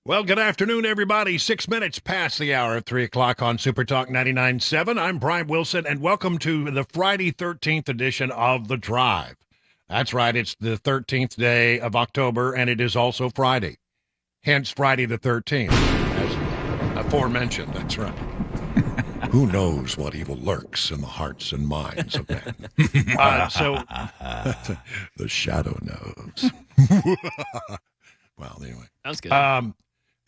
Well, good afternoon, everybody. 6 minutes past the hour of 3 o'clock on Super Talk 99.7. I'm Brian Wilson, and welcome to the Friday 13th edition of The Drive. That's right, it's the 13th day of October, and it is also Friday. Hence, Friday the 13th, as aforementioned. That's right. Who knows what evil lurks in the hearts and minds of men? The shadow knows. Well, anyway. That's good.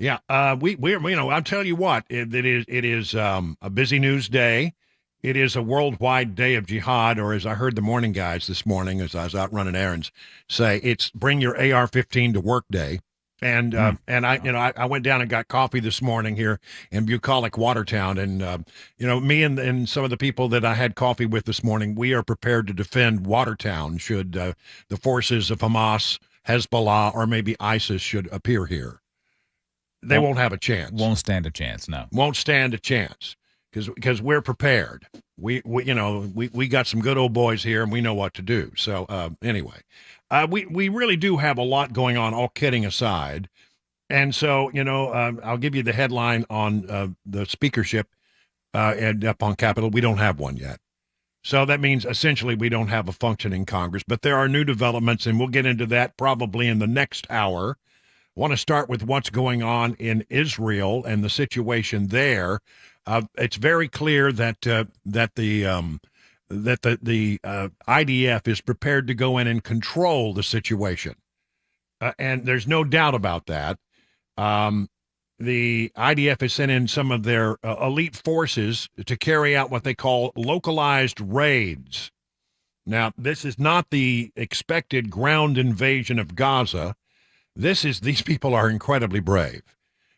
We're I'll tell you what, it is a busy news day. It is a worldwide day of jihad, or as I heard the morning guys this morning, as I was out running errands, say it's bring your AR-15 to work day. And I went down and got coffee this morning here in bucolic Watertown, and me and some of the people that I had coffee with this morning, we are prepared to defend Watertown should the forces of Hamas, Hezbollah, or maybe ISIS should appear here. They won't have a chance. Won't stand a chance. No. Won't stand a chance because we're prepared. We got some good old boys here, and we know what to do. So anyway, we really do have a lot going on. All kidding aside, and so I'll give you the headline on the speakership and up on Capitol. We don't have one yet. So that means essentially we don't have a functioning Congress, but there are new developments, and we'll get into that probably in the next hour. I want to start with what's going on in Israel and the situation there. It's very clear that the IDF is prepared to go in and control the situation, and there's no doubt about that. The IDF has sent in some of their elite forces to carry out what they call localized raids. Now, this is not the expected ground invasion of Gaza. These people are incredibly brave.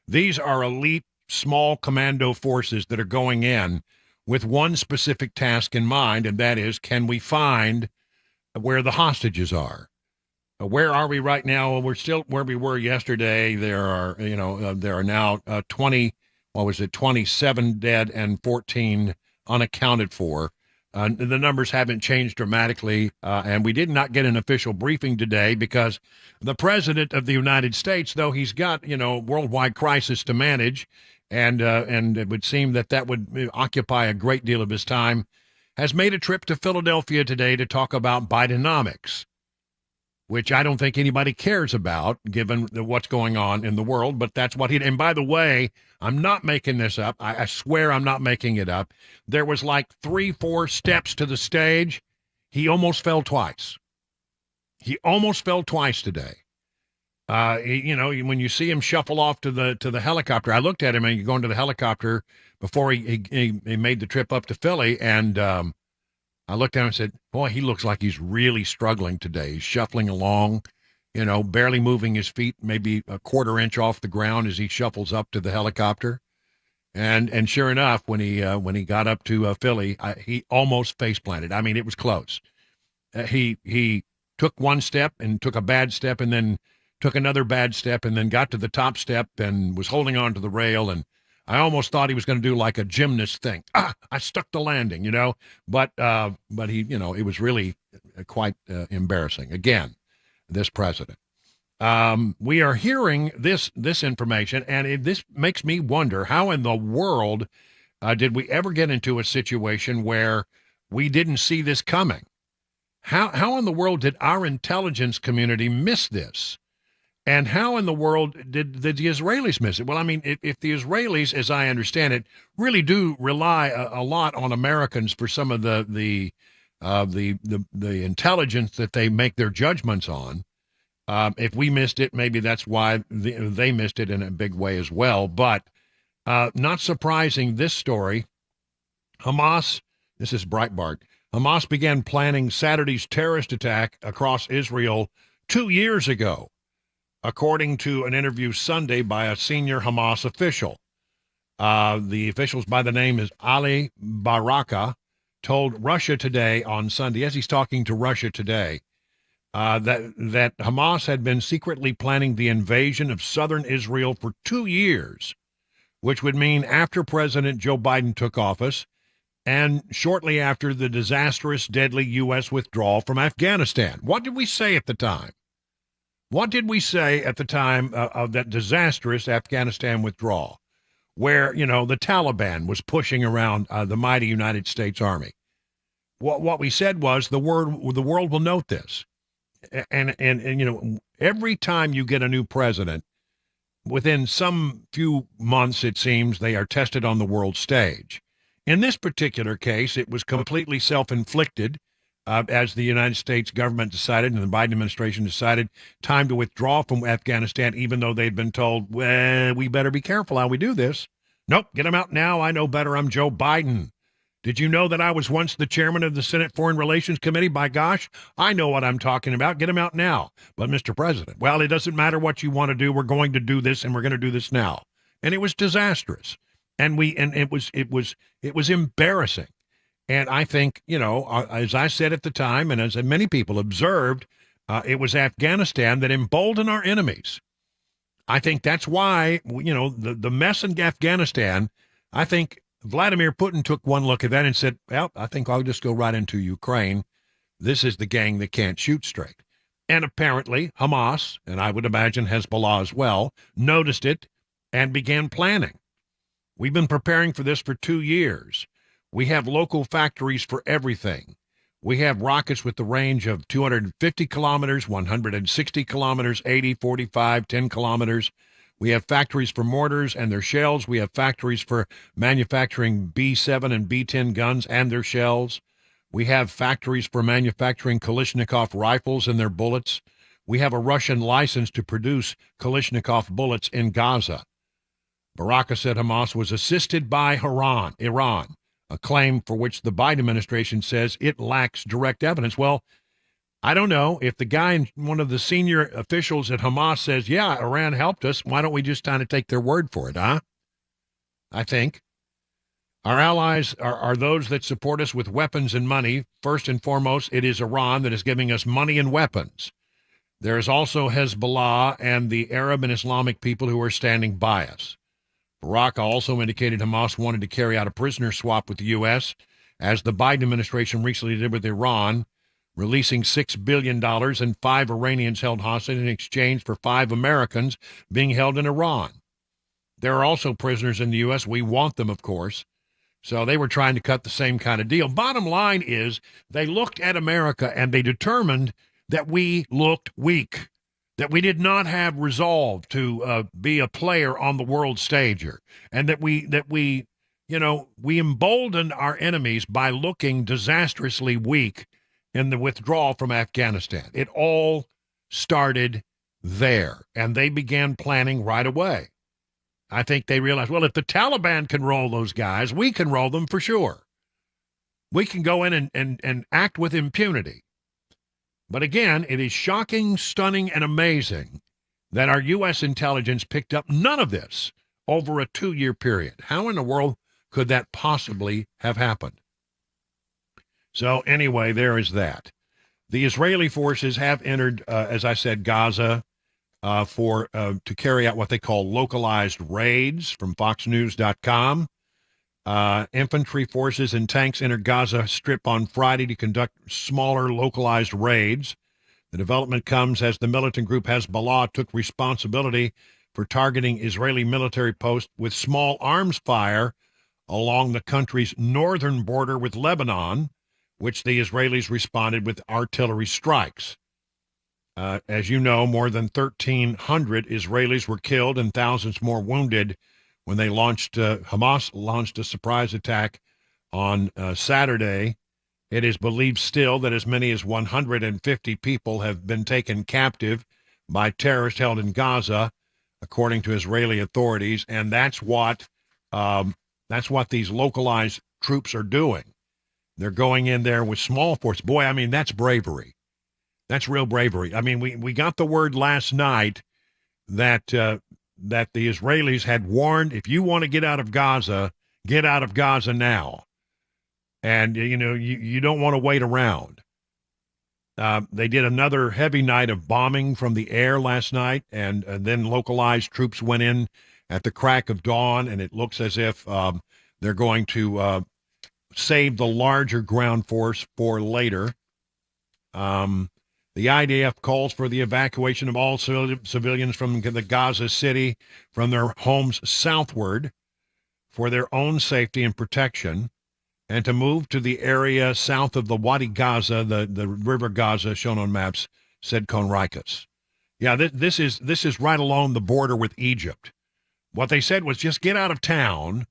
These are elite, small commando forces that are going in with one specific task in mind, and that is, can we find where the hostages are? Where are we right now? Well, we're still where we were yesterday. There are now 27 dead and 14 unaccounted for. The numbers haven't changed dramatically, and we did not get an official briefing today because the president of the United States, though he's got worldwide crisis to manage, and it would seem that would occupy a great deal of his time, has made a trip to Philadelphia today to talk about Bidenomics, which I don't think anybody cares about, given what's going on in the world, but that's what and by the way, I'm not making this up. I swear I'm not making it up. There was like 3-4 steps to the stage. He almost fell twice. He almost fell twice today. When you see him shuffle off to the helicopter, I looked at him and going to the helicopter before he made the trip up to Philly, and I looked at him and said, boy, he looks like he's really struggling today. He's shuffling along, barely moving his feet, maybe a quarter inch off the ground as he shuffles up to the helicopter. And sure enough, when he got up to Philly, he almost face planted. I mean, it was close. He took one step and took a bad step and then took another bad step and then got to the top step and was holding on to the rail, and I almost thought he was going to do like a gymnast thing. I stuck the landing, but he, it was really quite embarrassing. Again, this president. We are hearing this information, and this makes me wonder, how in the world did we ever get into a situation where we didn't see this coming? How in the world did our intelligence community miss this? And how in the world did the Israelis miss it? Well, I mean, if the Israelis, as I understand it, really do rely a lot on Americans for some of the intelligence that they make their judgments on, if we missed it, maybe that's why they missed it in a big way as well. But not surprising, this story, Hamas, this is Breitbart, Hamas began planning Saturday's terrorist attack across Israel 2 years ago, according to an interview Sunday by a senior Hamas official. The official's by the name is Ali Baraka, told Russia Today on Sunday, as he's talking to Russia Today, that Hamas had been secretly planning the invasion of southern Israel for 2 years, which would mean after President Joe Biden took office and shortly after the disastrous, deadly U.S. withdrawal from Afghanistan. What did we say at the time? What did we say at the time of that disastrous Afghanistan withdrawal, where, the Taliban was pushing around the mighty United States Army? What we said was the world will note this. And every time you get a new president, within some few months, it seems, they are tested on the world stage. In this particular case, it was completely self-inflicted as the United States government decided and the Biden administration decided time to withdraw from Afghanistan, even though they'd been told, well, we better be careful how we do this. Nope, get them out now. I know better. I'm Joe Biden. Did you know that I was once the chairman of the Senate Foreign Relations Committee? By gosh, I know what I'm talking about. Get them out now. But, Mr. President, well, it doesn't matter what you want to do. We're going to do this, and we're going to do this now. And it was disastrous. And it was embarrassing. And I think, as I said at the time, and as many people observed, it was Afghanistan that emboldened our enemies. I think that's why, the mess in Afghanistan, I think Vladimir Putin took one look at that and said, well, I think I'll just go right into Ukraine. This is the gang that can't shoot straight. And apparently Hamas, and I would imagine Hezbollah as well, noticed it and began planning. We've been preparing for this for 2 years. We have local factories for everything. We have rockets with the range of 250 kilometers, 160 kilometers, 80, 45, 10 kilometers. We have factories for mortars and their shells. We have factories for manufacturing B-7 and B-10 guns and their shells. We have factories for manufacturing Kalashnikov rifles and their bullets. We have a Russian license to produce Kalashnikov bullets in Gaza. Baraka said Hamas was assisted by Iran, a claim for which the Biden administration says it lacks direct evidence. Well, I don't know. If the guy, one of the senior officials at Hamas says, yeah, Iran helped us, why don't we just kind of take their word for it, huh? I think. Our allies are those that support us with weapons and money. First and foremost, it is Iran that is giving us money and weapons. There is also Hezbollah and the Arab and Islamic people who are standing by us. Baraka also indicated Hamas wanted to carry out a prisoner swap with the U.S., as the Biden administration recently did with Iran, releasing $6 billion and 5 Iranians held hostage in exchange for 5 Americans being held in Iran. There are also prisoners in the U.S. We want them, of course. So they were trying to cut the same kind of deal. Bottom line is they looked at America and they determined that we looked weak, that we did not have resolve to be a player on the world stage here, and that we emboldened our enemies by looking disastrously weak in the withdrawal from Afghanistan. It all started there, and they began planning right away. I think they realized, well, if the Taliban can roll those guys, we can roll them for sure. We can go in and act with impunity. But again, it is shocking, stunning, and amazing that our U.S. intelligence picked up none of this over a 2-year period. How in the world could that possibly have happened? So anyway, there is that. The Israeli forces have entered, as I said, Gaza to carry out what they call localized raids, from FoxNews.com. Infantry forces and tanks entered Gaza Strip on Friday to conduct smaller localized raids. The development comes as the militant group Hezbollah took responsibility for targeting Israeli military posts with small arms fire along the country's northern border with Lebanon, which the Israelis responded with artillery strikes. As you know, more than 1,300 Israelis were killed and thousands more wounded when they Hamas launched a surprise attack on Saturday. It is believed still that as many as 150 people have been taken captive by terrorists held in Gaza, according to Israeli authorities, and that's what these localized troops are doing. They're going in there with small force. Boy, I mean, that's bravery. That's real bravery. I mean, we got the word last night that the Israelis had warned, if you want to get out of Gaza now. And, you don't want to wait around. They did another heavy night of bombing from the air last night, and then localized troops went in at the crack of dawn, and it looks as if they're going to save the larger ground force for later. The IDF calls for the evacuation of all civilians from the Gaza City from their homes southward for their own safety and protection, and to move to the area south of the Wadi Gaza, the river Gaza shown on maps, said Conricus. Yeah, this is right along the border with Egypt. What they said was just get out of town,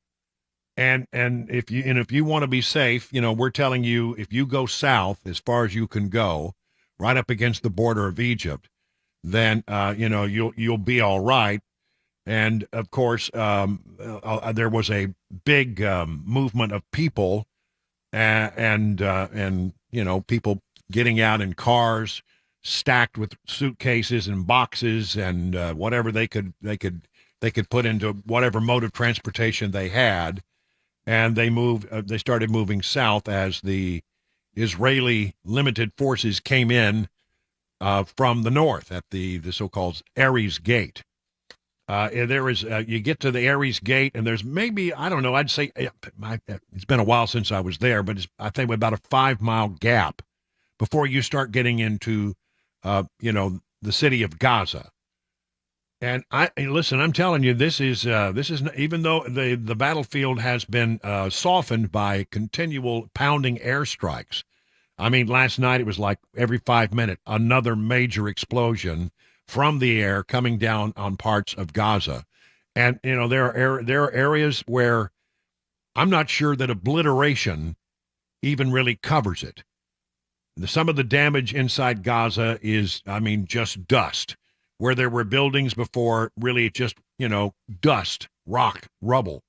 and if you want to be safe, we're telling you if you go south as far as you can go, right up against the border of Egypt, then you'll be all right. And of course, there was a big movement of people, and people getting out in cars stacked with suitcases and boxes and whatever they could put into whatever mode of transportation they had, and they started moving south as the Israeli limited forces came in from the north at the so-called Ares Gate. There is you get to the Ares Gate, and there's maybe, I don't know, I'd say it's been a while since I was there, but I think about a 5-mile gap before you start getting into the city of Gaza. And listen, I'm telling you, this is even though the battlefield has been softened by continual pounding airstrikes. I mean, last night it was like every 5 minutes another major explosion from the air coming down on parts of Gaza. And there are areas where I'm not sure that obliteration even really covers it. Some of the damage inside Gaza is, just dust. Where there were buildings before, really just, dust, rock, rubble.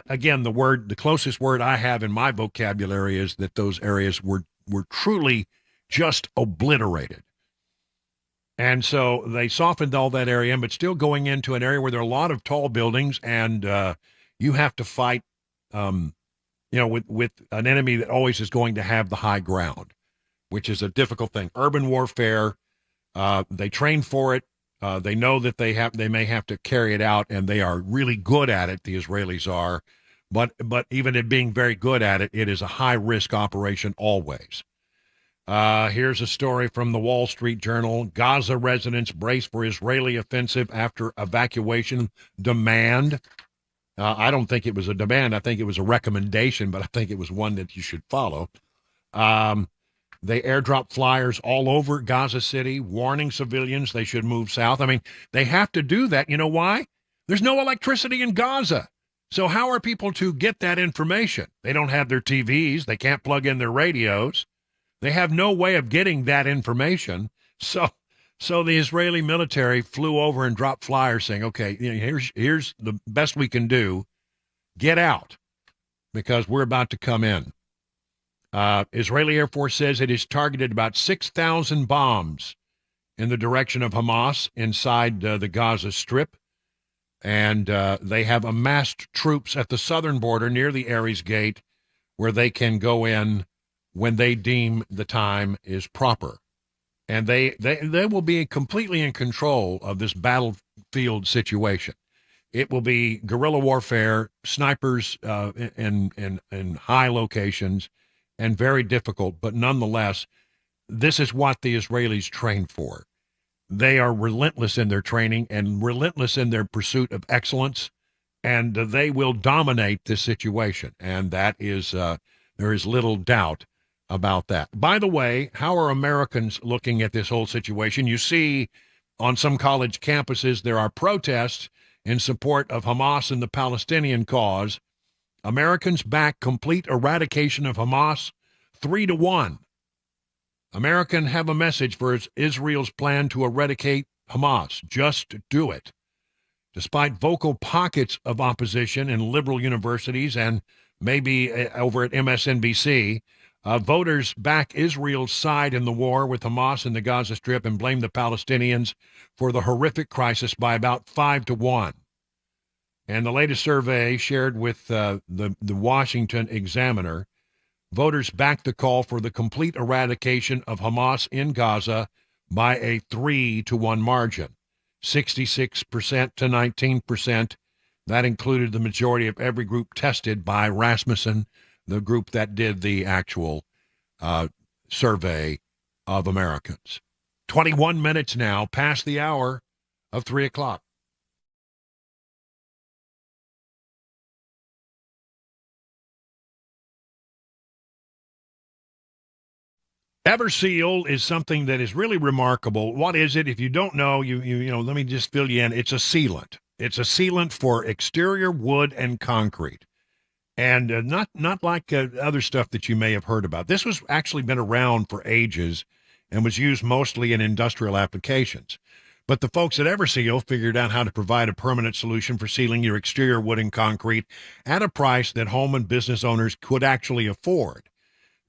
Again, the closest word I have in my vocabulary is that those areas were truly just obliterated. And so they softened all that area, but still going into an area where there are a lot of tall buildings, and you have to fight, with an enemy that always is going to have the high ground, which is a difficult thing. Urban warfare. They train for it. They know that they may have to carry it out, and they are really good at it. The Israelis are, but even at being very good at it, it is a high risk operation always. Here's a story from the Wall Street Journal. Gaza residents brace for Israeli offensive after evacuation demand. I don't think it was a demand. I think it was a recommendation, but I think it was one that you should follow. They airdrop flyers all over Gaza City, warning civilians they should move south. They have to do that. You know why? There's no electricity in Gaza. So how are people to get that information? They don't have their TVs. They can't plug in their radios. They have no way of getting that information. So the Israeli military flew over and dropped flyers saying, okay, here's the best we can do. Get out, because we're about to come in. Israeli Air Force says it has targeted about 6,000 bombs in the direction of Hamas inside the Gaza Strip. And they have amassed troops at the southern border near the Ares Gate where they can go in when they deem the time is proper. And they will be completely in control of this battlefield situation. It will be guerrilla warfare, snipers in high locations, and very difficult, but nonetheless, this is what the Israelis train for. They are relentless in their training and relentless in their pursuit of excellence, and they will dominate this situation, and that is, there is little doubt about that. By the way, how are Americans looking at this whole situation? You see on some college campuses there are protests in support of Hamas and the Palestinian cause. Americans back complete eradication of Hamas 3-1. Americans have a message for Israel's plan to eradicate Hamas. Just do it. Despite vocal pockets of opposition in liberal universities and maybe over at MSNBC, voters back Israel's side in the war with Hamas in the Gaza Strip and blame the Palestinians for the horrific crisis by about 5-1. And the latest survey shared with the Washington Examiner, voters backed the call for the complete eradication of Hamas in Gaza by a 3-1 margin, 66% to 19%. That included the majority of every group tested by Rasmussen, the group that did the actual survey of Americans. 21 minutes now past the hour of 3 o'clock. EverSeal is something that is really remarkable. What is it? If you don't know, you know, let me just fill you in. It's a sealant. It's a sealant for exterior wood and concrete. And not like other stuff that you may have heard about. This was actually been around for ages and was used mostly in industrial applications. But the folks at EverSeal figured out how to provide a permanent solution for sealing your exterior wood and concrete at a price that home and business owners could actually afford.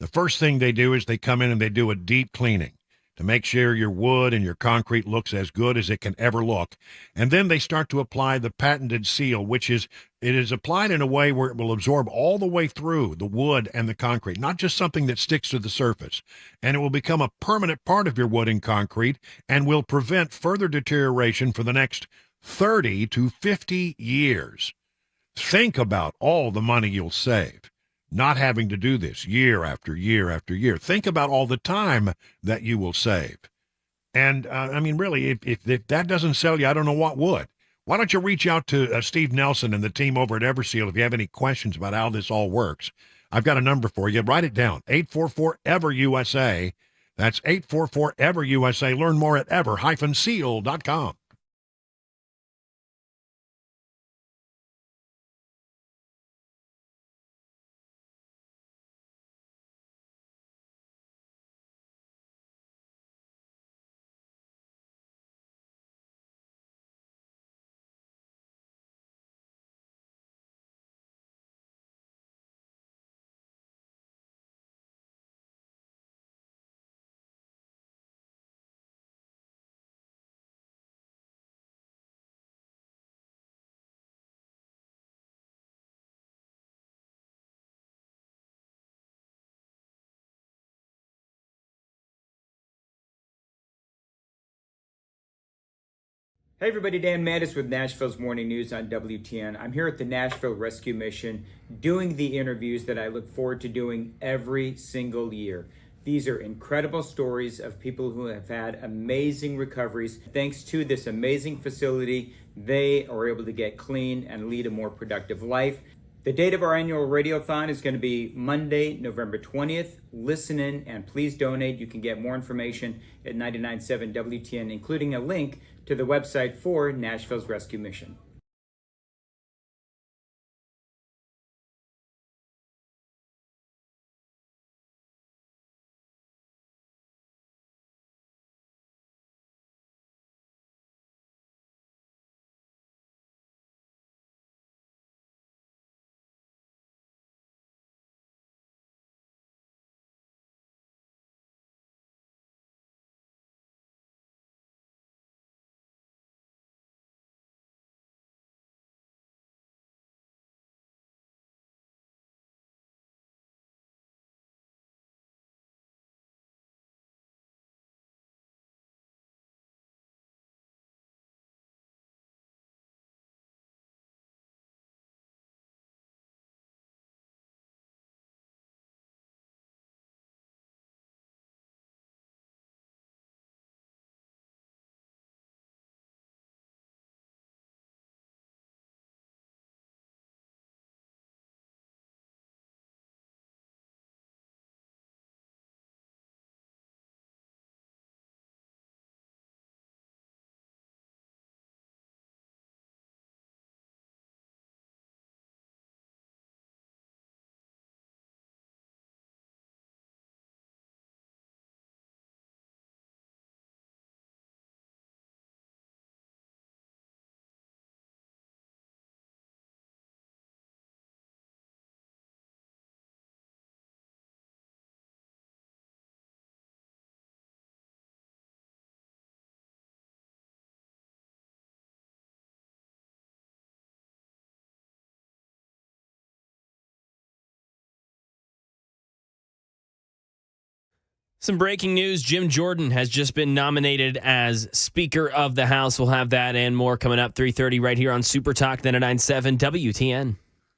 The first thing they do is they come in and they do a deep cleaning to make sure your wood and your concrete looks as good as it can ever look. And then they start to apply the patented seal, which is, it is applied in a way where it will absorb all the way through the wood and the concrete, not just something that sticks to the surface. And it will become a permanent part of your wood and concrete and will prevent further deterioration for the next 30 to 50 years. Think about all the money you'll save not having to do this year after year after year. Think about all the time that you will save. And, I mean, really, if that doesn't sell you, I don't know what would. Why don't you reach out to Steve Nelson and the team over at EverSeal if you have any questions about how this all works. I've got a number for you. Write it down, 844-EVER-USA. That's 844-EVER-USA. Learn more at ever-seal.com. Hey everybody, Dan Mattis with Nashville's Morning News on WTN. I'm here at the Nashville Rescue Mission doing the interviews that I look forward to doing every single year. These are incredible stories of people who have had amazing recoveries. Thanks to this amazing facility, they are able to get clean and lead a more productive life. The date of our annual radiothon is going to be Monday, November 20th. Listen in and please donate. You can get more information at 99.7 WTN, including a link to the website for Nashville's Rescue Mission. Some breaking news. Jim Jordan has just been nominated as Speaker of the House. We'll have that and more coming up 3:30 right here on Super Talk 99.7 WTN.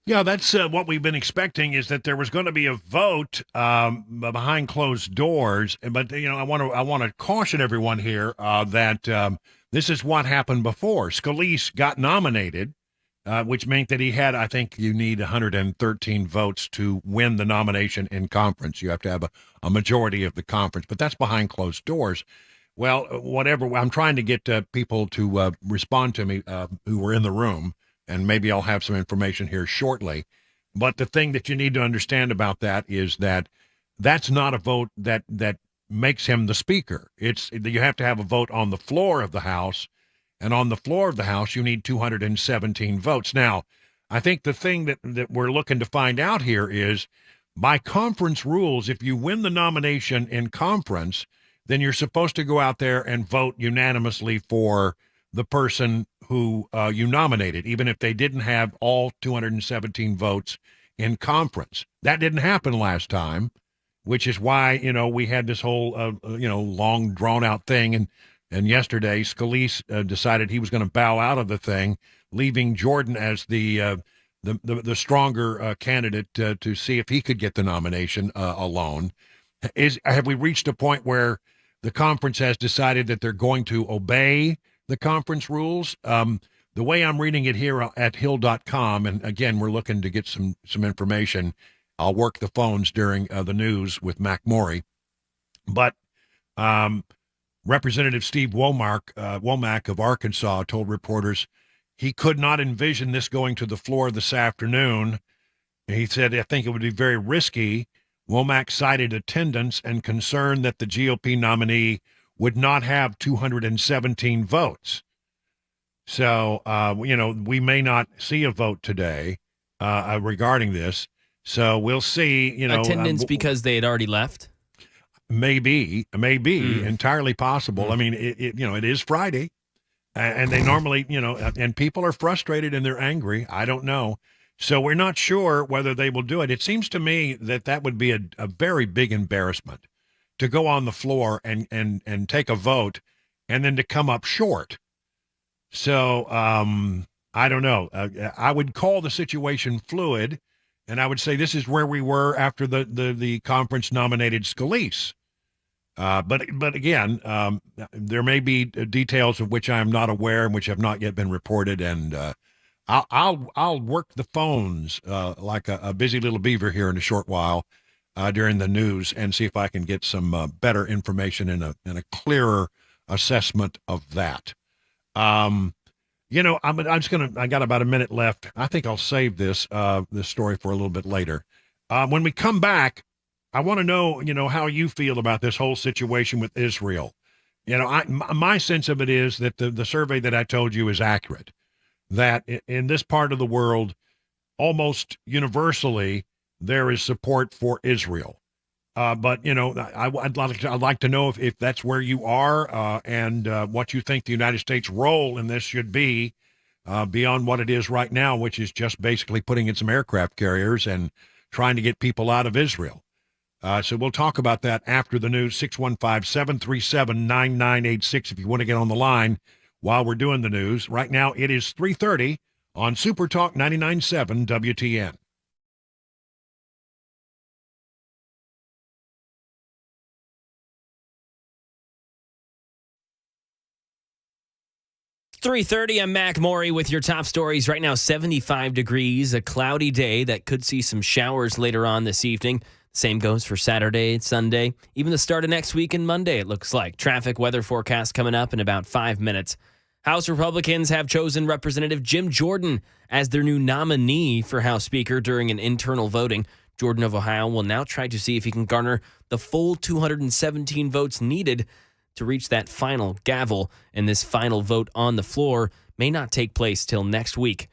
Yeah, that's what we've been expecting, is that there was going to be a vote behind closed doors. But I want to caution everyone here that this is what happened before. Scalise got nominated, which meant that he had, I think, you need 113 votes to win the nomination in conference. You have to have a majority of the conference, but that's behind closed doors. Well, whatever. I'm trying to get people to respond to me who were in the room. And maybe I'll have some information here shortly. But the thing that you need to understand about that is that that's not a vote that makes him the speaker. You have to have a vote on the floor of the House, and on the floor of the House, you need 217 votes. Now, I think the thing that we're looking to find out here is, by conference rules, if you win the nomination in conference, then you're supposed to go out there and vote unanimously for the person who you nominated, even if they didn't have all 217 votes in conference. That didn't happen last time, which is why, we had this whole, long drawn-out thing. And yesterday, Scalise decided he was going to bow out of the thing, leaving Jordan as the stronger candidate to see if he could get the nomination alone. Have we reached a point where the conference has decided that they're going to obey the conference rules? The way I'm reading it here at Hill.com, and again, we're looking to get some information. I'll work the phones during the news with Mac Morey. But Representative Steve Womack of Arkansas told reporters he could not envision this going to the floor this afternoon. He said, I think it would be very risky. Womack cited attendance and concern that the GOP nominee would not have 217 votes. So, we may not see a vote today regarding this. So we'll see, Attendance because they had already left? Maybe entirely possible. I mean, it is Friday, and they normally, and people are frustrated and they're angry. I don't know. So we're not sure whether they will do it. It seems to me that would be a very big embarrassment, to go on the floor and take a vote and then to come up short. So I don't know. I would call the situation fluid, and I would say this is where we were after the conference nominated Scalise. But again, there may be details of which I am not aware and which have not yet been reported, and I'll work the phones like a busy little beaver here in a short while. During the news, and see if I can get some better information and a clearer assessment of that. I got about a minute left. I think I'll save this story for a little bit later. When we come back, I want to know, how you feel about this whole situation with Israel. My sense of it is that the survey that I told you is accurate, that in this part of the world, almost universally, there is support for Israel. But, I'd like to know if that's where you are and what you think the United States' role in this should be beyond what it is right now, which is just basically putting in some aircraft carriers and trying to get people out of Israel. So we'll talk about that after the news. 615-737-9986 if you want to get on the line while we're doing the news. Right now it is 3:30 on Super Talk 99.7 WTN. 3:30, I'm Mac Morey with your top stories. Right now, 75 degrees, a cloudy day that could see some showers later on this evening. Same goes for Saturday, Sunday, even the start of next week and Monday, it looks like. Traffic weather forecast coming up in about 5 minutes. House Republicans have chosen Representative Jim Jordan as their new nominee for House Speaker during an internal voting. Jordan of Ohio will now try to see if he can garner the full 217 votes needed to reach that final gavel, and this final vote on the floor may not take place till next week.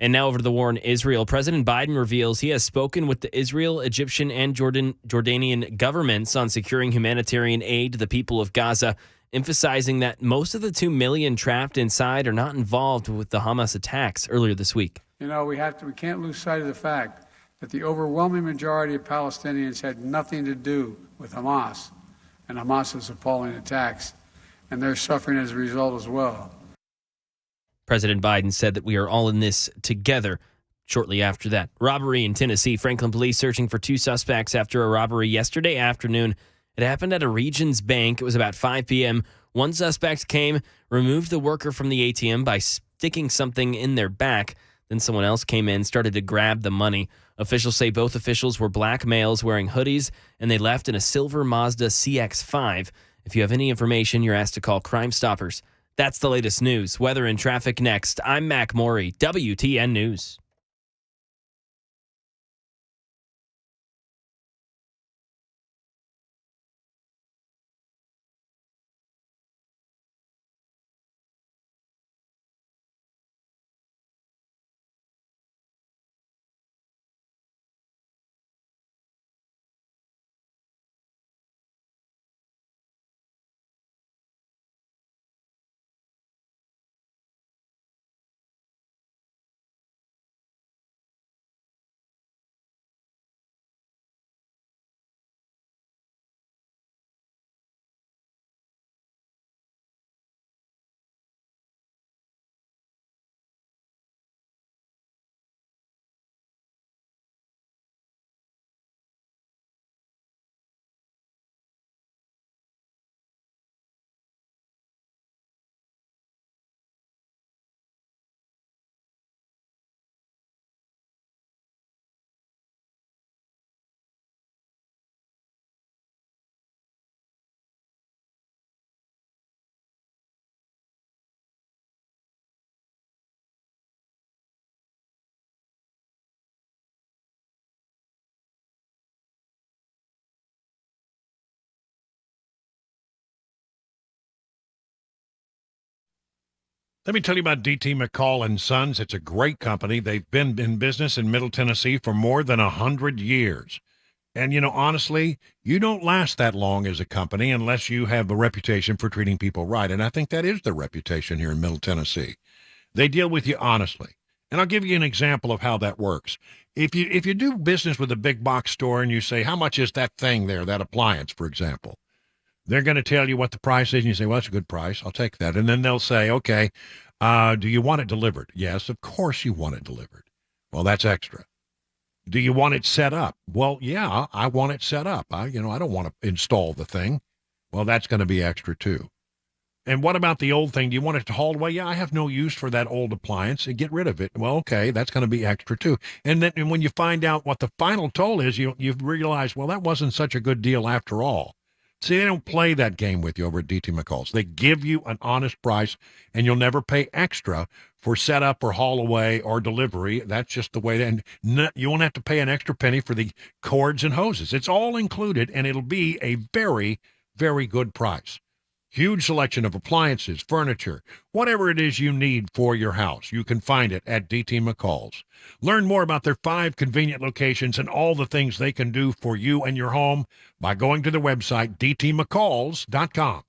And now over to the war in Israel. President Biden reveals he has spoken with the Israel, Egyptian, and Jordanian governments on securing humanitarian aid to the people of Gaza, emphasizing that most of the 2 million trapped inside are not involved with the Hamas attacks earlier this week. We can't lose sight of the fact that the overwhelming majority of Palestinians had nothing to do with Hamas and Hamas's appalling attacks, and they're suffering as a result as well. President Biden said that we are all in this together. shortly after that. Robbery in Tennessee. Franklin police searching for 2 suspects after a robbery yesterday afternoon. It happened at a Regions Bank. It was about 5 p.m. One suspect came, removed the worker from the ATM by sticking something in their back. Then someone else came in, started to grab the money. Officials say both officials were black males wearing hoodies, and they left in a silver Mazda CX-5. If you have any information, you're asked to call Crime Stoppers. That's the latest news. Weather and traffic next. I'm Mac Morey, WTN News. Let me tell you about DT McCall and Sons. It's a great company. They've been in business in Middle Tennessee for more than 100 years. And, honestly, you don't last that long as a company unless you have a reputation for treating people right. And I think that is the reputation here in Middle Tennessee. They deal with you honestly. And I'll give you an example of how that works. If you do business with a big box store and you say, how much is that thing there, that appliance, for example? They're going to tell you what the price is, and you say, well, that's a good price. I'll take that. And then they'll say, okay, do you want it delivered? Yes, of course you want it delivered. Well, that's extra. Do you want it set up? Well, yeah, I want it set up. I don't want to install the thing. Well, that's going to be extra too. And what about the old thing? Do you want it hauled away? Yeah, I have no use for that old appliance. Get rid of it. Well, okay, that's going to be extra too. And then when you find out what the final toll is, you realize, well, that wasn't such a good deal after all. See, they don't play that game with you over at DT McCall's. They give you an honest price, and you'll never pay extra for setup or haul away or delivery. That's just the way. And you won't have to pay an extra penny for the cords and hoses. It's all included, and it'll be a very, very good price. Huge selection of appliances, furniture, whatever it is you need for your house. You can find it at DT McCall's. Learn more about their 5 convenient locations and all the things they can do for you and your home by going to their website, dtmccalls.com.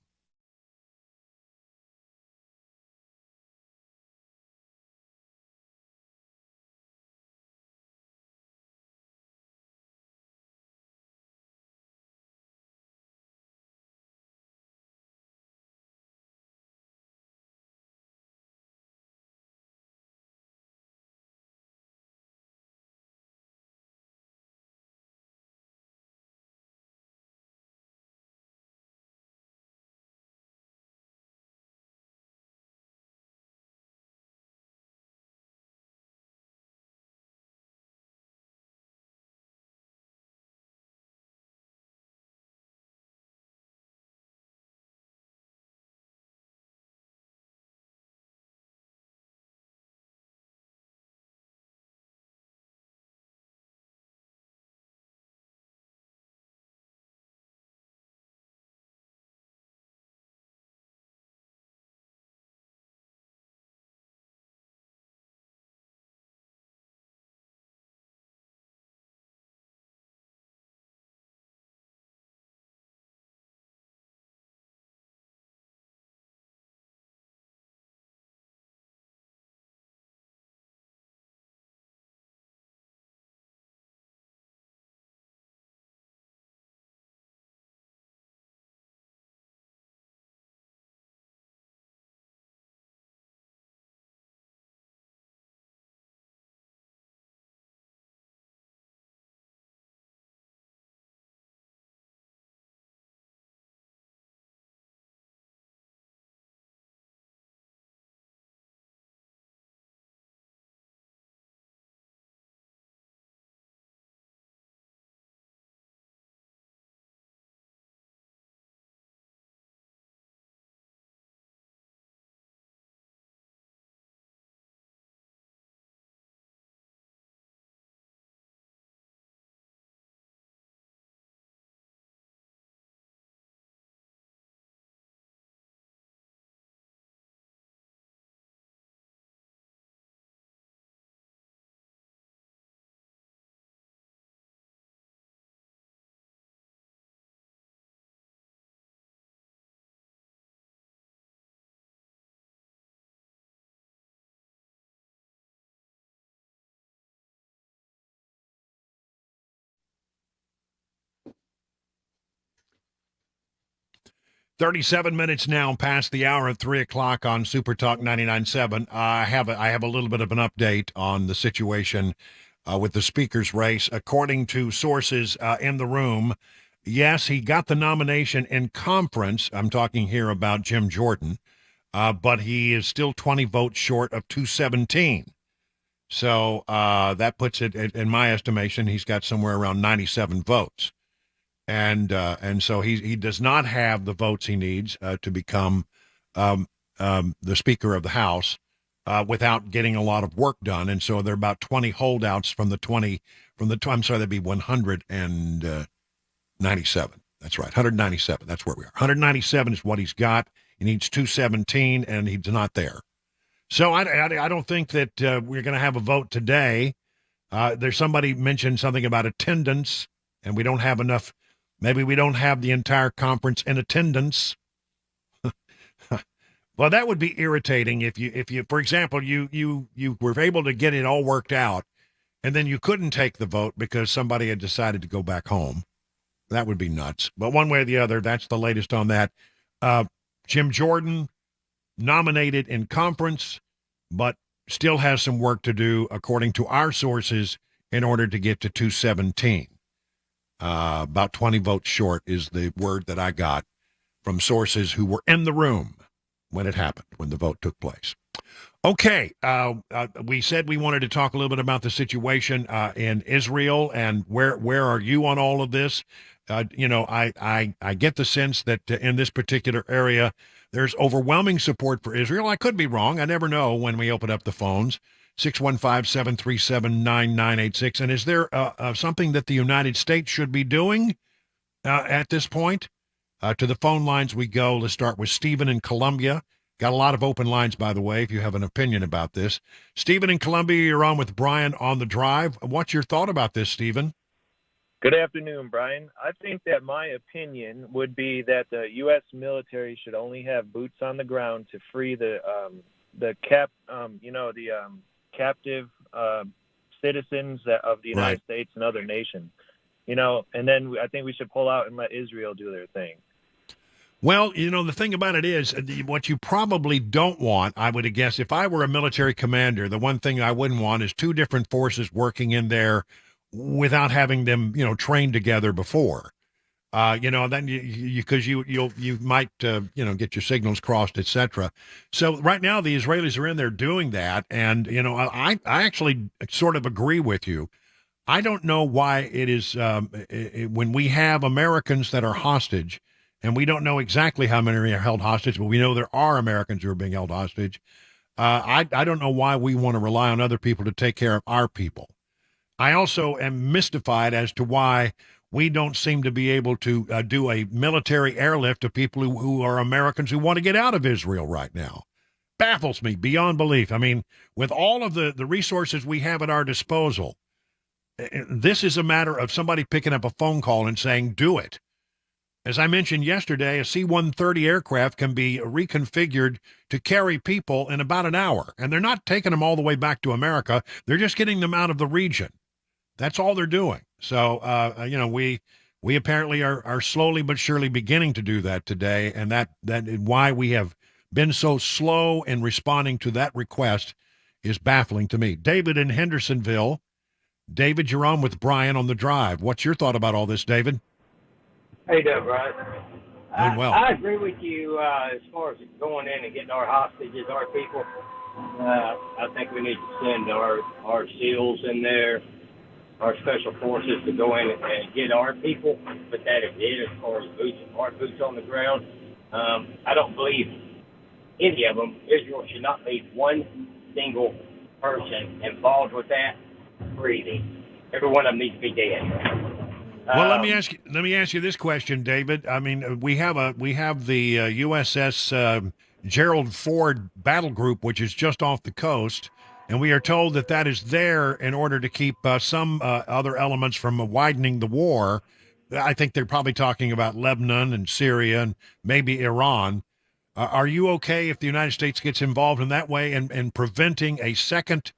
37 minutes now past the hour at 3 o'clock on Super Talk 99.7. I have a little bit of an update on the situation with the speaker's race. According to sources in the room, yes, he got the nomination in conference. I'm talking here about Jim Jordan, but he is still 20 votes short of 217. So that puts it, in my estimation, he's got somewhere around 97 votes. And so he does not have the votes he needs to become the Speaker of the House without getting a lot of work done. And so there are about 20 holdouts from the 20 I'm sorry, that'd be 197. That's right, 197. That's where we are. 197 is what he's got. He needs 217, and he's not there. So I don't think that we're going to have a vote today. There's somebody mentioned something about attendance, and we don't have enough. Maybe we don't have the entire conference in attendance. Well, that would be irritating if you, for example, you were able to get it all worked out, and then you couldn't take the vote because somebody had decided to go back home. That would be nuts. But one way or the other, that's the latest on that. Jim Jordan nominated in conference, but still has some work to do, according to our sources, in order to get to 217. About 20 votes short is the word that I got from sources who were in the room when it happened, when the vote took place. Okay, we said we wanted to talk a little bit about the situation in Israel, and where are you on all of this? I get the sense that in this particular area, there's overwhelming support for Israel. I could be wrong. I never know when we open up the phones. 615-737-9986. And is there something that the United States should be doing at this point? To the phone lines we go. Let's start with Stephen in Columbia. Got a lot of open lines, by the way, if you have an opinion about this. Stephen in Columbia, you're on with Brian on the drive. What's your thought about this, Stephen? Good afternoon, Brian. I think that my opinion would be that the U.S. military should only have boots on the ground to free the captive citizens of the United States and other nations. And then I think we should pull out and let Israel do their thing. Well, the thing about it is, what you probably don't want, I would guess, if I were a military commander, the one thing I wouldn't want is two different forces working in there without having them, trained together before. Then because you might get your signals crossed, etc. So right now the Israelis are in there doing that, and I actually sort of agree with you. I don't know why it is when we have Americans that are hostage, and we don't know exactly how many are held hostage, but we know there are Americans who are being held hostage. I don't know why we want to rely on other people to take care of our people. I also am mystified as to why we don't seem to be able to do a military airlift of people who are Americans who want to get out of Israel right now. Baffles me beyond belief. I mean, with all of the resources we have at our disposal, this is a matter of somebody picking up a phone call and saying, do it. As I mentioned yesterday, a C-130 aircraft can be reconfigured to carry people in about an hour, and they're not taking them all the way back to America. They're just getting them out of the region. That's all they're doing. So, we apparently are slowly but surely beginning to do that today, and that is why we have been so slow in responding to that request is baffling to me. David in Hendersonville. David, you're on with Brian on the drive. What's your thought about all this, David? How you doing, Brian? Doing well. I agree with you as far as going in and getting our hostages, our people. I think we need to send our SEALs in there, our special forces to go in and get our people, but that is it as far as our boots on the ground. I don't believe any of them. Israel should not leave one single person involved with that breathing. Every one of them needs to be dead. Well, let me ask you this question, David. I mean, we have the USS Gerald Ford battle group, which is just off the coast, and we are told that is there in order to keep some other elements from widening the war. I think they're probably talking about Lebanon and Syria and maybe Iran. Are you okay if the United States gets involved in that way and preventing a second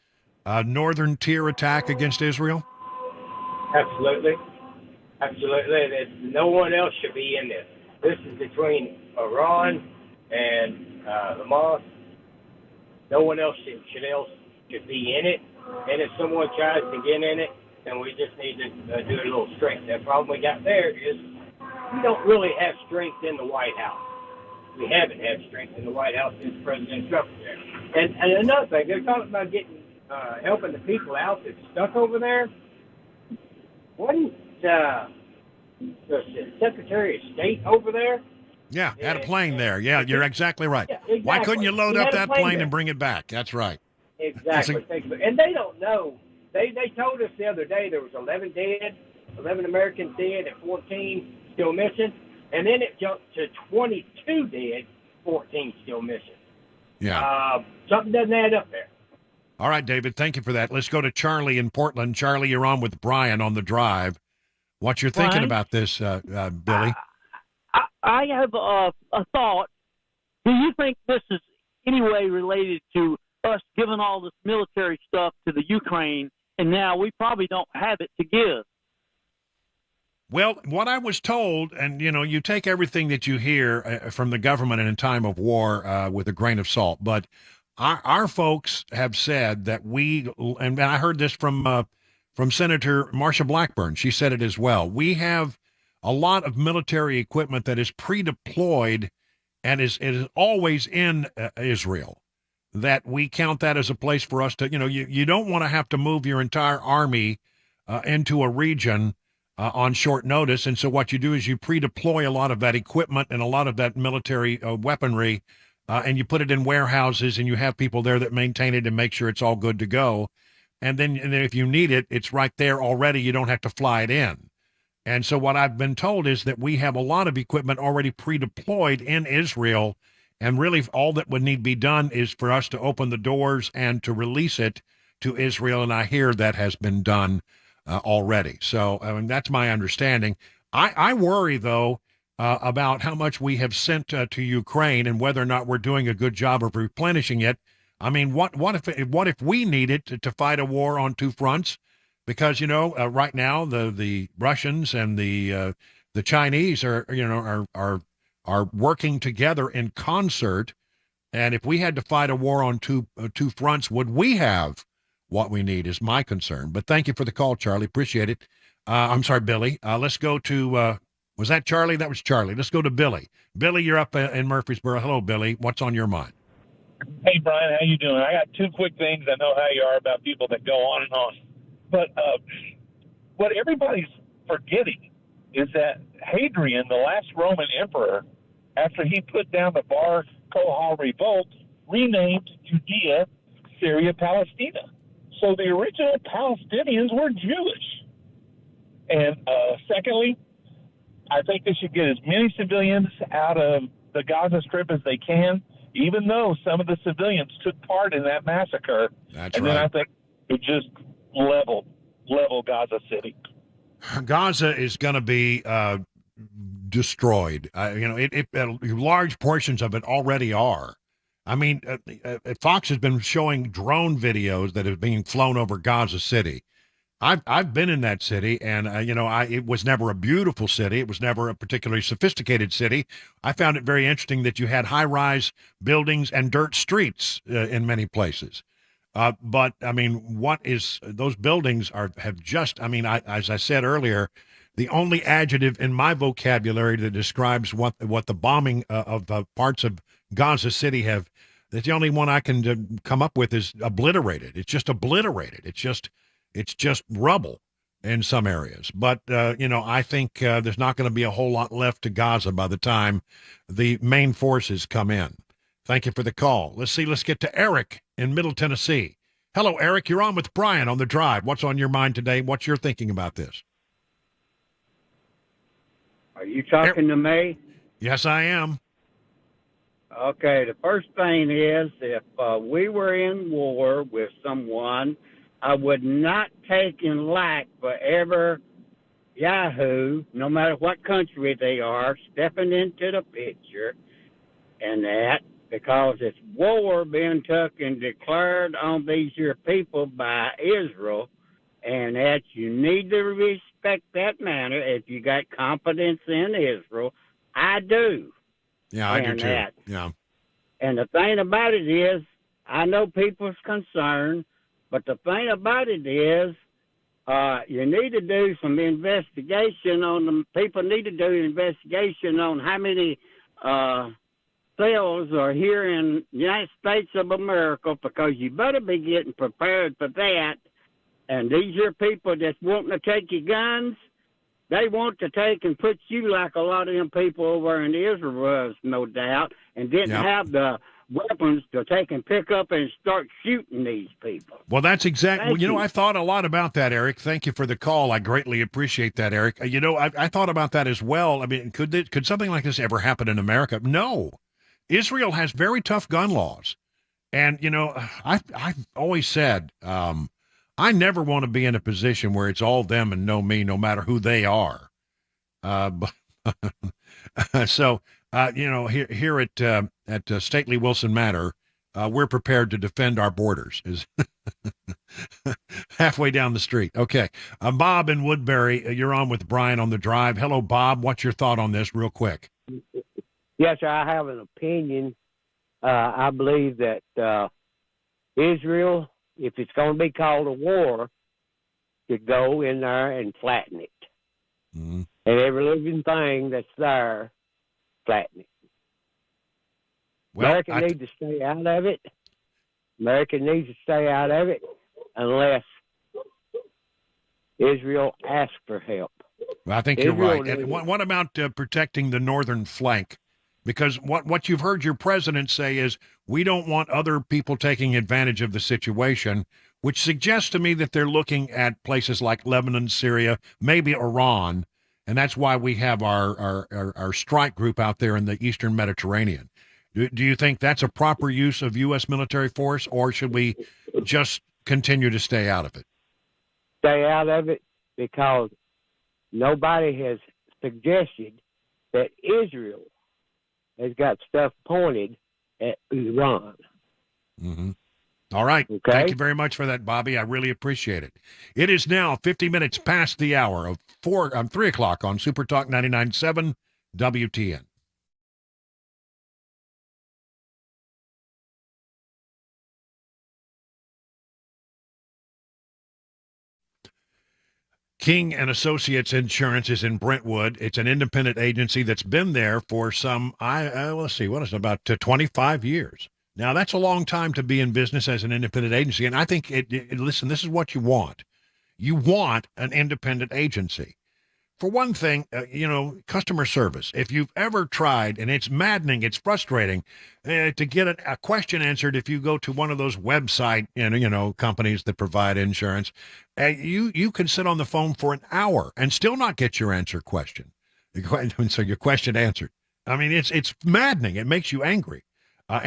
northern tier attack against Israel? Absolutely. No one else should be in this. This is between Iran and Hamas. No one else should be in it. And if someone tries to get in it, then we just need to do a little strength. The problem we got there is we don't really have strength in the White House. We haven't had strength in the White House since President Trump was there. And another thing, they're talking about helping the people out that's stuck over there. Wasn't the Secretary of State over there? Yeah, had a plane there. Yeah, you're exactly right. Yeah, exactly. Why couldn't you load up that plane there and bring it back? That's right. Exactly. And they don't know. They told us the other day there was 11 Americans dead, and 14 still missing. And then it jumped to 22 dead, 14 still missing. Yeah. Something doesn't add up there. All right, David, thank you for that. Let's go to Charlie in Portland. Charlie, you're on with Brian on the drive. What you're thinking Brian? about this, Billy? I have a thought. Do you think this is any way related to us giving all this military stuff to the Ukraine, and now we probably don't have it to give? Well, what I was told, and, you take everything that you hear from the government in a time of war with a grain of salt, but our folks have said that and I heard this from Senator Marsha Blackburn. She said it as well. We have a lot of military equipment that is pre-deployed and is always in Israel, that we count that as a place for us to, you don't want to have to move your entire army into a region on short notice. And so what you do is you pre-deploy a lot of that equipment and a lot of that military weaponry, and you put it in warehouses, and you have people there that maintain it and make sure it's all good to go. And then if you need it, it's right there already. You don't have to fly it in. And so what I've been told is that we have a lot of equipment already pre-deployed in Israel, and really all that would need to be done is for us to open the doors and to release it to Israel, and I hear that has been done already. So that's my understanding. I worry, though, about how much we have sent to Ukraine and whether or not we're doing a good job of replenishing it. I mean, what if we need it to fight a war on two fronts? Because right now the Russians and the Chinese are working together in concert, and if we had to fight a war on two fronts, would we have what we need? Is my concern. But thank you for the call, Charlie. Appreciate it. I'm sorry, Billy. Let's go to was that Charlie? That was Charlie. Let's go to Billy. Billy, you're up in Murfreesboro. Hello, Billy. What's on your mind? Hey, Brian, how you doing? I got two quick things. I know how you are about people that go on and on. But what everybody's forgetting is that Hadrian, the last Roman emperor, after he put down the Bar Kokhba revolt, renamed Judea Syria Palestina. So the original Palestinians were Jewish. And secondly, I think they should get as many civilians out of the Gaza Strip as they can, even though some of the civilians took part in that massacre. That's and right. then I think it just level Gaza City. Gaza is going to be destroyed. Large portions of it already are. I mean, Fox has been showing drone videos that are being flown over Gaza City. I've been in that city, and it was never a beautiful city. It was never a particularly sophisticated city. I found it very interesting that you had high-rise buildings and dirt streets in many places. But I mean, those buildings have just. I mean, as I said earlier, the only adjective in my vocabulary that describes what the bombing of parts of Gaza City have. That's the only one I can come up with is obliterated. It's just obliterated. It's just rubble in some areas. But, I think there's not going to be a whole lot left to Gaza by the time the main forces come in. Thank you for the call. Let's get to Eric in Middle Tennessee. Hello, Eric. You're on with Brian on the drive. What's on your mind today? What's your thinking about this? Are you talking to me? Yes, I am. Okay, the first thing is if we were in war with someone, I would not take in lack for every yahoo, no matter what country they are, stepping into the picture and that, because it's war being took and declared on these here people by Israel, and that you need to respect that manner if you got confidence in Israel. I do. Yeah, I do and too. that. Yeah. And the thing about it is, I know people's concerned, but the thing about it is, you need to do some investigation on them. People need to do investigation on how many sales are here in the United States of America, because you better be getting prepared for that. And these are people that's wanting to take your guns. They want to take and put you like a lot of them people over in Israel was, no doubt, and didn't have the weapons to take and pick up and start shooting these people. Well, that's exactly, you know, I thought a lot about that, Eric. Thank you for the call. I greatly appreciate that, Eric. You know, I thought about that as well. I mean, could something like this ever happen in America? No. Israel has very tough gun laws. And, you know, I've always said, I never want to be in a position where it's all them and no me, no matter who they are. So, you know, here at Stately Wilson Manor, we're prepared to defend our borders. Is halfway down the street. Okay. Bob in Woodbury, you're on with Brian on the drive. Hello, Bob. What's your thought on this real quick? Yes, sir. I have an opinion. I believe that Israel, if it's going to be called a war, should go in there and flatten it. Mm-hmm. And every living thing that's there, flatten it. Well, America needs to stay out of it. America needs to stay out of it unless Israel asks for help. Well, I think you're right. And what about protecting the northern flank? Because what you've heard your president say is, we don't want other people taking advantage of the situation, which suggests to me that they're looking at places like Lebanon, Syria, maybe Iran, and that's why we have our strike group out there in the Eastern Mediterranean. Do you think that's a proper use of U.S. military force, or should we just continue to stay out of it? Stay out of it, because nobody has suggested that Israel has got stuff pointed at Iran. Mm-hmm. All right. Okay. Thank you very much for that, Bobby. I really appreciate it. It is now 50 minutes past the hour of 3 o'clock on Super Talk 99.7 WTN. King and Associates Insurance is in Brentwood. It's an independent agency that's been there for some, let's see, what is it, about 25 years. Now, that's a long time to be in business as an independent agency. And I think, listen, this is what you want. You want an independent agency. For one thing, customer service. If you've ever tried, and it's maddening, it's frustrating to get a question answered if you go to one of those website, companies that provide insurance, you can sit on the phone for an hour and still not get your question answered. I mean, it's maddening. It makes you angry. What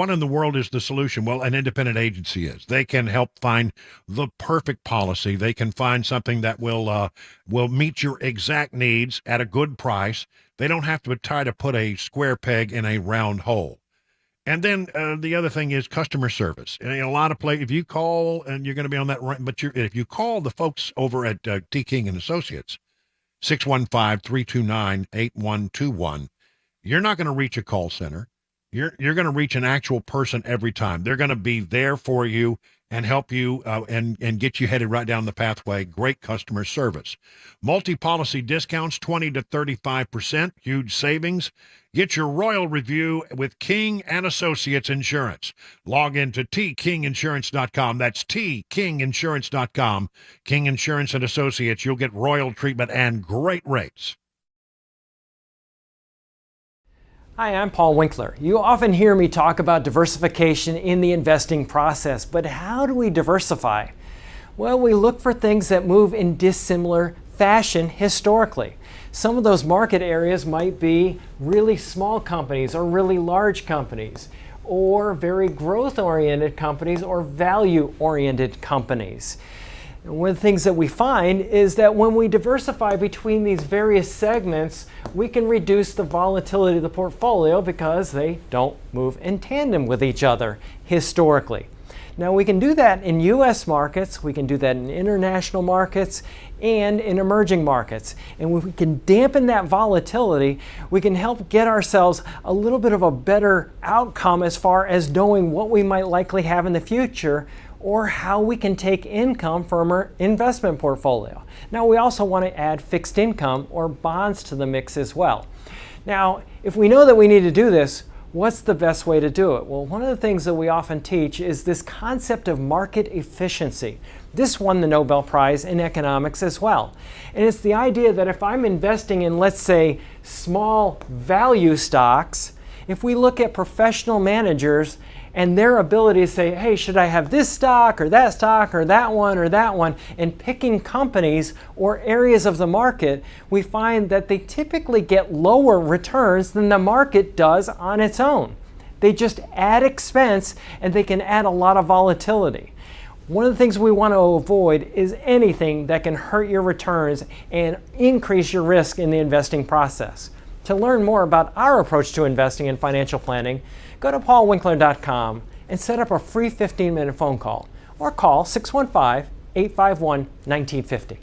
in the world is the solution? Well, an independent agency is. They can help find the perfect policy. They can find something that will meet your exact needs at a good price. They don't have to try to put a square peg in a round hole. And then the other thing is customer service. In a lot of places, if you call, and you're going to be on that, but if you call the folks over at T. King and Associates, 615-329-8121, you're not going to reach a call center. You're going to reach an actual person every time. They're going to be there for you and help you and get you headed right down the pathway. Great customer service. Multi-policy discounts, 20 to 35%, huge savings. Get your royal review with King and Associates Insurance. Log into tkinginsurance.com. That's tkinginsurance.com. King Insurance and Associates. You'll get royal treatment and great rates. Hi, I'm Paul Winkler. You often hear me talk about diversification in the investing process, but how do we diversify? Well, we look for things that move in dissimilar fashion historically. Some of those market areas might be really small companies or really large companies, or very growth-oriented companies or value-oriented companies. One of the things that we find is that when we diversify between these various segments, we can reduce the volatility of the portfolio because they don't move in tandem with each other historically. Now, we can do that in U.S. markets, we can do that in international markets, and in emerging markets. And if we can dampen that volatility, we can help get ourselves a little bit of a better outcome as far as knowing what we might likely have in the future, or how we can take income from our investment portfolio. Now, we also want to add fixed income or bonds to the mix as well. Now, if we know that we need to do this, what's the best way to do it? Well, one of the things that we often teach is this concept of market efficiency. This won the Nobel Prize in economics as well. And it's the idea that if I'm investing in, let's say, small value stocks, if we look at professional managers and their ability to say, hey, should I have this stock or that one, and picking companies or areas of the market, we find that they typically get lower returns than the market does on its own. They just add expense and they can add a lot of volatility. One of the things we want to avoid is anything that can hurt your returns and increase your risk in the investing process. To learn more about our approach to investing and financial planning, go to paulwinkler.com and set up a free 15-minute phone call, or call 615-851-1950.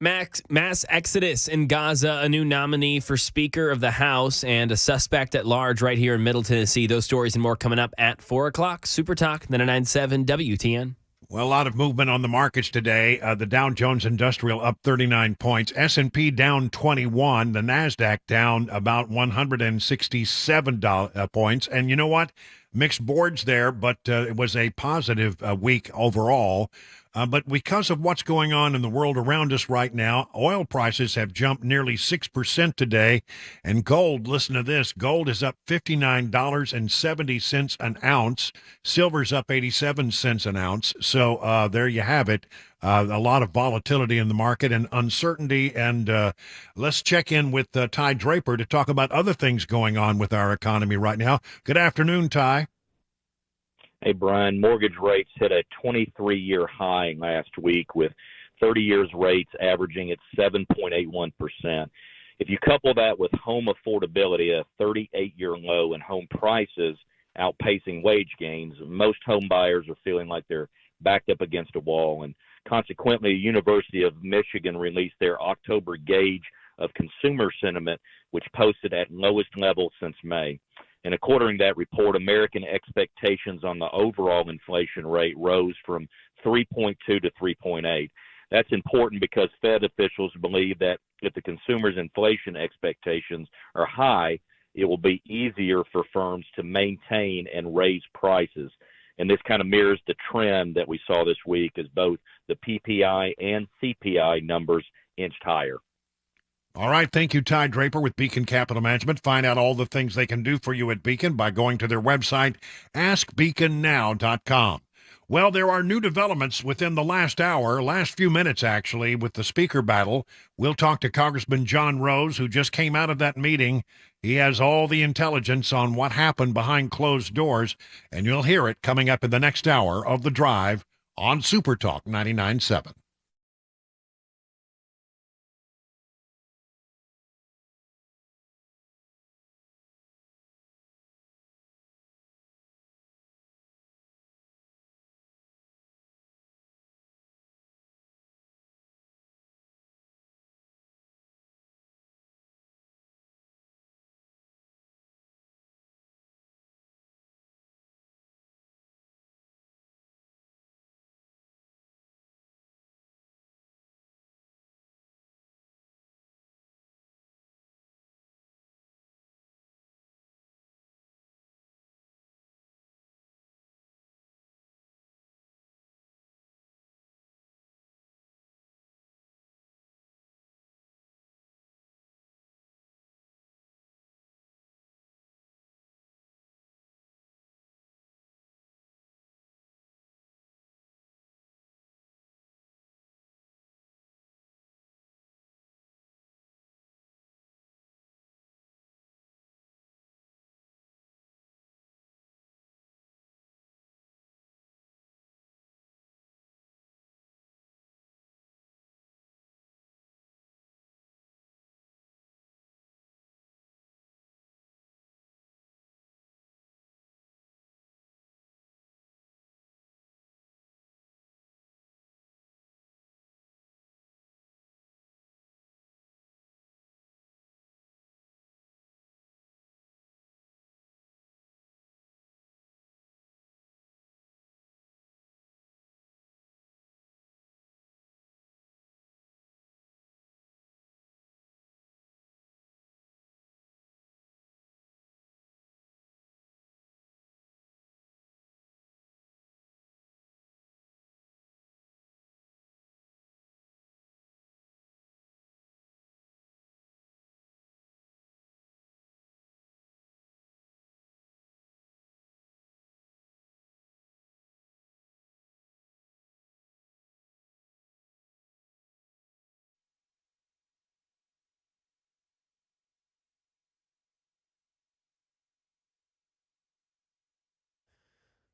Mass exodus in Gaza, a new nominee for Speaker of the House, and a suspect at large right here in Middle Tennessee. Those stories and more coming up at 4 o'clock. Super Talk 99.7 WTN. Well, a lot of movement on the markets today. The Dow Jones Industrial up 39 points. S&P down 21. The NASDAQ down about 167 points. And you know what? Mixed boards there, but it was a positive week overall. But because of what's going on in the world around us right now, oil prices have jumped nearly 6% today. And gold, listen to this, gold is up $59.70 an ounce. Silver's up 87 cents an ounce. So there you have it. A lot of volatility in the market and uncertainty. And let's check in with Ty Draper to talk about other things going on with our economy right now. Good afternoon, Ty. Hey, Brian, mortgage rates hit a 23-year high last week with 30 years rates averaging at 7.81%. If you couple that with home affordability, a 38-year low, and home prices outpacing wage gains, most home buyers are feeling like they're backed up against a wall. And consequently, the University of Michigan released their October gauge of consumer sentiment, which posted at lowest level since May. And according to that report, American expectations on the overall inflation rate rose from 3.2 to 3.8. That's important because Fed officials believe that if the consumer's inflation expectations are high, it will be easier for firms to maintain and raise prices. And this kind of mirrors the trend that we saw this week as both the PPI and CPI numbers inched higher. All right. Thank you, Ty Draper with Beacon Capital Management. Find out all the things they can do for you at Beacon by going to their website, askbeaconnow.com. Well, there are new developments within the last few minutes, actually, with the speaker battle. We'll talk to Congressman John Rose, who just came out of that meeting. He has all the intelligence on what happened behind closed doors, and you'll hear it coming up in the next hour of The Drive on Super Talk 99.7.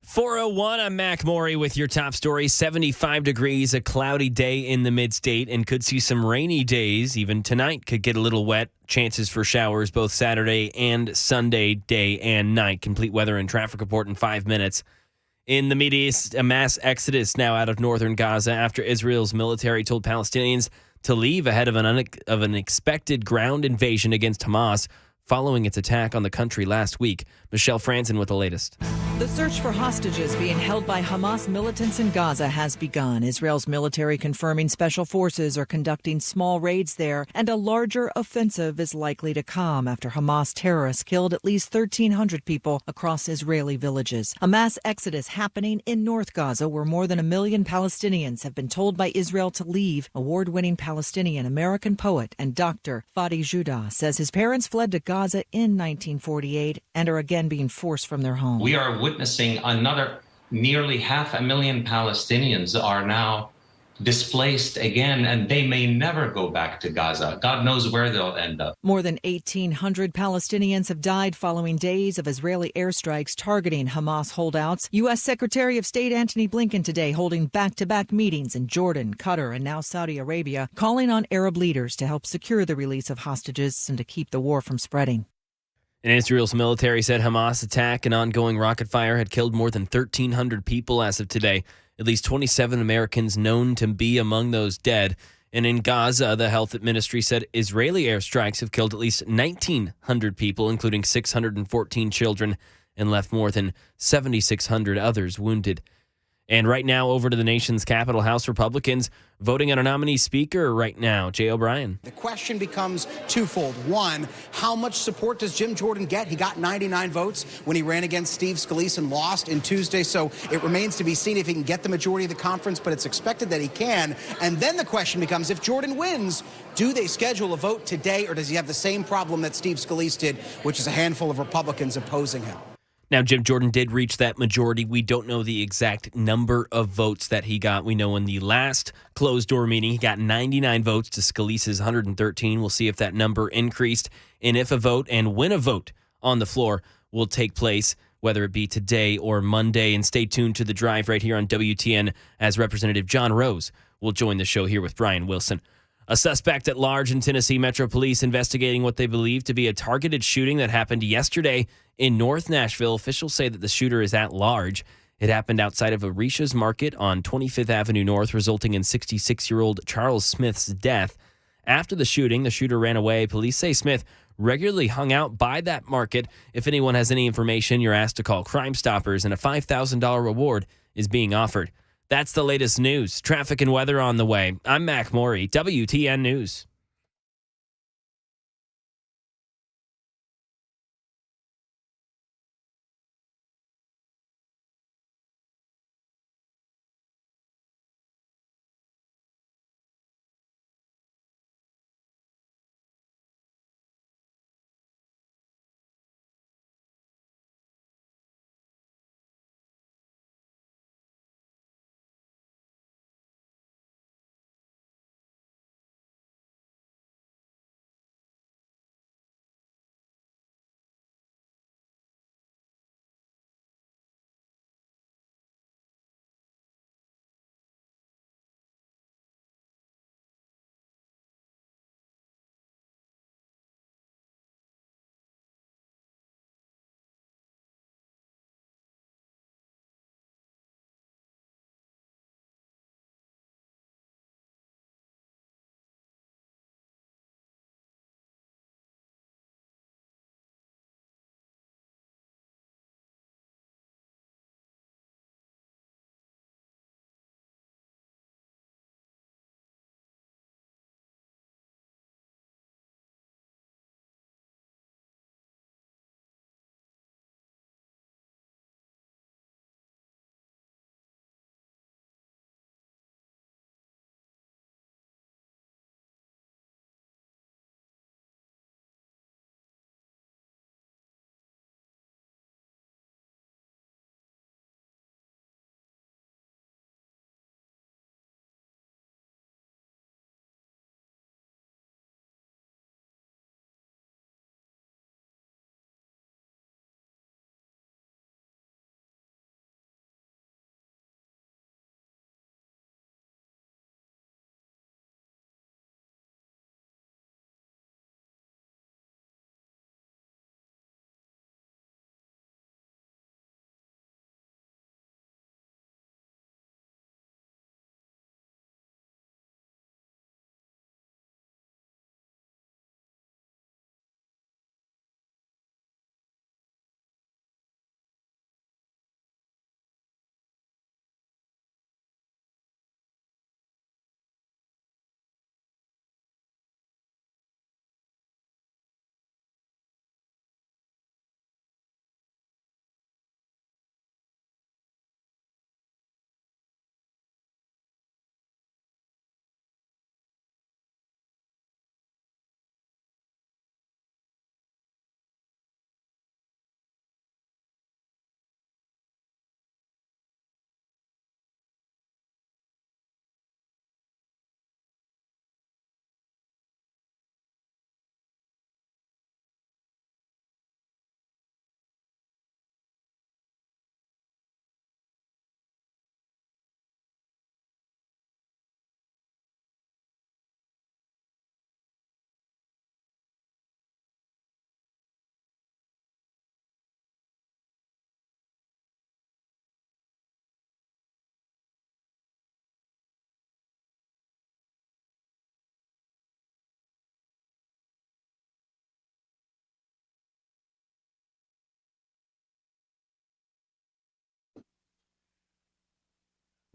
.401, I'm Mac Maury with your top story. 75 degrees, a cloudy day in the mid-state, and could see some rainy days. Even tonight could get a little wet. Chances for showers both Saturday and Sunday, day and night. Complete weather and traffic report in 5 minutes. In the Middle East, a mass exodus now out of northern Gaza after Israel's military told Palestinians to leave ahead of an expected ground invasion against Hamas. following its attack on the country last week. Michelle Franzen with the latest. The search for hostages being held by Hamas militants in Gaza has begun. Israel's military confirming special forces are conducting small raids there, and a larger offensive is likely to come after Hamas terrorists killed at least 1,300 people across Israeli villages. A mass exodus happening in North Gaza, where more than 1 million Palestinians have been told by Israel to leave. Award-winning Palestinian American poet and doctor Fadi Joudah says his parents fled to Gaza in 1948 and are again being forced from their home. We are witnessing another nearly 500,000 Palestinians are now displaced again, and they may never go back to Gaza. God knows where they'll end up. More than 1,800 Palestinians have died following days of Israeli airstrikes targeting Hamas holdouts. U.S. Secretary of State Antony Blinken today holding back-to-back meetings in Jordan, Qatar, and now Saudi Arabia, calling on Arab leaders to help secure the release of hostages and to keep the war from spreading. And Israel's military said Hamas attack and ongoing rocket fire had killed more than 1,300 people as of today. At least 27 Americans known to be among those dead. And in Gaza, the health ministry said Israeli airstrikes have killed at least 1,900 people, including 614 children, and left more than 7,600 others wounded. And right now, over to the nation's capital, House Republicans voting on a nominee speaker right now. Jay O'Brien. The question becomes twofold. One, how much support does Jim Jordan get? He got 99 votes when he ran against Steve Scalise and lost in Tuesday, so it remains to be seen if he can get the majority of the conference, but it's expected that he can. And then the question becomes, if Jordan wins, do they schedule a vote today, or does he have the same problem that Steve Scalise did, which is a handful of Republicans opposing him? Now, Jim Jordan did reach that majority. We don't know the exact number of votes that he got. We know in the last closed-door meeting, he got 99 votes to Scalise's 113. We'll see if that number increased and if a vote and when a vote on the floor will take place, whether it be today or Monday. And stay tuned to The Drive right here on WTN as Representative John Rose will join the show here with Brian Wilson. A suspect at large in Tennessee Metro Police investigating what they believe to be a targeted shooting that happened yesterday in North Nashville. Officials say that the shooter is at large. It happened outside of Arisha's Market on 25th Avenue North, resulting in 66-year-old Charles Smith's death. After the shooting, the shooter ran away. Police say Smith regularly hung out by that market. If anyone has any information, you're asked to call Crime Stoppers, and a $5,000 reward is being offered. That's the latest news. Traffic and weather on the way. I'm Mac Morey, WTN News.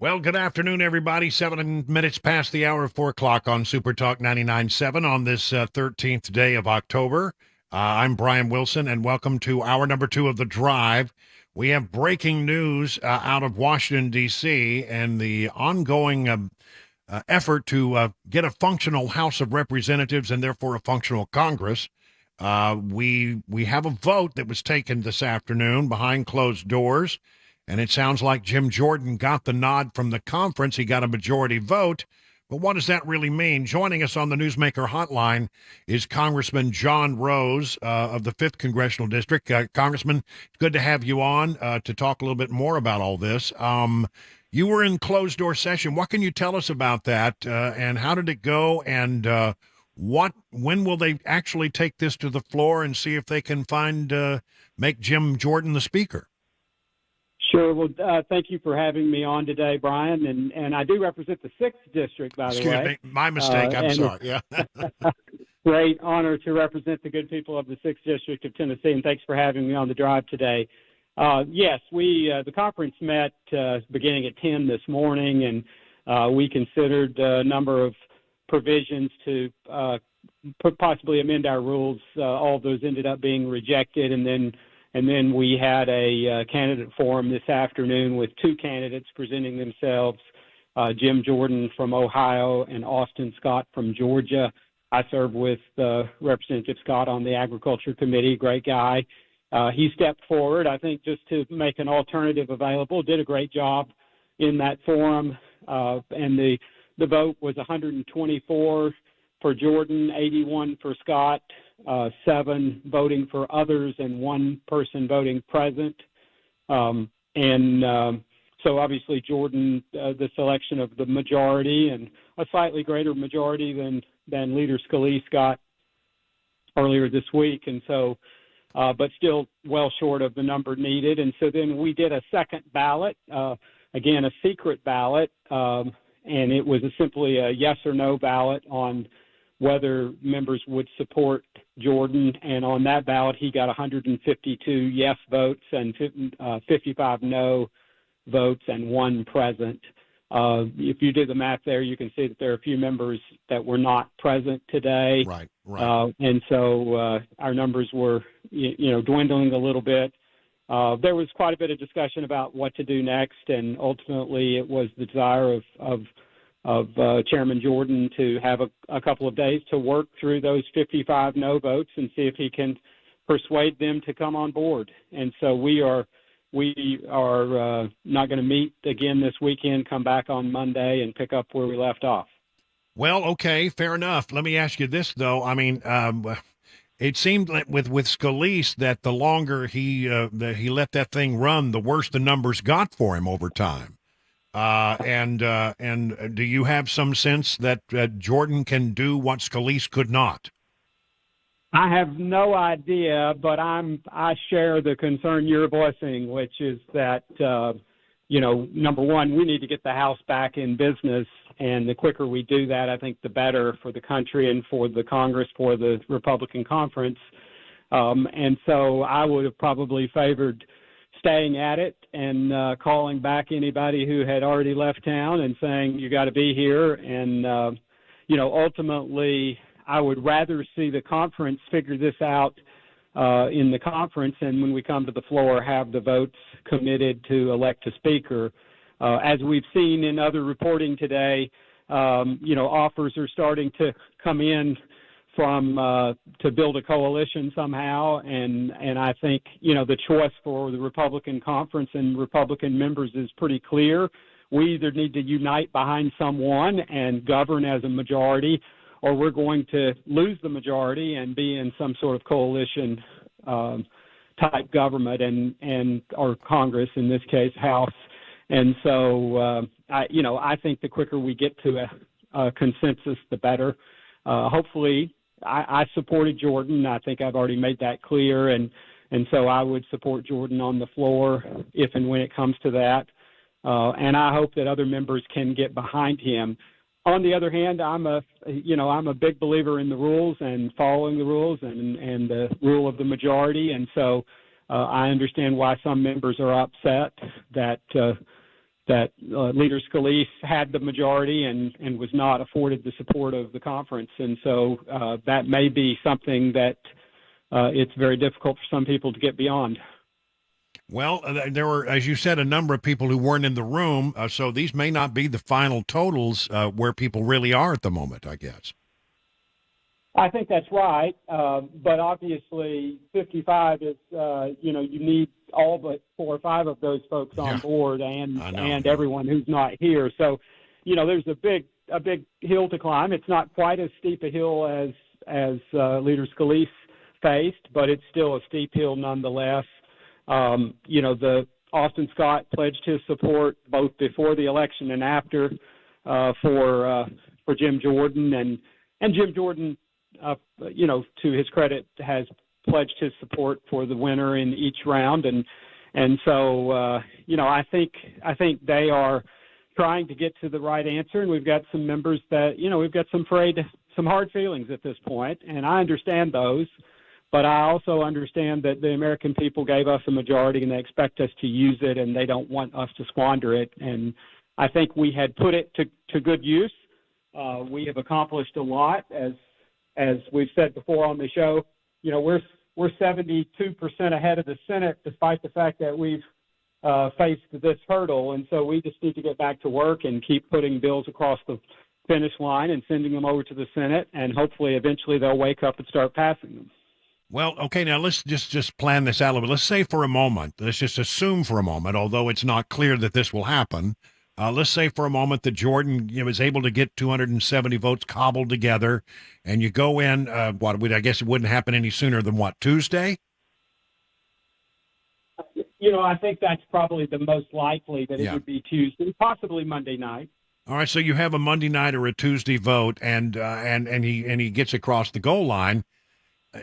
Well, good afternoon, everybody. 7 minutes past the hour of 4 o'clock on Super Talk 99.7 on this 13th day of October. I'm Brian Wilson, and welcome to hour number 2 of The Drive. We have breaking news out of Washington, D.C., and the ongoing effort to get a functional House of Representatives and therefore a functional Congress. We have a vote that was taken this afternoon behind closed doors. And it sounds like Jim Jordan got the nod from the conference. He got a majority vote. But what does that really mean? Joining us on the Newsmaker Hotline is Congressman John Rose of the 5th Congressional District. Congressman, it's good to have you on to talk a little bit more about all this. You were in closed-door session. What can you tell us about that, and how did it go, and when will they actually take this to the floor and see if they can make Jim Jordan the Speaker? Sure. Well, thank you for having me on today, Brian. And I do represent the 6th District, by the way. Excuse me. My mistake. I'm sorry. Yeah. Great honor to represent the good people of the 6th District of Tennessee, and thanks for having me on the drive today. Yes, the conference met beginning at 10 this morning, and we considered a number of provisions to possibly amend our rules. All of those ended up being rejected, and then we had a candidate forum this afternoon with 2 candidates presenting themselves, Jim Jordan from Ohio and Austin Scott from Georgia. I serve with Representative Scott on the Agriculture Committee, great guy. He stepped forward, I think, just to make an alternative available, did a great job in that forum, and the vote was 124 for Jordan, 81 for Scott, 7 voting for others, and 1 person voting present. So obviously Jordan, the selection of the majority, and a slightly greater majority than Leader Scalise got earlier this week. And so, but still well short of the number needed. And so then we did a second ballot, again, a secret ballot, and it was simply a yes or no ballot on whether members would support Jordan. And on that ballot, he got 152 yes votes and 55 no votes and 1 present. If you do the math there, you can see that there are a few members that were not present today. Right. And so our numbers were, dwindling a little bit. There was quite a bit of discussion about what to do next, and ultimately it was the desire of Chairman Jordan to have a couple of days to work through those 55 no votes and see if he can persuade them to come on board. And so we are not going to meet again this weekend, come back on Monday and pick up where we left off. Well, okay, fair enough. Let me ask you this, though. I mean, it seemed like with Scalise that the longer he let that thing run, the worse the numbers got for him over time. And do you have some sense that Jordan can do what Scalise could not? I have no idea, but I share the concern you're voicing, which is that, number one, we need to get the House back in business, and the quicker we do that, I think the better for the country and for the Congress, for the Republican conference. And so I would have probably favored staying at it and calling back anybody who had already left town and saying, you got to be here. And, ultimately, I would rather see the conference figure this out in the conference, and when we come to the floor, have the votes committed to elect a speaker. As we've seen in other reporting today, offers are starting to come in from to build a coalition somehow, and I think the choice for the Republican conference and Republican members is pretty clear. We either need to unite behind someone and govern as a majority, or we're going to lose the majority and be in some sort of coalition type government and or Congress, in this case House. And so I think the quicker we get to a consensus, the better. Hopefully, I supported Jordan. I think I've already made that clear, and so I would support Jordan on the floor if and when it comes to that. And I hope that other members can get behind him. On the other hand, I'm a big believer in the rules and following the rules and the rule of the majority. And so I understand why some members are upset that Leader Scalise had the majority and was not afforded the support of the conference. And so that may be something that it's very difficult for some people to get beyond. Well, there were, as you said, a number of people who weren't in the room, so these may not be the final totals where people really are at the moment, I guess. I think that's right, but obviously 55 is, you need all but 4 or 5 of those folks on board and everyone who's not here. So, there's a big hill to climb. It's not quite as steep a hill as Leader Scalise faced, but it's still a steep hill nonetheless. The Austin Scott pledged his support both before the election and after for Jim Jordan, and Jim Jordan, to his credit, has pledged his support for the winner in each round, and so I think they are trying to get to the right answer, and we've got some members that we've got some hard feelings at this point, and I understand those. But I also understand that the American people gave us a majority and they expect us to use it, and they don't want us to squander it. And I think we had put it to good use. We have accomplished a lot, as we've said before on the show. We're 72% ahead of the Senate, despite the fact that we've faced this hurdle. And so we just need to get back to work and keep putting bills across the finish line and sending them over to the Senate, and hopefully eventually they'll wake up and start passing them. Well, okay, now let's just plan this out a little bit. Let's say for a moment, let's just assume for a moment, although it's not clear that this will happen, let's say for a moment that Jordan was able to get 270 votes cobbled together, and you go in, I guess it wouldn't happen any sooner than, Tuesday? I think that's probably the most likely that it would be Tuesday, possibly Monday night. All right, so you have a Monday night or a Tuesday vote, and he gets across the goal line.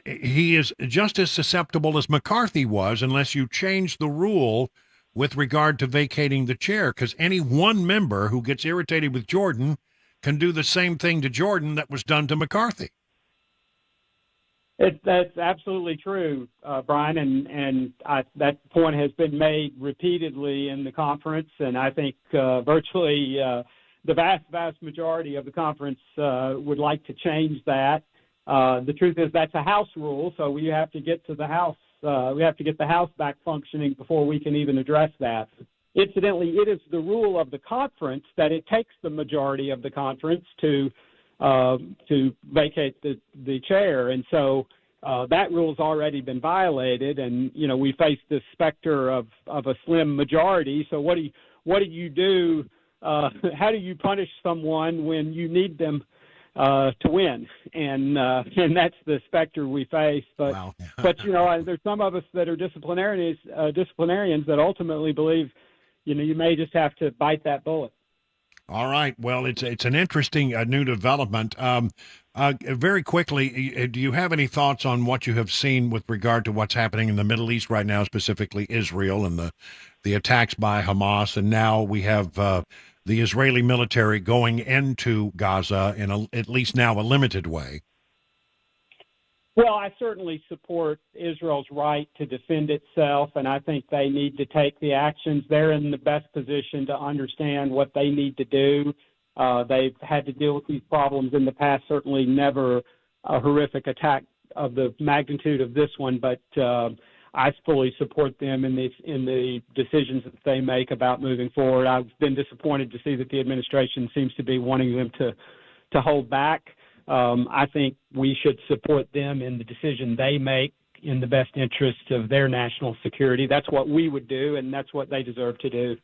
He is just as susceptible as McCarthy was, unless you change the rule with regard to vacating the chair, because any one member who gets irritated with Jordan can do the same thing to Jordan that was done to McCarthy. That's absolutely true, Brian, and that point has been made repeatedly in the conference, and I think virtually the vast majority of the conference would like to change that. The truth is that's a House rule, so we have to get to the House. We have to get the House back functioning before we can even address that. Incidentally, it is the rule of the conference that it takes the majority of the conference to vacate the chair, and so that rule's already been violated. And we face this specter of a slim majority. So what do you do? How do you punish someone when you need them to win, and that's the specter we face. But wow. But there's some of us that are disciplinarians that ultimately believe, you may just have to bite that bullet. All right. Well, it's an interesting new development. Very quickly, do you have any thoughts on what you have seen with regard to what's happening in the Middle East right now, specifically Israel and the attacks by Hamas, and now we have the Israeli military going into Gaza in at least now a limited way? Well, I certainly support Israel's right to defend itself, and I think they need to take the actions. They're in the best position to understand what they need to do. They've had to deal with these problems in the past, certainly never a horrific attack of the magnitude of this one, but I fully support them in the decisions that they make about moving forward. I've been disappointed to see that the administration seems to be wanting them to hold back. I think we should support them in the decision they make in the best interest of their national security. That's what we would do, and that's what they deserve to do.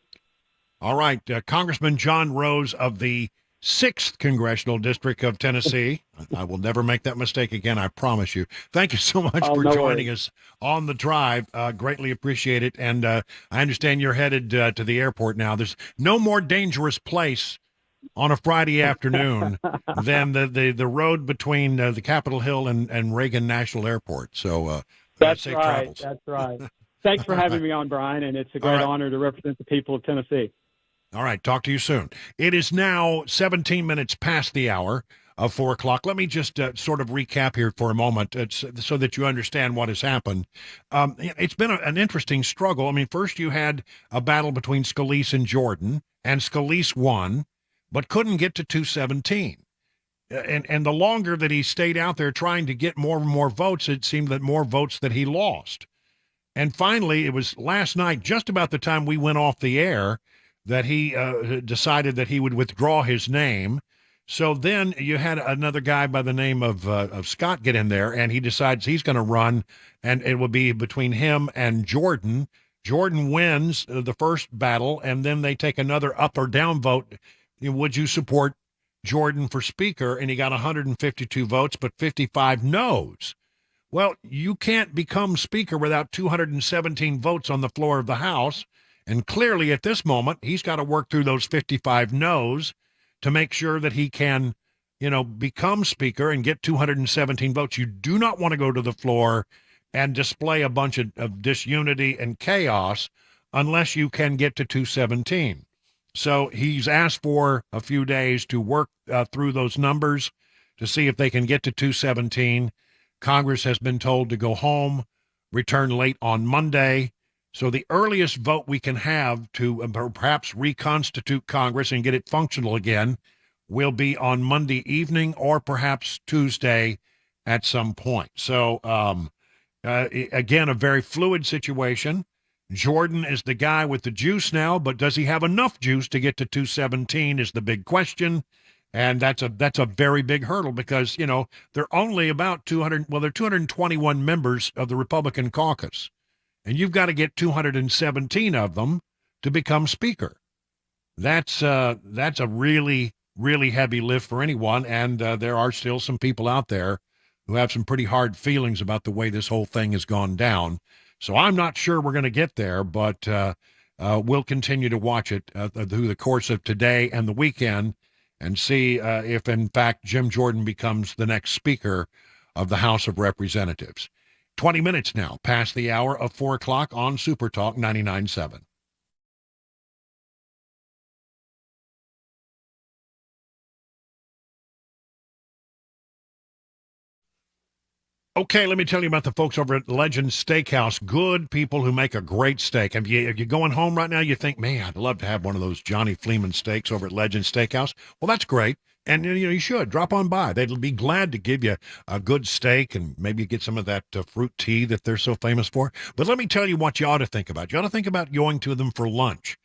All right. Congressman John Rose of the 6th Congressional District of Tennessee. I will never make that mistake again, I promise you. Thank you so much for joining us on the drive. Greatly appreciate it. And I understand you're headed to the airport now. There's no more dangerous place on a Friday afternoon than the road between the Capitol Hill and Reagan National Airport. So that's safe right. travels. That's right. Thanks for having me on, Brian, and it's a great honor to represent the people of Tennessee. All right. Talk to you soon. It is now 17 minutes past the hour. of 4 o'clock. Let me just sort of recap here for a moment so that you understand what has happened. It's been an interesting struggle. I mean, first you had a battle between Scalise and Jordan, and Scalise won, but couldn't get to 217. And the longer that he stayed out there trying to get more and more votes, it seemed that more votes that he lost. And finally, it was last night, just about the time we went off the air, that he decided that he would withdraw his name. So then you had another guy by the name of Scott get in there, and he decides he's going to run, and it will be between him and Jordan. Jordan wins the first battle, and then they take another up or down vote. Would you support Jordan for Speaker? And he got 152 votes, but 55 no's. Well, you can't become Speaker without 217 votes on the floor of the House, and clearly at this moment, he's got to work through those 55 no's to make sure that he can, become Speaker and get 217 votes. You do not want to go to the floor and display a bunch of disunity and chaos unless you can get to 217. So he's asked for a few days to work through those numbers to see if they can get to 217. Congress has been told to go home, return late on Monday. So the earliest vote we can have to perhaps reconstitute Congress and get it functional again will be on Monday evening or perhaps Tuesday at some point. So, again, a very fluid situation. Jordan is the guy with the juice now, but does he have enough juice to get to 217 is the big question. And that's a very big hurdle because, they're only about 221 members of the Republican caucus. And you've got to get 217 of them to become Speaker. That's a really, really heavy lift for anyone, and there are still some people out there who have some pretty hard feelings about the way this whole thing has gone down. So I'm not sure we're going to get there, but we'll continue to watch it through the course of today and the weekend and see if, in fact, Jim Jordan becomes the next Speaker of the House of Representatives. 20 minutes now past the hour of 4 o'clock on Super Talk 99.7. Okay, let me tell you about the folks over at Legend Steakhouse. Good people who make a great steak. If you're going home right now, you think, man, I'd love to have one of those Johnny Fleeman steaks over at Legend Steakhouse. Well, that's great. And, you should. Drop on by. They'll be glad to give you a good steak and maybe get some of that fruit tea that they're so famous for. But let me tell you what you ought to think about. You ought to think about going to them for lunch.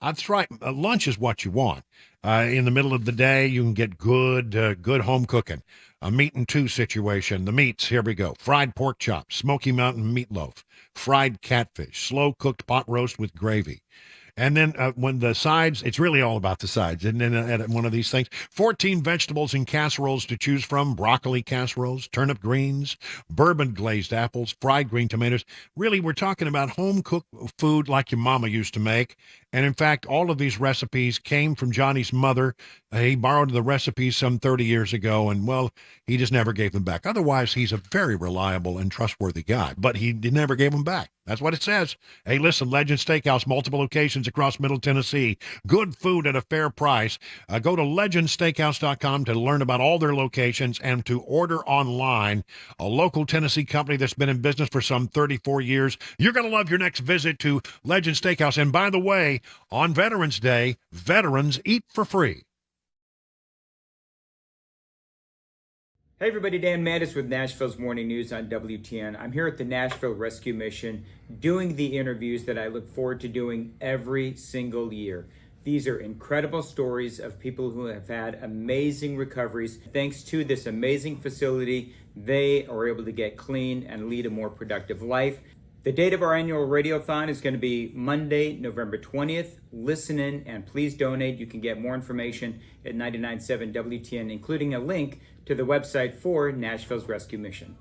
That's right. Lunch is what you want. In the middle of the day, you can get good home cooking. A meat and two situation. The meats, here we go. Fried pork chops, Smoky Mountain meatloaf, fried catfish, slow-cooked pot roast with gravy. And then when the sides, it's really all about the sides. And then at one of these things, 14 vegetables and casseroles to choose from, broccoli casseroles, turnip greens, bourbon glazed apples, fried green tomatoes. Really, we're talking about home-cooked food like your mama used to make. And in fact, all of these recipes came from Johnny's mother. He borrowed the recipes some 30 years ago, and, well, he just never gave them back. Otherwise, he's a very reliable and trustworthy guy, but he never gave them back. That's what it says. Hey, listen, Legend Steakhouse, multiple locations across Middle Tennessee. Good food at a fair price. Go to legendsteakhouse.com to learn about all their locations and to order online. A local Tennessee company that's been in business for some 34 years. You're going to love your next visit to Legend Steakhouse. And by the way, on Veterans Day, veterans eat for free. Hey everybody, Dan Mattis with Nashville's Morning News on WTN. I'm here at the Nashville Rescue Mission doing the interviews that I look forward to doing every single year. These are incredible stories of people who have had amazing recoveries. Thanks to this amazing facility, they are able to get clean and lead a more productive life. The date of our annual radiothon is going to be Monday, November 20th. Listen in and please donate. You can get more information at 99.7 WTN, including a link to the website for Nashville's Rescue Mission.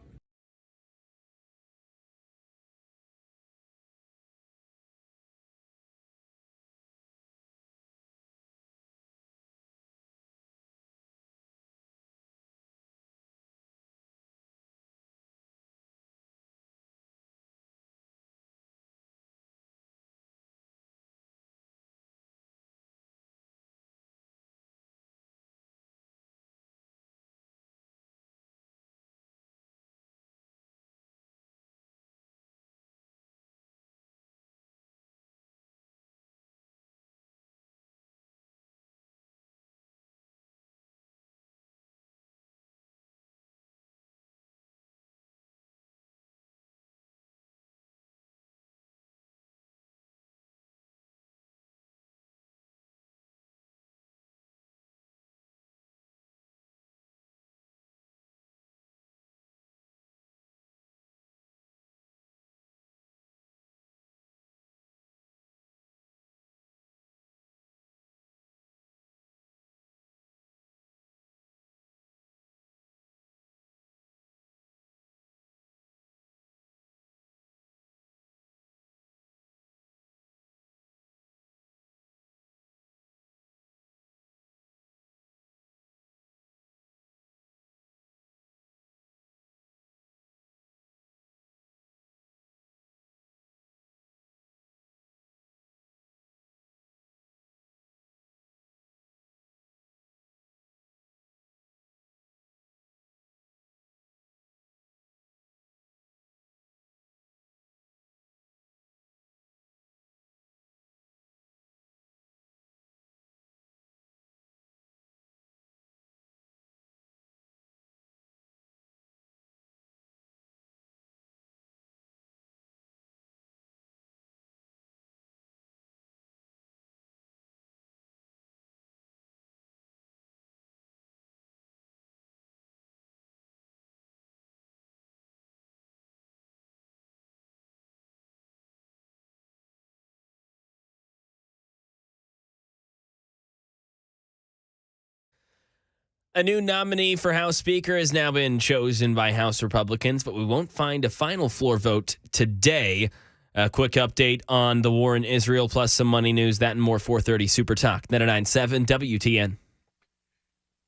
A new nominee for House Speaker has now been chosen by House Republicans, but we won't find a final floor vote today. A quick update on the war in Israel, plus some money news, that and more. 4:30 Super Talk 99.7 WTN.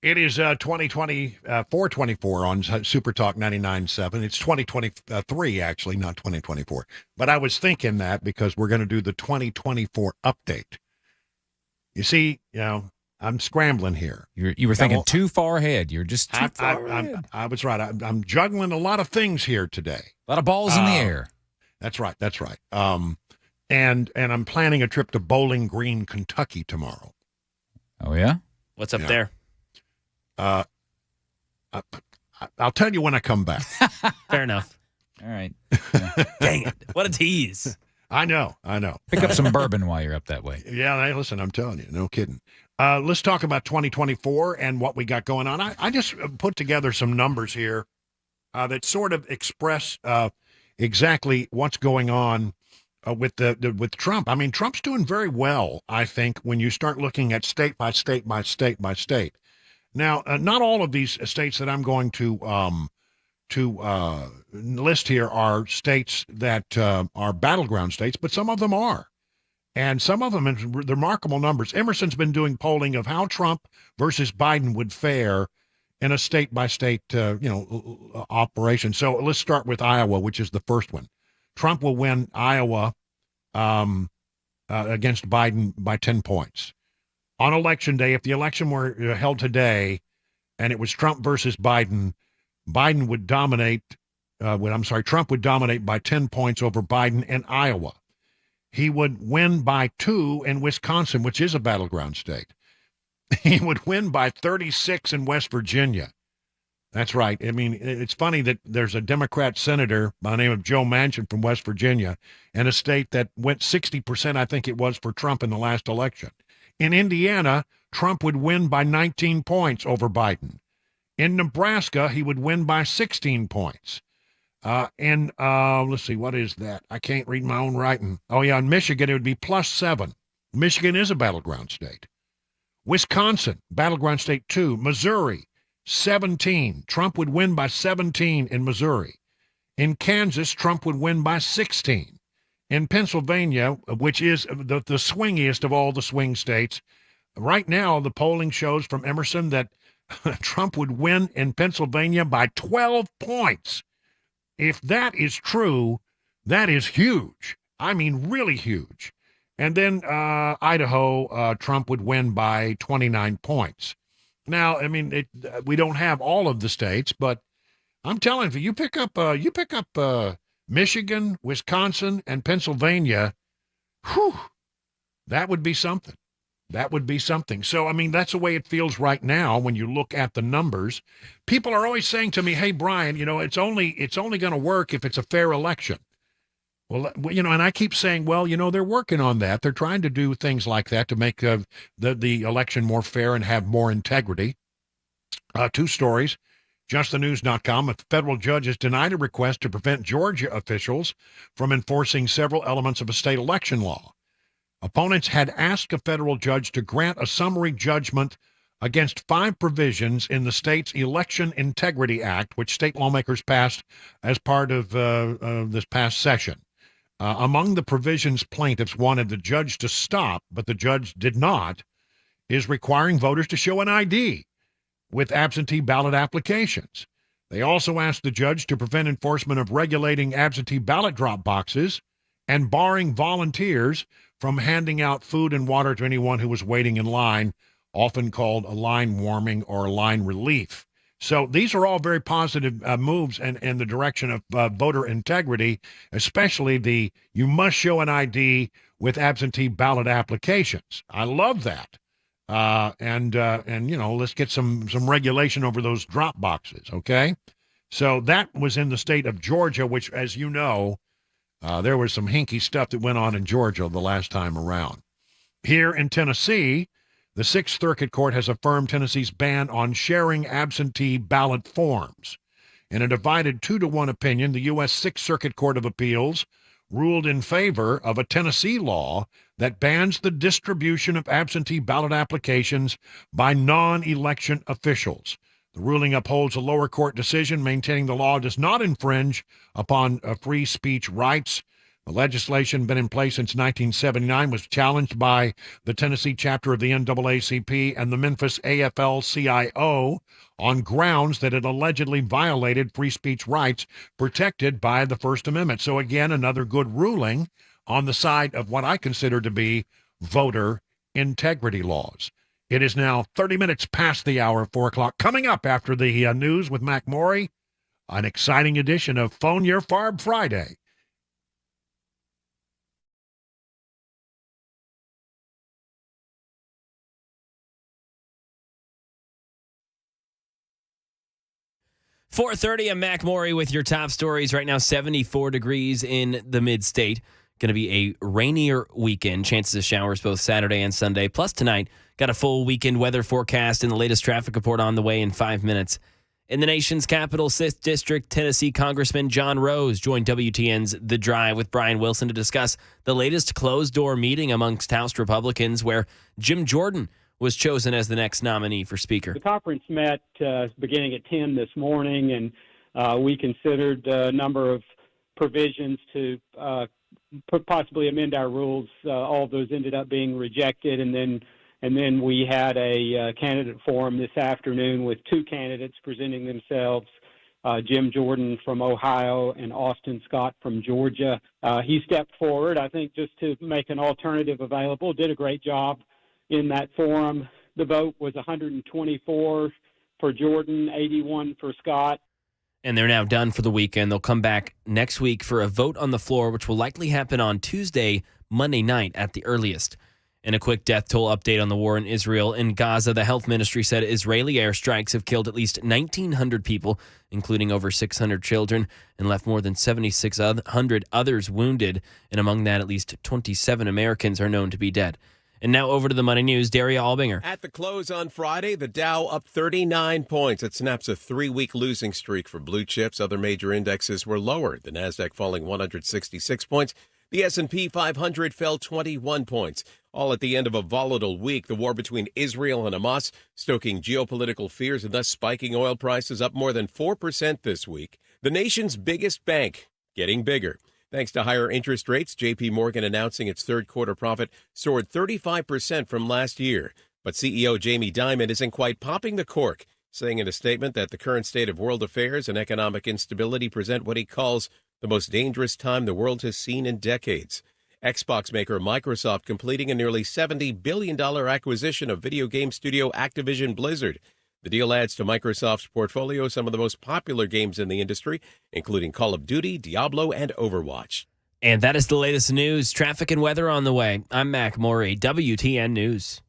It is 424 on Super Talk 99.7. It's 2023, actually, not 2024. But I was thinking that because we're going to do the 2024 update. You see, I'm scrambling here. You were thinking too far ahead. You're just too far ahead. I was right. I'm juggling a lot of things here today. A lot of balls in the air. That's right. And I'm planning a trip to Bowling Green, Kentucky tomorrow. Oh, yeah? What's up there? I'll tell you when I come back. Fair enough. All right. Dang it. What a tease. I know. Pick up some bourbon while you're up that way. Yeah, hey, listen, I'm telling you, no kidding. Let's talk about 2024 and what we got going on. I just put together some numbers here that sort of express exactly what's going on with Trump. I mean, Trump's doing very well, I think, when you start looking at state by state by state by state. Now, not all of these states that I'm going to list here are states that are battleground states, but some of them are. And some of them in remarkable numbers. Emerson's been doing polling of how Trump versus Biden would fare in a state-by-state, operation. So let's start with Iowa, which is the first one. Trump will win Iowa against Biden by 10 points. On Election Day, if the election were held today and it was Trump versus Biden, Trump would dominate by 10 points over Biden in Iowa. He would win by 2 in Wisconsin, which is a battleground state. He would win by 36 in West Virginia. That's right. I mean, it's funny that there's a Democrat senator by the name of Joe Manchin from West Virginia, in a state that went 60%, I think it was, for Trump in the last election. In Indiana, Trump would win by 19 points over Biden. In Nebraska, he would win by 16 points. Let's see, what is that? I can't read my own writing. Oh, yeah, in Michigan, it would be +7. Michigan is a battleground state. Wisconsin, battleground state 2. Missouri, 17. Trump would win by 17 in Missouri. In Kansas, Trump would win by 16. In Pennsylvania, which is the swingiest of all the swing states, right now the polling shows from Emerson that Trump would win in Pennsylvania by 12 points. If that is true, that is huge. I mean, really huge. And then Idaho, Trump would win by 29 points. Now, I mean, we don't have all of the states, but I'm telling you, you pick up Michigan, Wisconsin, and Pennsylvania, that would be something. That would be something. So, I mean, that's the way it feels right now when you look at the numbers. People are always saying to me, hey, Brian, it's only going to work if it's a fair election. Well, and I keep saying, well, they're working on that. They're trying to do things like that to make the election more fair and have more integrity. 2 stories. JustTheNews.com. A federal judge has denied a request to prevent Georgia officials from enforcing several elements of a state election law. Opponents had asked a federal judge to grant a summary judgment against 5 provisions in the state's Election Integrity Act, which state lawmakers passed as part of this past session. Among the provisions plaintiffs wanted the judge to stop, but the judge did not, is requiring voters to show an ID with absentee ballot applications. They also asked the judge to prevent enforcement of regulating absentee ballot drop boxes and barring volunteers from handing out food and water to anyone who was waiting in line, often called a line warming or line relief. So these are all very positive moves in the direction of voter integrity, especially you must show an ID with absentee ballot applications. I love that. And let's get some regulation over those drop boxes, okay? So that was in the state of Georgia, which, as you know, there was some hinky stuff that went on in Georgia the last time around. Here in Tennessee, the Sixth Circuit Court has affirmed Tennessee's ban on sharing absentee ballot forms. In a divided 2-1 opinion, the U.S. Sixth Circuit Court of Appeals ruled in favor of a Tennessee law that bans the distribution of absentee ballot applications by non-election officials. The ruling upholds a lower court decision maintaining the law does not infringe upon free speech rights. The legislation, been in place since 1979, was challenged by the Tennessee chapter of the NAACP and the Memphis AFL-CIO on grounds that it allegedly violated free speech rights protected by the First Amendment. So again, another good ruling on the side of what I consider to be voter integrity laws. It is now 30 minutes past the hour of 4 o'clock. Coming up after the news with Mac Maury, an exciting edition of Fone Ur Farb Friday. .30, I'm Mac Maury with your top stories. Right now, 74 degrees in the mid-state. Going to be a rainier weekend. Chances of showers both Saturday and Sunday. Plus tonight, got a full weekend weather forecast and the latest traffic report on the way in 5 minutes. In the nation's capital, 6th District, Tennessee Congressman John Rose joined WTN's The Drive with Brian Wilson to discuss the latest closed-door meeting amongst House Republicans where Jim Jordan was chosen as the next nominee for Speaker. The conference met beginning at 10 this morning, and we considered a number of provisions to possibly amend our rules. All of those ended up being rejected, and then we had a candidate forum this afternoon with two candidates presenting themselves, Jim Jordan from Ohio and Austin Scott from Georgia. He stepped forward, I think, just to make an alternative available, did a great job in that forum. The vote was 124 for Jordan, 81 for Scott. And they're now done for the weekend. They'll come back next week for a vote on the floor, which will likely happen on Tuesday, Monday night at the earliest. In a quick death toll update on the war in Israel and Gaza, the health ministry said Israeli airstrikes have killed at least 1,900 people, including over 600 children, and left more than 7,600 others wounded. And among that, at least 27 Americans are known to be dead. And now over to the Money News, Daria Albinger. At the close on Friday, the Dow up 39 points. It snaps a 3-week losing streak for blue chips. Other major indexes were lower. The Nasdaq falling 166 points. The S&P 500 fell 21 points. All at the end of a volatile week. The war between Israel and Hamas stoking geopolitical fears and thus spiking oil prices up more than 4% this week. The nation's biggest bank getting bigger. Thanks to higher interest rates, J.P. Morgan announcing its third quarter profit soared 35% from last year. But CEO Jamie Dimon isn't quite popping the cork, saying in a statement that the current state of world affairs and economic instability present what he calls the most dangerous time the world has seen in decades. Xbox maker Microsoft completing a nearly $70 billion acquisition of video game studio Activision Blizzard. The deal adds to Microsoft's portfolio some of the most popular games in the industry, including Call of Duty, Diablo, and Overwatch. And that is the latest news, traffic, and weather on the way. I'm Mac Maury, WTN News.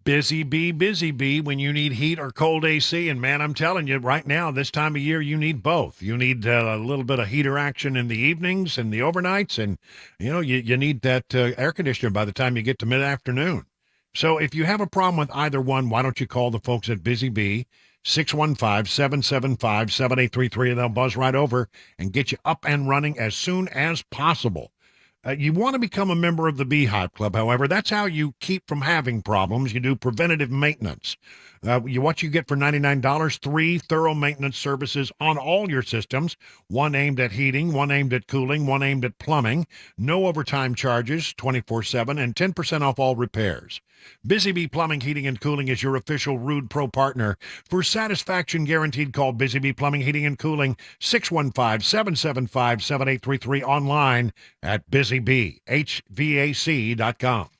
Busy bee when you need heat or cold AC. And man, I'm telling you right now, this time of year, you need both. You need a little bit of heater action in the evenings and the overnights. And, you need that air conditioner by the time you get to mid-afternoon. So if you have a problem with either one, why don't you call the folks at Busy Bee, 615-775-7833, and they'll buzz right over and get you up and running as soon as possible. You want to become a member of the Beehive Club, however. That's how you keep from having problems. You do preventative maintenance. What you get for $99, 3 thorough maintenance services on all your systems, one aimed at heating, one aimed at cooling, one aimed at plumbing. No overtime charges, 24/7, and 10% off all repairs. Busy Bee Plumbing, Heating, and Cooling is your official Rude Pro partner. For satisfaction guaranteed, call Busy Bee Plumbing, Heating, and Cooling, 615-775-7833, online at busybhvac.com.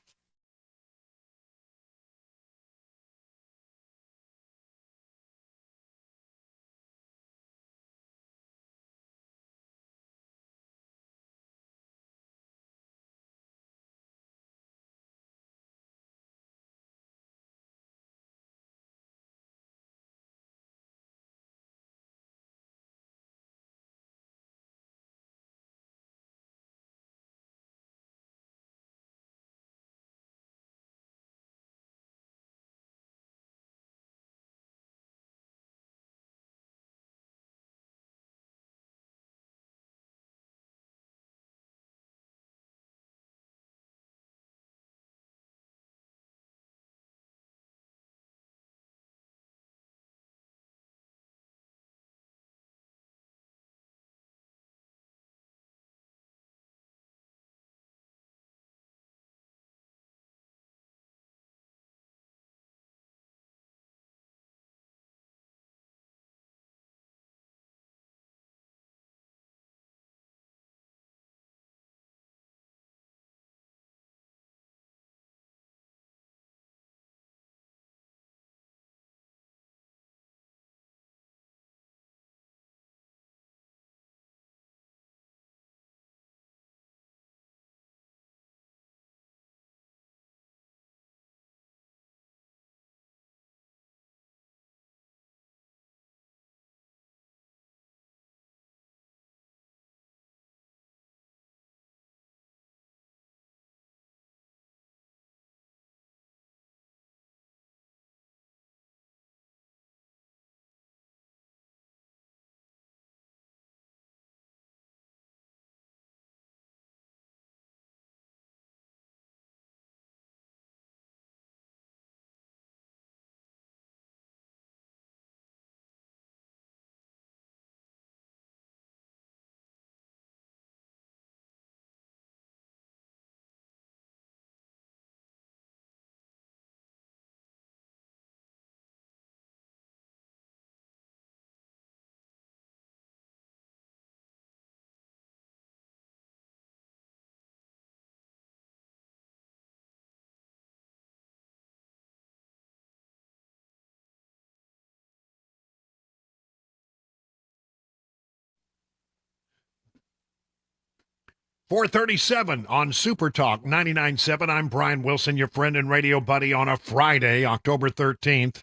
.437 on Super Talk 99.7. I'm Brian Wilson, your friend and radio buddy on a Friday, October 13th.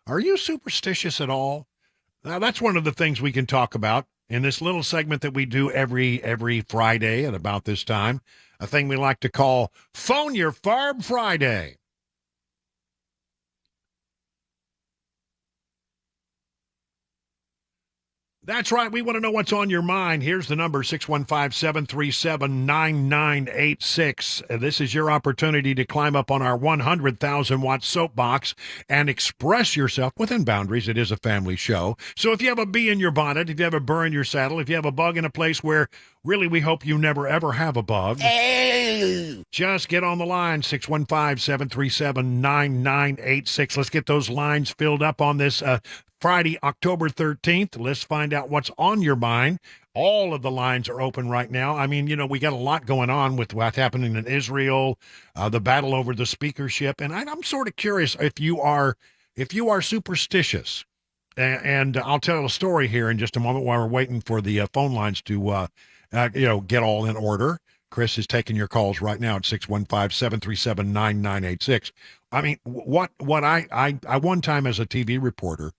Are you superstitious at all? Now, that's one of the things we can talk about in this little segment that we do every Friday at about this time, a thing we like to call Fone Ur Farb Friday. That's right. We want to know what's on your mind. Here's the number, 615-737-9986. This is your opportunity to climb up on our 100,000-watt soapbox and express yourself within boundaries. It is a family show. So if you have a bee in your bonnet, if you have a burr in your saddle, if you have a bug in a place where really we hope you never, ever have a bug, just get on the line, 615-737-9986. Let's get those lines filled up on this Friday, October 13th. Let's find out what's on your mind. All of the lines are open right now. I mean, we got a lot going on with what's happening in Israel, the battle over the speakership. And I'm sort of curious if you are superstitious. And I'll tell a story here in just a moment while we're waiting for the phone lines to, get all in order. Chris is taking your calls right now at 615-737-9986. I mean, what I one time as a TV reporter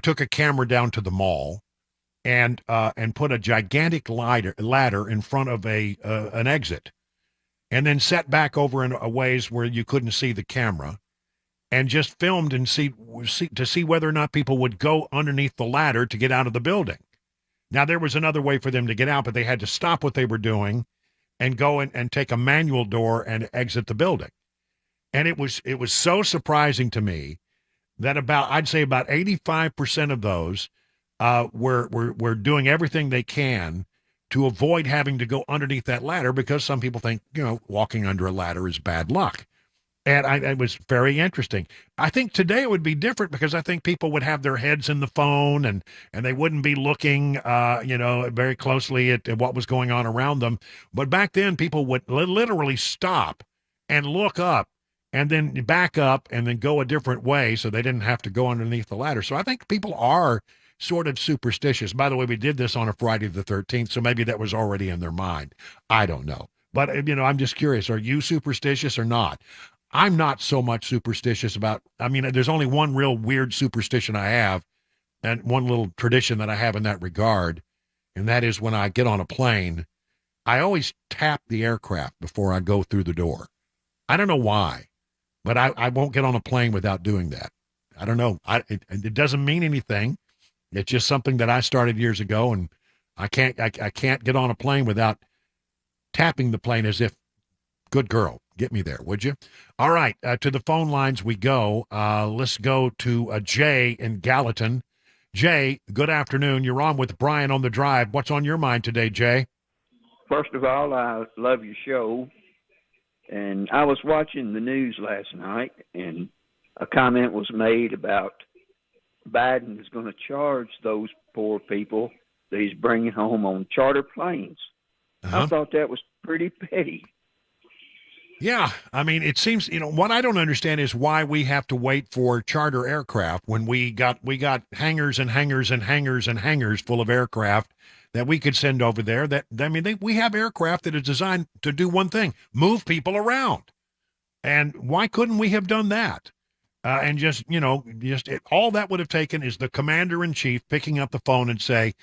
took a camera down to the mall and put a gigantic ladder in front of an exit, and then sat back over in a ways where you couldn't see the camera, and just filmed and see whether or not people would go underneath the ladder to get out of the building. Now, there was another way for them to get out, but they had to stop what they were doing and go in and take a manual door and exit the building. And it was so surprising to me that I'd say about 85% of those were doing everything they can to avoid having to go underneath that ladder, because some people think, walking under a ladder is bad luck. And it was very interesting. I think today it would be different, because I think people would have their heads in the phone and they wouldn't be looking, very closely at what was going on around them. But back then, people would literally stop and look up and then back up and then go a different way, so they didn't have to go underneath the ladder. So I think people are sort of superstitious. By the way, we did this on a Friday the 13th, so maybe that was already in their mind. I don't know. But, I'm just curious. Are you superstitious or not? I'm not so much superstitious there's only one real weird superstition I have, and one little tradition that I have in that regard, and that is when I get on a plane, I always tap the aircraft before I go through the door. I don't know why, but I won't get on a plane without doing that. I don't know. It doesn't mean anything. It's just something that I started years ago, and I can't get on a plane without tapping the plane as if, good girl, get me there, would you? All right, to the phone lines we go. Let's go to Jay in Gallatin. Jay, good afternoon. You're on with Brian on the Drive. What's on your mind today, Jay? First of all, I love your show. And I was watching the news last night, and a comment was made about Biden is going to charge those poor people that he's bringing home on charter planes. I thought that was pretty petty. Yeah, it seems, what I don't understand is why we have to wait for charter aircraft when we got hangars and hangars and hangars and hangars full of aircraft that we could send over there. We have aircraft that is designed to do one thing: move people around. And why couldn't we have done that? And all that would have taken is the commander-in-chief picking up the phone and say,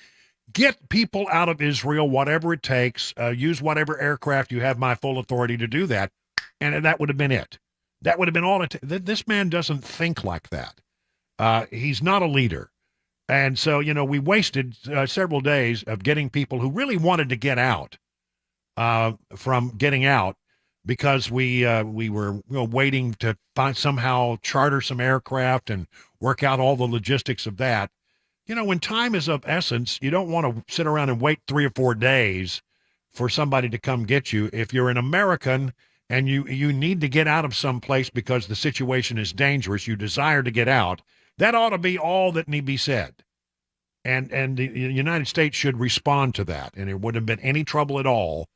get people out of Israel, whatever it takes, use whatever aircraft you have my full authority to do that. And that would have been it. That would have been all it. This man doesn't think like that. He's not a leader. And so, we wasted several days of getting people who really wanted to get out from getting out, because we were waiting to somehow charter some aircraft and work out all the logistics of that. When time is of essence, you don't want to sit around and wait 3 or 4 days for somebody to come get you. If you're an American and you need to get out of some place because the situation is dangerous, you desire to get out, that ought to be all that need be said. And the United States should respond to that, and it wouldn't have been any trouble at all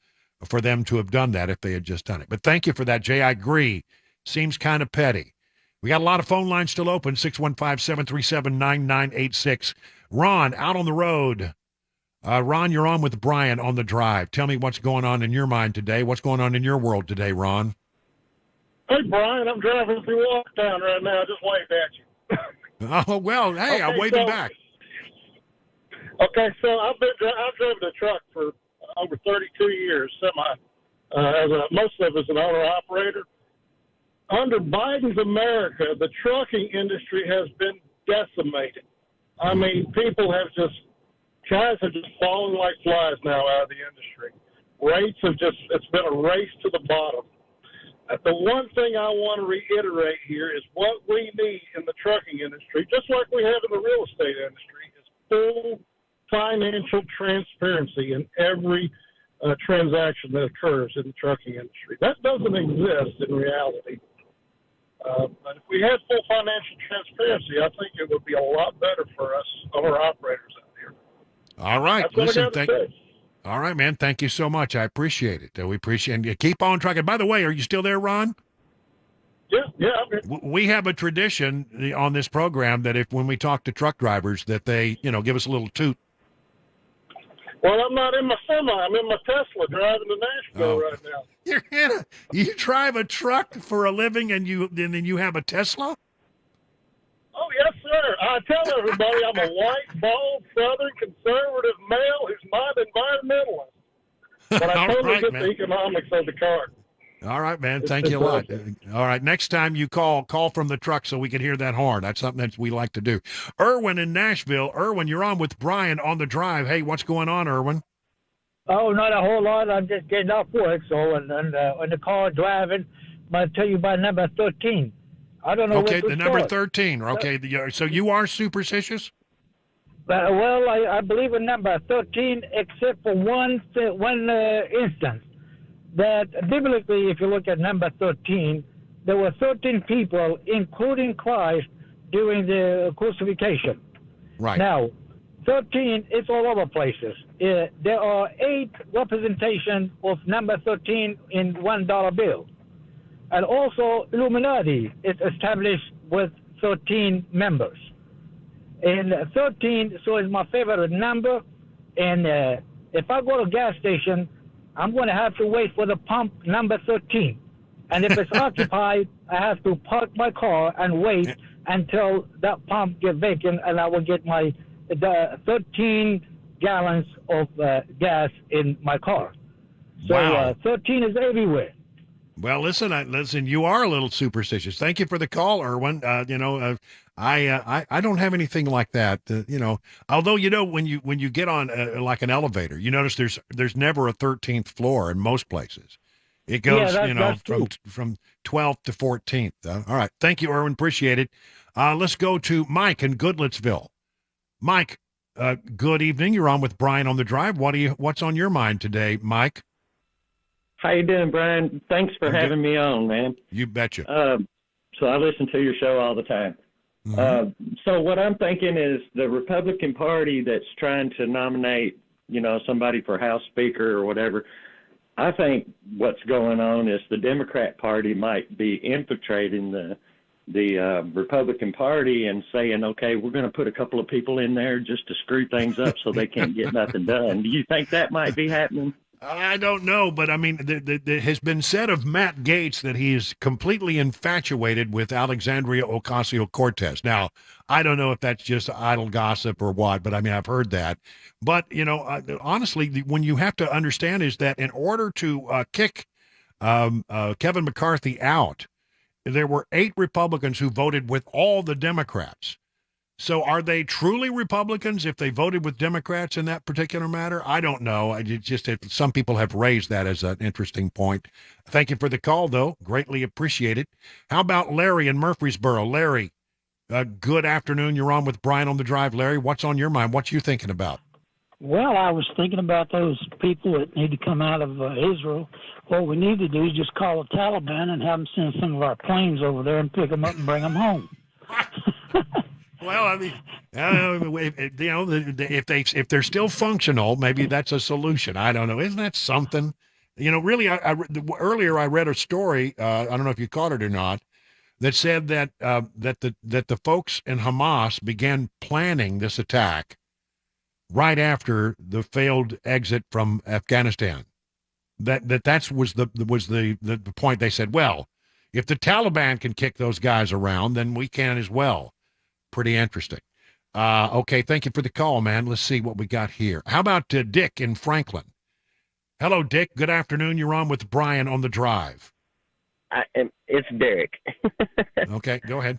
for them to have done that if they had just done it. But thank you for that, Jay. I agree. Seems kind of petty. We got a lot of phone lines still open, 615-737-9986. Ron, out on the road. Ron, you're on with Brian on the Drive. Tell me what's going on in your mind today. What's going on in your world today, Ron? Hey, Brian, I'm driving through Walktown right now. Just waved at you. Oh, well, hey, okay, I'm waving back. Okay, so I've driven a truck for over 32 years, most of us an owner-operator. Under Biden's America, the trucking industry has been decimated. Guys have just fallen like flies now out of the industry. Rates it's been a race to the bottom. The one thing I want to reiterate here is what we need in the trucking industry, just like we have in the real estate industry, is full financial transparency in every transaction that occurs in the trucking industry. That doesn't exist in reality. But if we had full financial transparency, I think it would be a lot better for us owner-operators out here. All right. Listen, all right, man. Thank you so much. I appreciate it. We appreciate it. Keep on trucking. By the way, are you still there, Ron? Yeah. We have a tradition on this program that when we talk to truck drivers, that they, give us a little toot. Well, I'm not in my semi. I'm in my Tesla driving to Nashville right now. You drive a truck for a living, and then you have a Tesla? Oh, yes, sir. I tell everybody I'm a white, bald, Southern conservative male who's not environmentalist. But I All totally right, get man. the economics of the car. All right, man. It's Thank you a lot. fantastic. All right. Next time you call from the truck so we can hear that horn. That's something that we like to do. Irwin in Nashville. Irwin, you're on with Brian on the drive. Hey, what's going on, Irwin? Oh, not a whole lot. I'm just getting off work, so in the car driving, I'll tell you by number 13. I don't know Okay, what to the number start. 13. Okay, so you are superstitious? Well, I believe in number 13, except for one instance. That biblically, if you look at number 13, there were 13 people, including Christ, during the crucifixion. Right. Now, 13, it's all over places. There are 8 representations of number 13 in $1 bill. And also, Illuminati is established with 13 members. And 13 is my favorite number. And if I go to a gas station, I'm going to have to wait for the pump number 13. And if it's occupied, I have to park my car and wait until that pump gets vacant, and I will get the 13 gallons of gas in my car. So Wow. 13 is everywhere. Well, listen. You are a little superstitious. Thank you for the call, Irwin. I don't have anything like that. Although when you get on like an elevator, you notice there's never a 13th floor in most places. It goes that's from 12th to 14th. All right. Thank you, Irwin. Appreciate it. Let's go to Mike in Goodlettsville. Mike, good evening. You're on with Brian on the drive. What's on your mind today, Mike? How you doing, Brian? Thanks for having me on, man. You betcha. So I listen to your show all the time. So what I'm thinking is the Republican Party that's trying to nominate, somebody for House Speaker or whatever, I think what's going on is the Democrat Party might be infiltrating the Republican Party and saying, okay, we're going to put a couple of people in there just to screw things up so they can't get nothing done. Do you think that might be happening? I don't know, but I mean, there has been said of Matt Gaetz that he is completely infatuated with Alexandria Ocasio-Cortez. Now, I don't know if that's just idle gossip or what, but I mean, I've heard that. But, honestly, when you have to understand is that in order to kick Kevin McCarthy out, there were 8 Republicans who voted with all the Democrats. So are they truly Republicans if they voted with Democrats in that particular matter? I don't know. Some people have raised that as an interesting point. Thank you for the call, though. Greatly appreciate it. How about Larry in Murfreesboro? Larry, good afternoon. You're on with Brian on the drive. Larry, what's on your mind? What you thinking about? Well, I was thinking about those people that need to come out of Israel. What we need to do is just call the Taliban and have them send some of our planes over there and pick them up and bring them home. Well, I mean, if they're still functional, maybe that's a solution. I don't know. Isn't that something? Really, earlier I read a story. I don't know if you caught it or not. That said that the folks in Hamas began planning this attack right after the failed exit from Afghanistan. That was the point. They said, well, if the Taliban can kick those guys around, then we can as well. Pretty interesting. Okay, thank you for the call, man. Let's see what we got here. How about Dick in Franklin? Hello, Dick. Good afternoon. You're on with Brian on the drive. It's Derek. Okay, go ahead.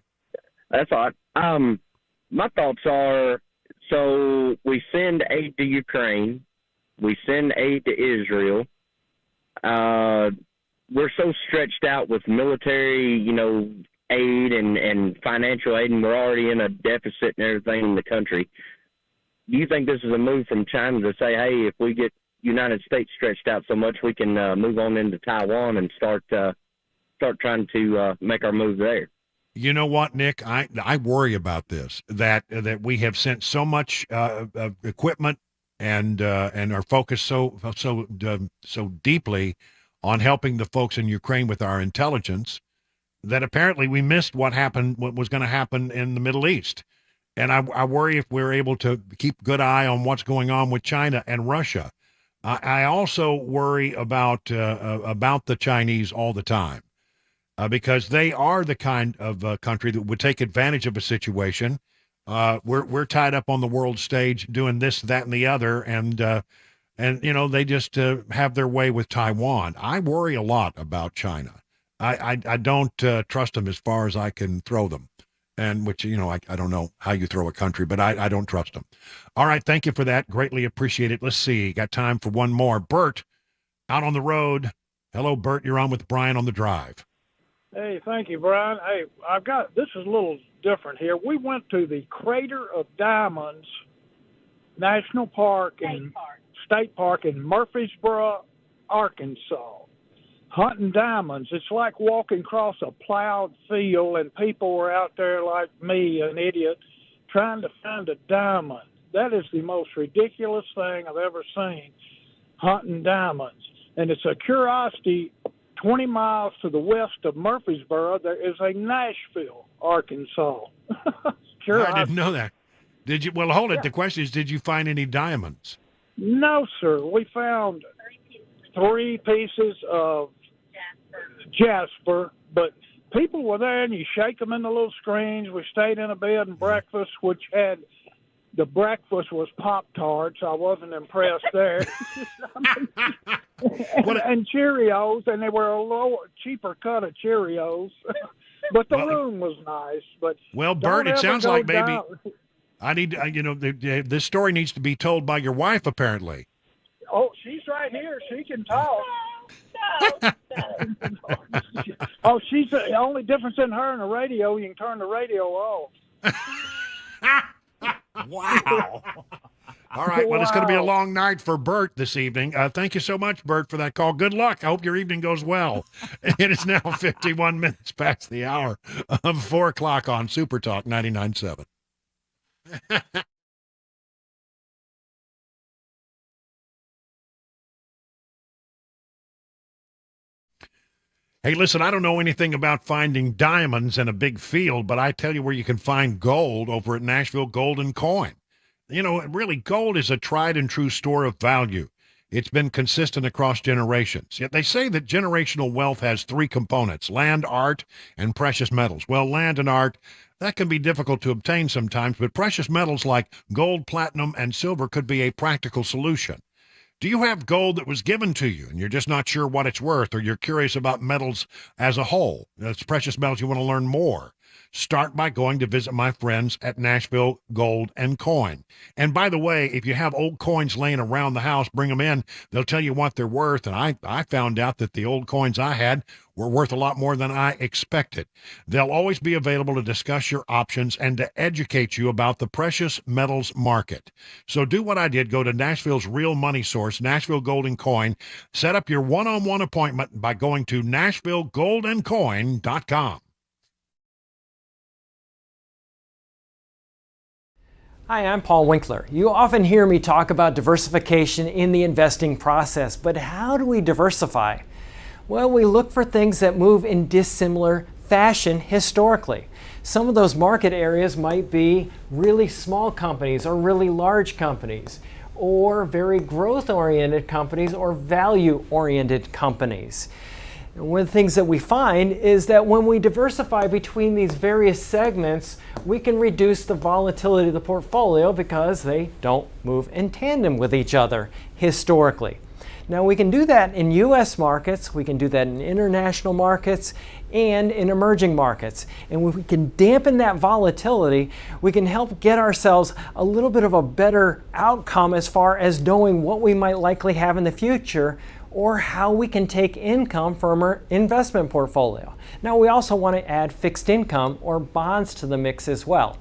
That's odd. My thoughts are, so we send aid to Ukraine. We send aid to Israel. We're so stretched out with military, aid and financial aid, and we're already in a deficit and everything in the country. Do you think this is a move from China to say, hey, if we get United States stretched out so much, we can move on into Taiwan and start trying to make our move there? You know what, Nick? I worry about this, that we have sent so much equipment and are focused so deeply on helping the folks in Ukraine with our intelligence that apparently we missed what was going to happen in the Middle East. And I worry if we're able to keep a good eye on what's going on with China and Russia. I also worry about the Chinese all the time because they are the kind of country that would take advantage of a situation. We're tied up on the world stage doing this, that, and the other, and they just have their way with Taiwan. I worry a lot about China. I don't trust them as far as I can throw them. And which, I don't know how you throw a country, but I don't trust them. All right. Thank you for that. Greatly appreciate it. Let's see. Got time for one more. Bert, out on the road. Hello, Bert. You're on with Brian on the Drive. Hey, thank you, Brian. Hey, this is a little different here. We went to the Crater of Diamonds National Park and State Park in Murfreesboro, Arkansas. Hunting diamonds. It's like walking across a plowed field, and people were out there like me, an idiot, trying to find a diamond. That is the most ridiculous thing I've ever seen, hunting diamonds. And it's a curiosity. 20 miles to the west of Murfreesboro, there is a Nashville, Arkansas. I didn't know that. Did you? Well, hold it. The question is, did you find any diamonds? No, sir. We found 3 pieces of jasper, but people were there, and you shake them in the little screens. We stayed in a bed and breakfast, which had the breakfast was Pop-Tarts. I wasn't impressed there. and Cheerios, and they were a cheaper cut of Cheerios. But the room was nice. But Bert, it sounds like maybe I need to, this story needs to be told by your wife, apparently. Oh, she's right here. She can talk. Oh, she's the only difference in her and the radio. You can turn the radio off. Wow. All right. Well, it's going to be a long night for Bert this evening. Thank you so much, Bert, for that call. Good luck. I hope your evening goes well. It is now 51 minutes past the hour of 4 o'clock on Super Talk 99.7. Hey, listen, I don't know anything about finding diamonds in a big field, but I tell you where you can find gold over at Nashville Gold and Coin. Really, gold is a tried and true store of value. It's been consistent across generations. Yet they say that generational wealth has 3 components: land, art, and precious metals. Well, land and art, that can be difficult to obtain sometimes, but precious metals like gold, platinum, and silver could be a practical solution. Do you have gold that was given to you and you're just not sure what it's worth, or you're curious about metals as a whole? That's precious metals, you want to learn more. Start by going to visit my friends at Nashville Gold and Coin. And by the way, if you have old coins laying around the house, bring them in. They'll tell you what they're worth. And I found out that the old coins I had were worth a lot more than I expected. They'll always be available to discuss your options and to educate you about the precious metals market. So do what I did. Go to Nashville's real money source, Nashville Gold and Coin. Set up your one-on-one appointment by going to NashvilleGoldandCoin.com. Hi, I'm Paul Winkler. You often hear me talk about diversification in the investing process, but how do we diversify? Well, we look for things that move in dissimilar fashion historically. Some of those market areas might be really small companies or really large companies, or very growth-oriented companies or value-oriented companies. And one of the things that we find is that when we diversify between these various segments, we can reduce the volatility of the portfolio because they don't move in tandem with each other historically. Now, we can do that in U.S. markets, we can do that in international markets, and in emerging markets. And when we can dampen that volatility, we can help get ourselves a little bit of a better outcome as far as knowing what we might likely have in the future, or how we can take income from our investment portfolio. Now, we also want to add fixed income or bonds to the mix as well.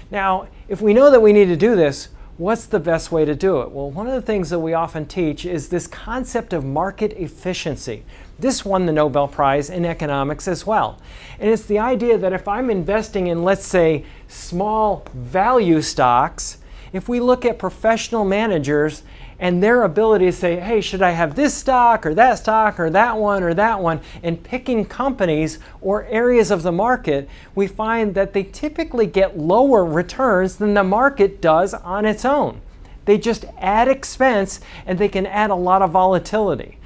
Now, if we know that we need to do this, what's the best way to do it? Well, one of the things that we often teach is this concept of market efficiency. This won the Nobel Prize in economics as well. And it's the idea that if I'm investing in, let's say, small value stocks, if we look at professional managers and their ability to say, hey, should I have this stock or that one, and picking companies or areas of the market, we find that they typically get lower returns than the market does on its own. They just add expense and they can add a lot of volatility.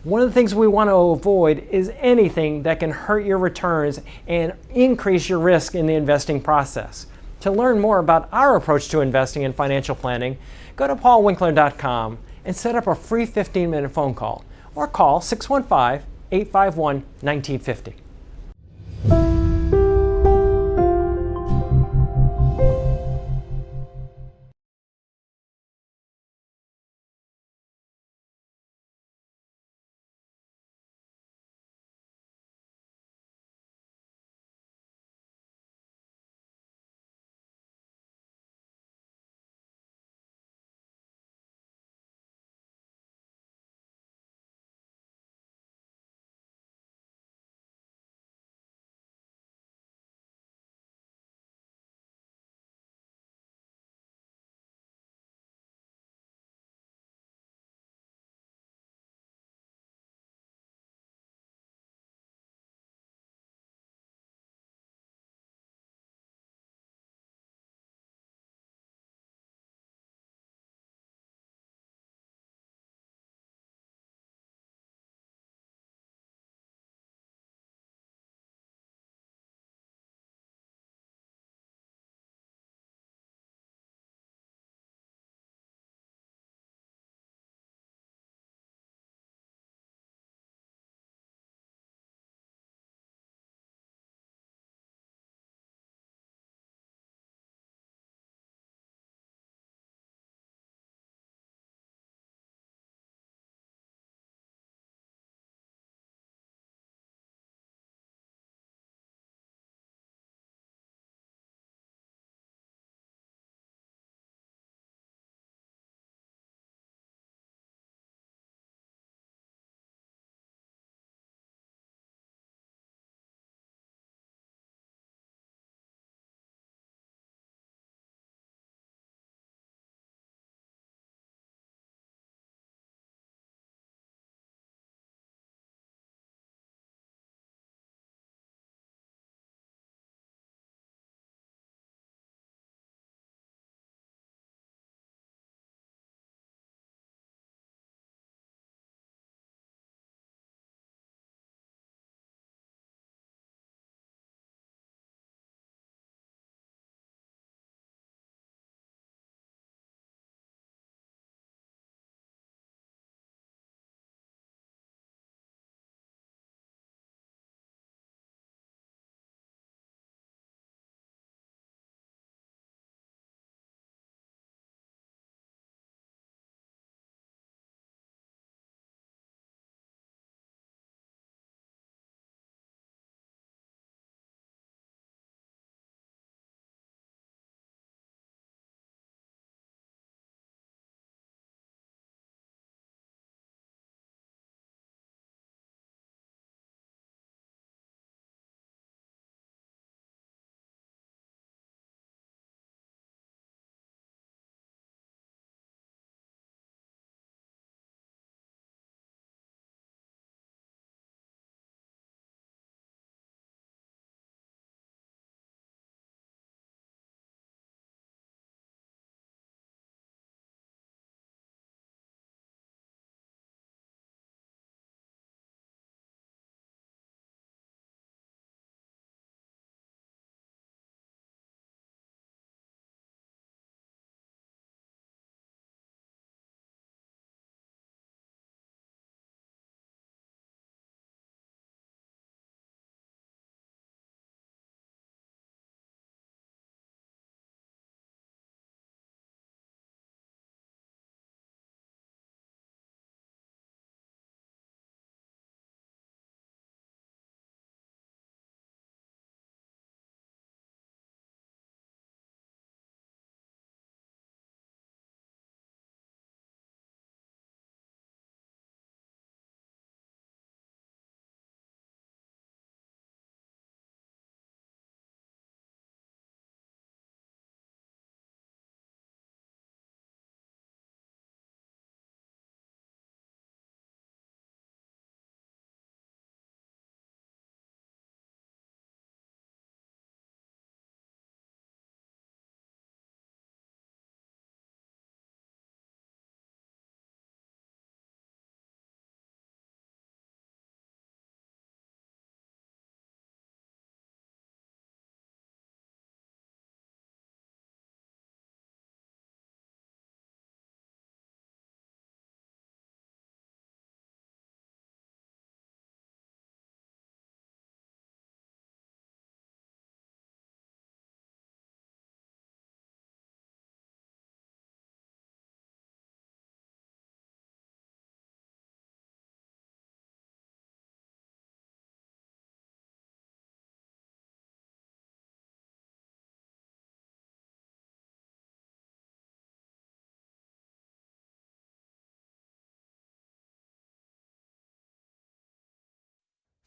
One of the things we want to avoid is anything that can hurt your returns and increase your risk in the investing process. To learn more about our approach to investing and financial planning, go to paulwinkler.com and set up a free 15-minute phone call or call 615-851-1950.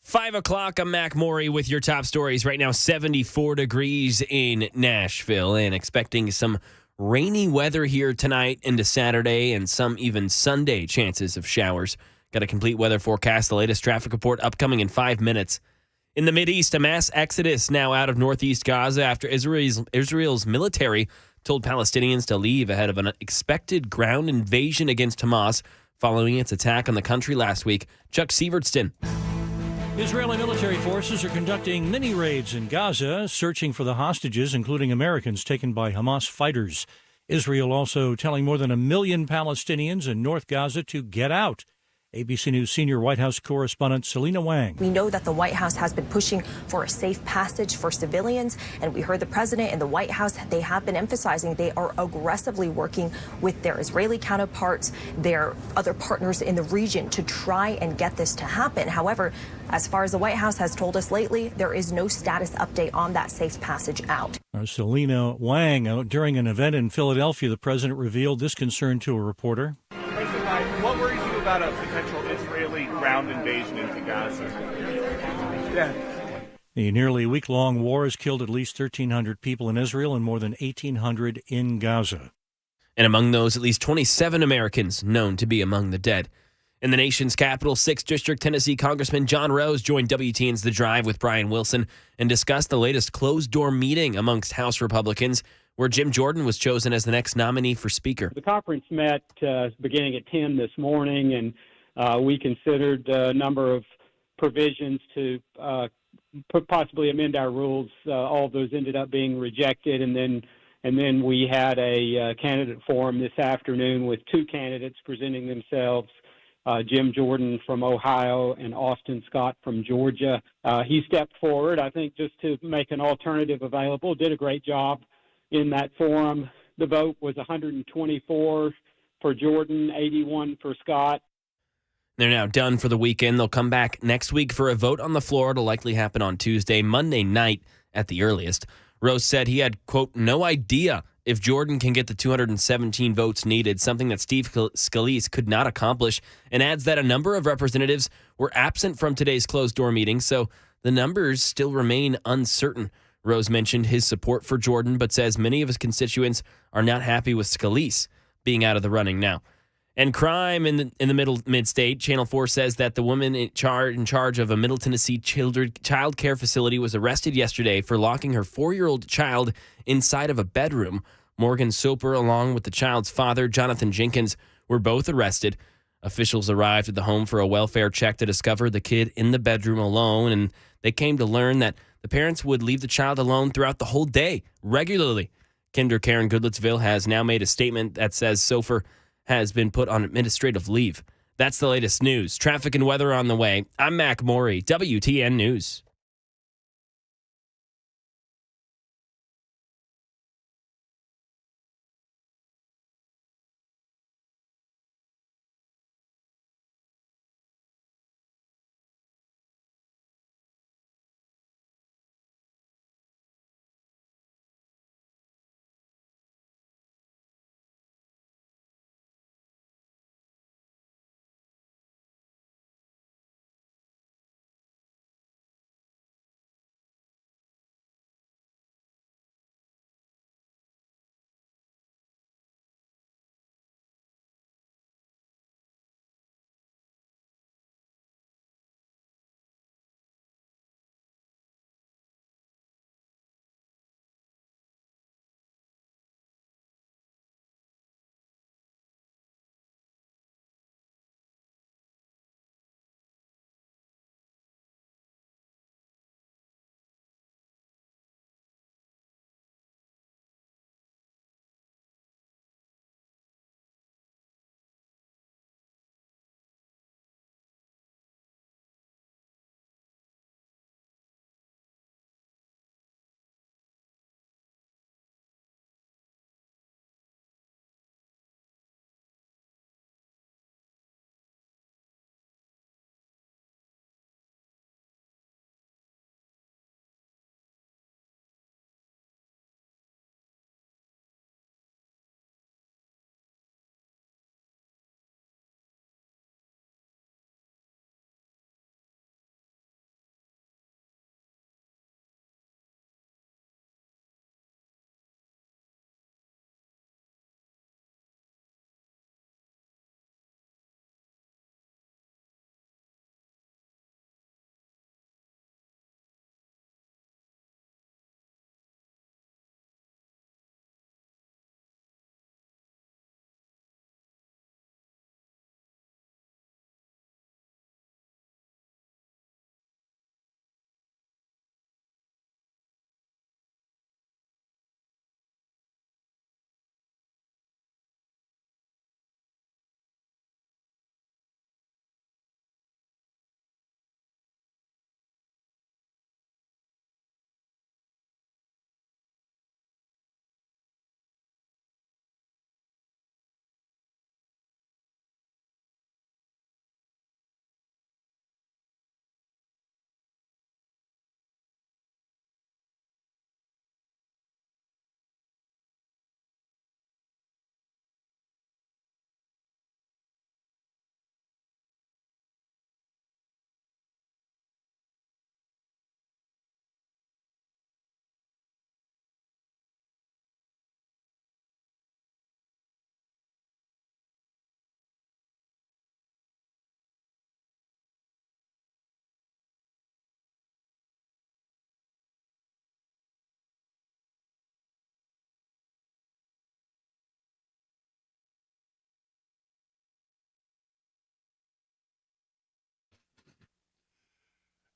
5 o'clock, I'm Mac Maury with your top stories. Right now, 74 degrees in Nashville and expecting some rainy weather here tonight into Saturday and some even Sunday chances of showers. Got a complete weather forecast, the latest traffic report upcoming in 5 minutes. In the Mideast, a mass exodus now out of northeast Gaza after Israel's military told Palestinians to leave ahead of an expected ground invasion against Hamas following its attack on the country last week. Chuck Sievertson. Israeli military forces are conducting mini raids in Gaza, searching for the hostages, including Americans taken by Hamas fighters. Israel also telling more than 1 million Palestinians in North Gaza to get out. ABC News senior White House correspondent Selena Wang. We know that the White House has been pushing for a safe passage for civilians, and we heard the president and the White House, they have been emphasizing they are aggressively working with their Israeli counterparts, their other partners in the region to try and get this to happen. However, as far as the White House has told us lately, there is no status update on that safe passage out. Selena Wang, during an event in Philadelphia, the president revealed this concern to a reporter. President Biden, what worries you about a potential Israeli ground invasion into Gaza? The nearly week-long war has killed at least 1,300 people in Israel and more than 1,800 in Gaza. And among those, at least 27 Americans known to be among the dead. In the nation's capital, 6th District, Tennessee Congressman John Rose joined WTN's The Drive with Brian Wilson and discussed the latest closed-door meeting amongst House Republicans, where Jim Jordan was chosen as the next nominee for Speaker. The conference met beginning at 10 this morning, and we considered a number of provisions to possibly amend our rules. All of those ended up being rejected, and then we had a candidate forum this afternoon with two candidates presenting themselves. Jim Jordan from Ohio and Austin Scott from Georgia. He stepped forward, I think, just to make an alternative available, did a great job in that forum. The vote was 124 for Jordan, 81 for Scott. They're now done for the weekend. They'll come back next week for a vote on the floor. It'll likely happen on Tuesday, Monday night at the earliest. Rose said he had, quote, no idea if Jordan can get the 217 votes needed, something that Steve Scalise could not accomplish, and adds that a number of representatives were absent from today's closed-door meeting, so the numbers still remain uncertain. Rose mentioned his support for Jordan, but says many of his constituents are not happy with Scalise being out of the running now. And crime in the mid-state, Channel 4 says that the woman in charge of a Middle Tennessee child care facility was arrested yesterday for locking her 4-year-old child inside of a bedroom. Morgan Soper, along with the child's father, Jonathan Jenkins, were both arrested. Officials arrived at the home for a welfare check to discover the kid in the bedroom alone, and they came to learn that the parents would leave the child alone throughout the whole day, regularly. Kinder Karen Goodlettsville has now made a statement that says Soper has been put on administrative leave. That's the latest news. Traffic and weather on the way. I'm Mac Maury, WTN News.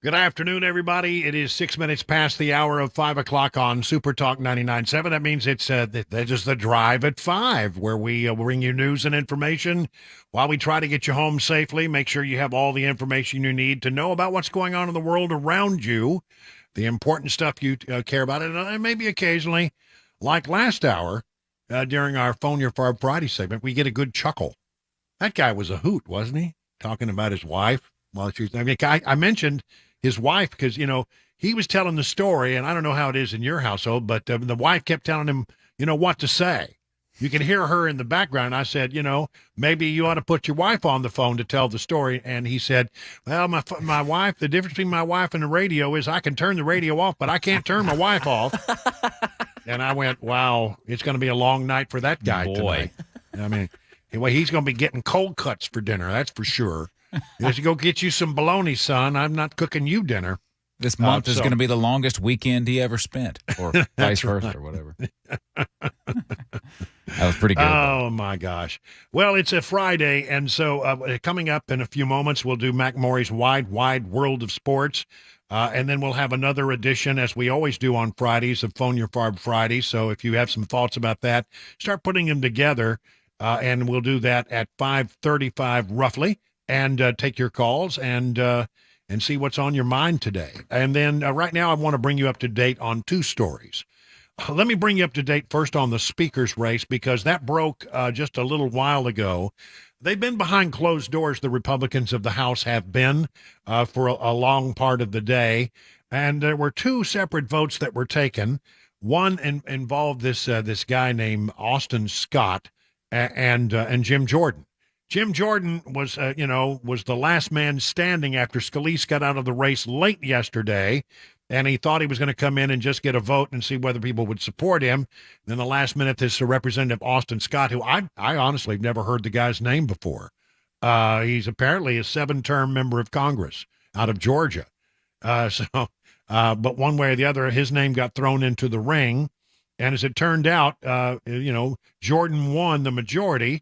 Good afternoon, everybody. It is 6 minutes past the hour of 5 o'clock on Super Talk 99.7. That means it's that is the Drive at 5, where we bring you news and information while we try to get you home safely. Make sure you have all the information you need to know about what's going on in the world around you, the important stuff you care about, and maybe occasionally, like last hour, during our Fone Ur Farb Friday segment, we get a good chuckle. That guy was a hoot, wasn't he? Talking about his wife. Well, I mentioned his wife because, he was telling the story, and I don't know how it is in your household, but the wife kept telling him, what to say. You can hear her in the background. I said, maybe you ought to put your wife on the phone to tell the story. And he said, well, my wife, the difference between my wife and the radio is I can turn the radio off, but I can't turn my wife off. And I went, wow, it's going to be a long night for that guy tonight. I mean, anyway, he's going to be getting cold cuts for dinner, that's for sure. You have to go get you some bologna, son. I'm not cooking you dinner. This month is going to be the longest weekend he ever spent, or vice versa, or whatever. That was pretty good. Oh, my gosh. Well, it's a Friday, and so coming up in a few moments, we'll do Mac Maury's Wide World of Sports, and then we'll have another edition, as we always do on Fridays, of Fone Ur Farb Friday. So if you have some thoughts about that, start putting them together, and we'll do that at 5:35 roughly. And take your calls and see what's on your mind today. And then right now I want to bring you up to date on two stories. Let me bring you up to date first on the speaker's race, because that broke just a little while ago. They've been behind closed doors, the Republicans of the House have been for a long part of the day. And there were two separate votes that were taken. One involved this guy named Austin Scott and Jim Jordan. Jim Jordan was the last man standing after Scalise got out of the race late yesterday, and he thought he was going to come in and just get a vote and see whether people would support him. Then the last minute, this Representative Austin Scott, who I honestly have never heard the guy's name before. He's apparently a 7-term member of Congress out of Georgia. But one way or the other, his name got thrown into the ring, and as it turned out, Jordan won the majority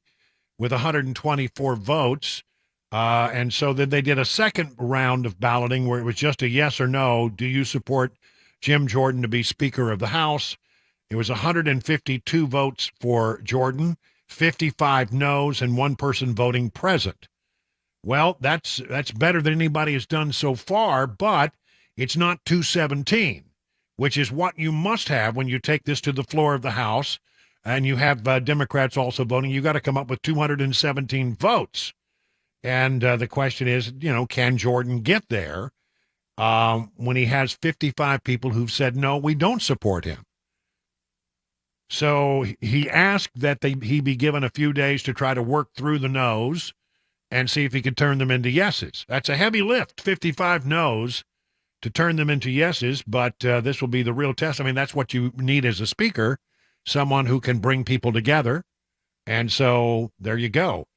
with 124 votes. And so then they did a second round of balloting where it was just a yes or no. Do you support Jim Jordan to be Speaker of the House? It was 152 votes for Jordan, 55 no's, and one person voting present. Well, that's better than anybody has done so far, but it's not 217, which is what you must have when you take this to the floor of the House. And you have Democrats also voting. You got to come up with 217 votes. And the question is, can Jordan get there when he has 55 people who've said, no, we don't support him? So he asked that he be given a few days to try to work through the no's and see if he could turn them into yeses. That's a heavy lift, 55 no's to turn them into yeses, but this will be the real test. I mean, that's what you need as a speaker. Someone who can bring people together. And so there you go.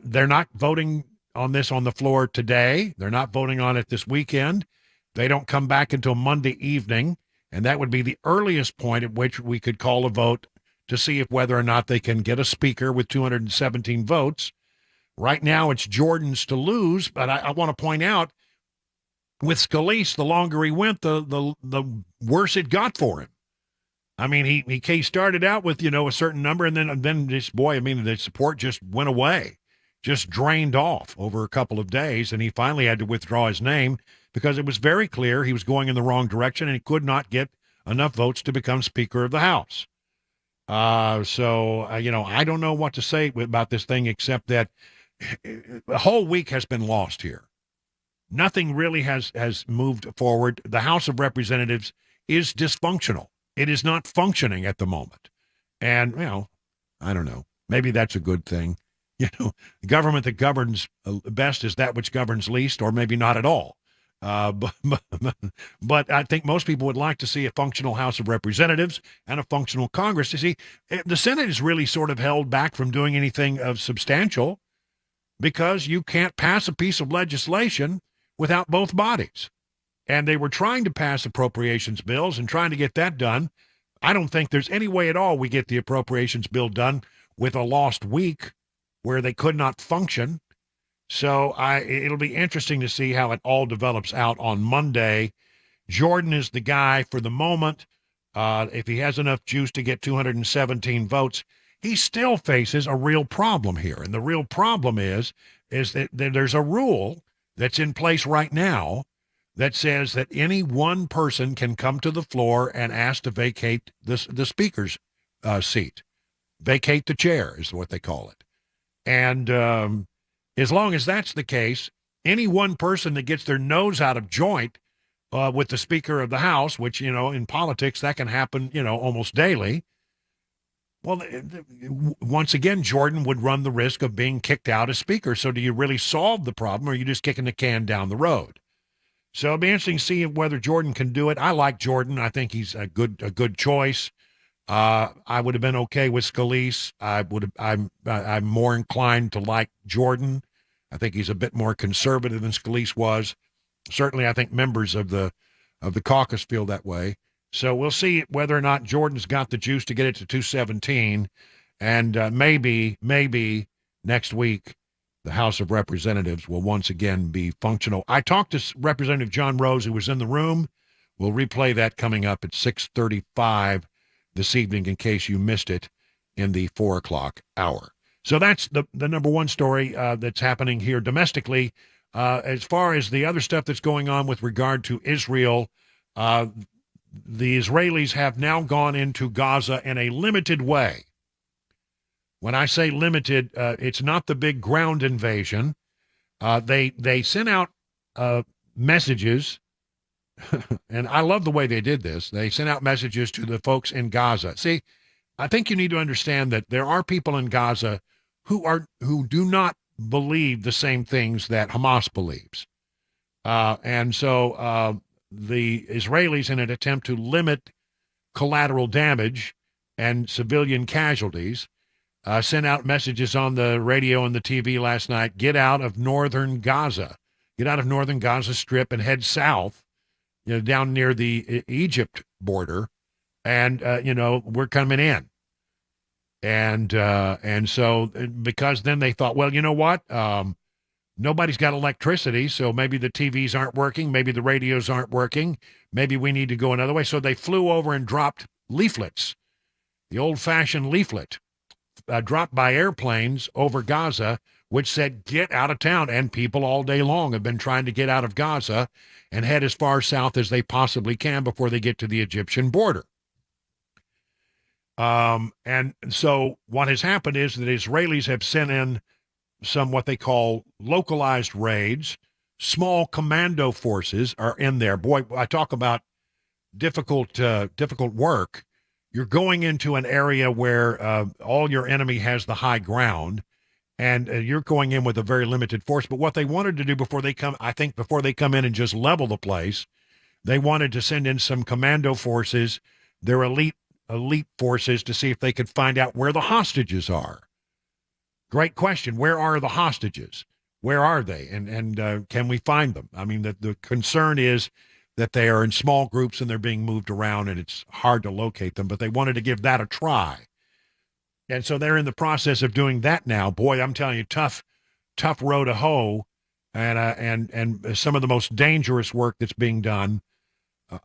They're not voting on this on the floor today. They're not voting on it this weekend. They don't come back until Monday evening, and that would be the earliest point at which we could call a vote to see if whether or not they can get a speaker with 217 votes. Right now it's Jordan's to lose, but I want to point out, with Scalise, the longer he went, the worse it got for him. I mean, he started out with, a certain number, and then this boy, the support just went away, just drained off over a couple of days, and he finally had to withdraw his name because it was very clear he was going in the wrong direction and he could not get enough votes to become Speaker of the House. I don't know what to say about this thing except that the whole week has been lost here. Nothing really has moved forward. The House of Representatives is dysfunctional. It is not functioning at the moment. And, I don't know. Maybe that's a good thing. The government that governs best is that which governs least, or maybe not at all. But I think most people would like to see a functional House of Representatives and a functional Congress. You see, the Senate is really sort of held back from doing anything of substantial because you can't pass a piece of legislation without both bodies. And they were trying to pass appropriations bills and trying to get that done. I don't think there's any way at all we get the appropriations bill done with a lost week where they could not function. So it'll be interesting to see how it all develops out on Monday. Jordan is the guy for the moment. If he has enough juice to get 217 votes, he still faces a real problem here. And the real problem is that there's a rule that's in place right now that says that any one person can come to the floor and ask to vacate the speaker's seat. Vacate the chair is what they call it. And as long as that's the case, any one person that gets their nose out of joint with the Speaker of the House, which, in politics, that can happen, almost daily. Well, once again, Jordan would run the risk of being kicked out as Speaker. So do you really solve the problem, or are you just kicking the can down the road? So it'll be interesting to see whether Jordan can do it. I like Jordan. I think he's a good choice. I would have been okay with Scalise. I'm more inclined to like Jordan. I think he's a bit more conservative than Scalise was. Certainly, I think members of the caucus feel that way. So we'll see whether or not Jordan's got the juice to get it to 217, and maybe next week the House of Representatives will once again be functional. I talked to Representative John Rose, who was in the room. We'll replay that coming up at 6:35 this evening in case you missed it in the 4 o'clock hour. So that's the number one story that's happening here domestically. As far as the other stuff that's going on with regard to Israel, the Israelis have now gone into Gaza in a limited way. When I say limited, it's not the big ground invasion. They sent out messages, and I love the way they did this. They sent out messages to the folks in Gaza. See, I think you need to understand that there are people in Gaza who do not believe the same things that Hamas believes. And so the Israelis, in an attempt to limit collateral damage and civilian casualties, sent out messages on the radio and the TV last night: get out of northern Gaza. Get out of northern Gaza Strip and head south, down near the Egypt border, and, we're coming in. And so because then they thought, well, you know what? Nobody's got electricity, so maybe the TVs aren't working, maybe the radios aren't working, maybe we need to go another way. So they flew over and dropped leaflets, the old-fashioned leaflet, dropped by airplanes over Gaza, which said, get out of town. And people all day long have been trying to get out of Gaza and head as far south as they possibly can before they get to the Egyptian border. And so what has happened is that Israelis have sent in some what they call localized raids. Small commando forces are in there. Boy, I talk about difficult work. You're going into an area where all your enemy has the high ground, and you're going in with a very limited force. But what they wanted to do before they come in and just level the place, they wanted to send in some commando forces, their elite forces, to see if they could find out where the hostages are. Great question. Where are the hostages? Where are they? And can we find them? I mean, the concern is that they are in small groups and they're being moved around and it's hard to locate them, but they wanted to give that a try. And so they're in the process of doing that now. Boy, I'm telling you, tough row to hoe, and some of the most dangerous work that's being done.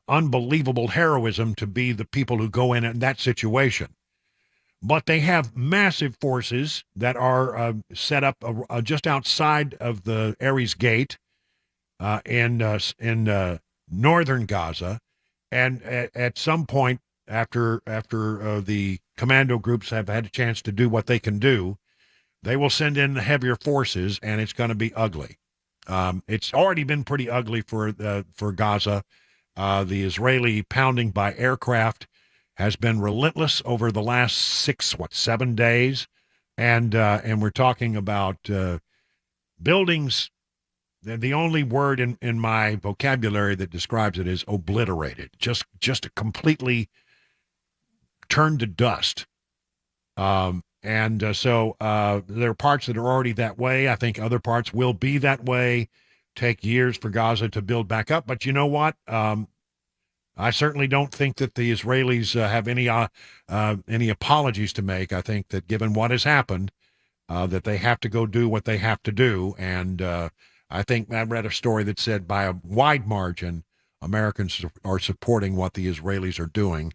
Unbelievable heroism to be the people who go in that situation. But they have massive forces that are set up just outside of the Ares Gate in northern Gaza, and at some point after the commando groups have had a chance to do what they can do, they will send in heavier forces, and it's going to be ugly. It's already been pretty ugly for Gaza. The Israeli pounding by aircraft has been relentless over the last 7 days, and we're talking about buildings. The only word in my vocabulary that describes it is obliterated, just completely turned to dust. So there are parts that are already that way. I think other parts will be that way. Take years for Gaza to build back up. But you know what? I certainly don't think that the Israelis have any apologies to make. I think that given what has happened, that they have to go do what they have to do. And I think I read a story that said by a wide margin, Americans are supporting what the Israelis are doing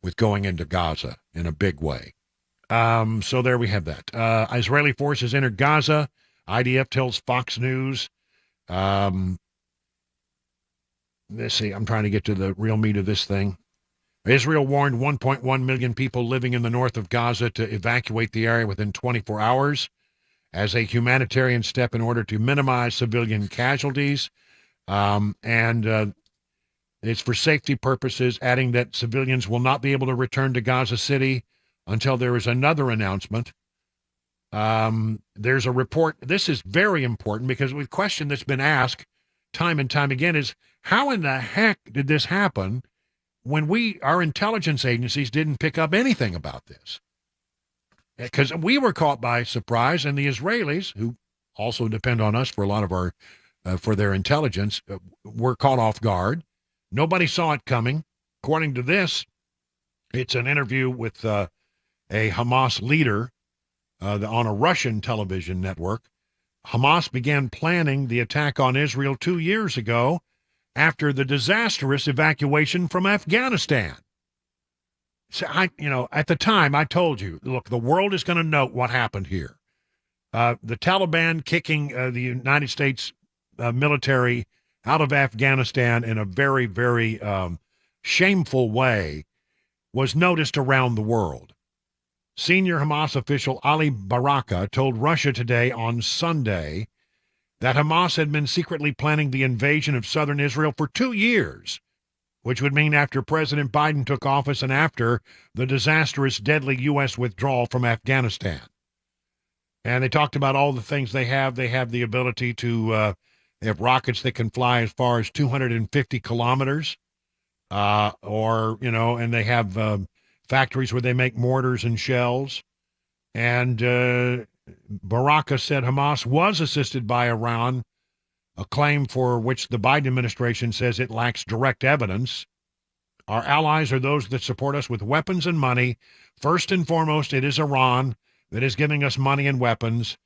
with going into Gaza in a big way. So there we have that. Israeli forces entered Gaza. IDF tells Fox News. Let's see, I'm trying to get to the real meat of this thing. Israel warned 1.1 million people living in the north of Gaza to evacuate the area within 24 hours as a humanitarian step in order to minimize civilian casualties. It's for safety purposes, adding that civilians will not be able to return to Gaza City until there is another announcement. There's a report. This is very important because the question that's been asked time and time again is, how in the heck did this happen when our intelligence agencies didn't pick up anything about this? Because we were caught by surprise, and the Israelis, who also depend on us for a lot of our, for their intelligence, were caught off guard. Nobody saw it coming. According to this, it's an interview with a Hamas leader on a Russian television network. Hamas began planning the attack on Israel 2 years ago after the disastrous evacuation from Afghanistan. So at the time, I told you, look, the world is going to note what happened here. The Taliban kicking the United States military out of Afghanistan in a very, very shameful way was noticed around the world. Senior Hamas official Ali Baraka told Russia Today on Sunday that Hamas had been secretly planning the invasion of southern Israel for 2 years, which would mean after President Biden took office and after the disastrous, deadly U.S. withdrawal from Afghanistan. And they talked about all the things they have. They have the ability to they have rockets that can fly as far as 250 kilometers, and they have factories where they make mortars and shells. And Baraka said Hamas was assisted by Iran, a claim for which the Biden administration says it lacks direct evidence. Our allies are those that support us with weapons and money. First and foremost, it is Iran that is giving us money and weapons.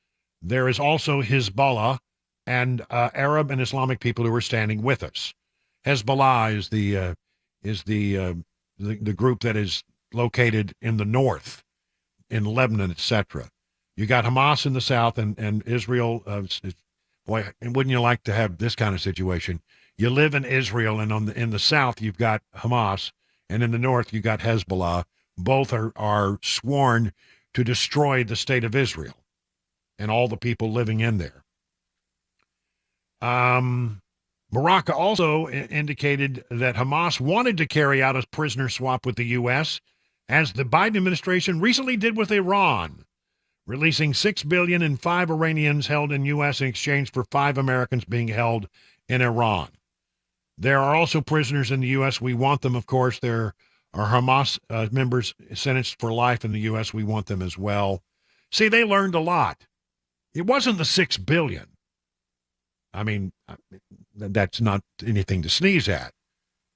There is also Hezbollah and Arab and Islamic people who are standing with us. Hezbollah is the group that is located in the north, in Lebanon, etc. You got Hamas in the south and Israel. Boy, wouldn't you like to have this kind of situation? You live in Israel, and in the south you've got Hamas, and in the north you got Hezbollah. Both are sworn to destroy the state of Israel and all the people living in there. Baraka also indicated that Hamas wanted to carry out a prisoner swap with the U.S., as the Biden administration recently did with Iran, releasing $6 billion and 5 Iranians held in U.S. in exchange for 5 Americans being held in Iran. There are also prisoners in the U.S. We want them, of course. There are Hamas members sentenced for life in the U.S. We want them as well. See, they learned a lot. It wasn't the $6 billion. I mean, that's not anything to sneeze at.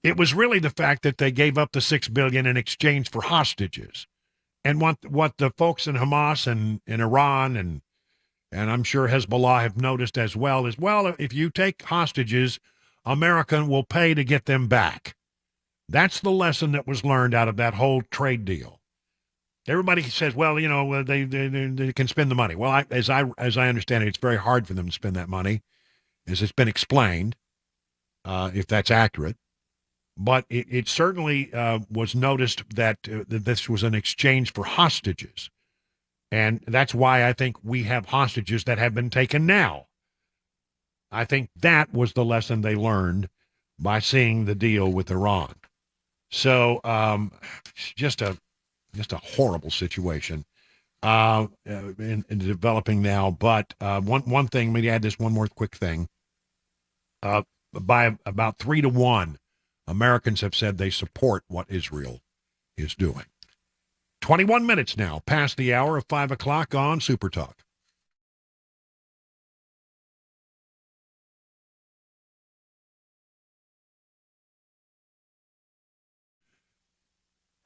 It was really the fact that they gave up the $6 billion in exchange for hostages. And what the folks in Hamas and in Iran and I'm sure Hezbollah have noticed as well is, well, if you take hostages, America will pay to get them back. That's the lesson that was learned out of that whole trade deal. Everybody says, well, they can spend the money. Well, as I understand it, it's very hard for them to spend that money, as it's been explained, if that's accurate. But it certainly was noticed that this was an exchange for hostages. And that's why I think we have hostages that have been taken now. I think that was the lesson they learned by seeing the deal with Iran. So just a horrible situation in developing now. But one thing, maybe add this one more quick thing. By about 3-1, Americans have said they support what Israel is doing. 21 minutes now past the hour of 5 o'clock on Super Talk.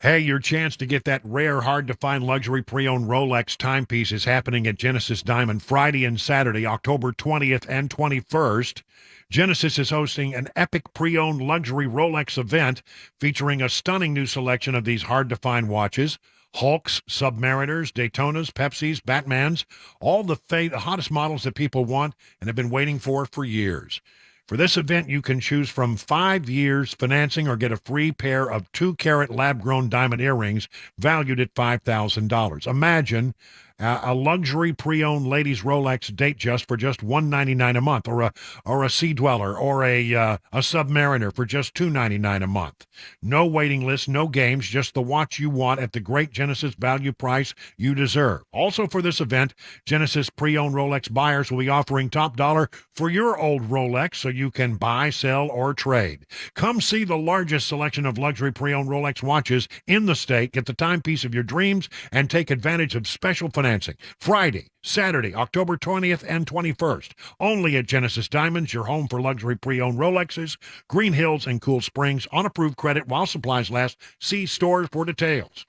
Hey, your chance to get that rare, hard-to-find luxury pre-owned Rolex timepiece is happening at Genesis Diamond Friday and Saturday, October 20th and 21st. Genesis is hosting an epic pre-owned luxury Rolex event featuring a stunning new selection of these hard-to-find watches. Hulks, Submariners, Daytonas, Pepsis, Batmans, all the hottest models that people want and have been waiting for years. For this event, you can choose from 5 years financing or get a free pair of 2-carat lab-grown diamond earrings valued at $5,000. Imagine a luxury pre-owned ladies Rolex date just for just $199 a month, or a Sea Dweller, or a Submariner for just $299 a month. No waiting list, no games, just the watch you want at the great Genesis value price you deserve. Also for this event, Genesis pre-owned Rolex buyers will be offering top dollar for your old Rolex so you can buy, sell, or trade. Come see the largest selection of luxury pre-owned Rolex watches in the state, get the timepiece of your dreams, and take advantage of special financing. Friday, Saturday, October 20th and 21st. Only at Genesis Diamonds, your home for luxury pre-owned Rolexes, Green Hills, and Cool Springs on approved credit while supplies last. See stores for details.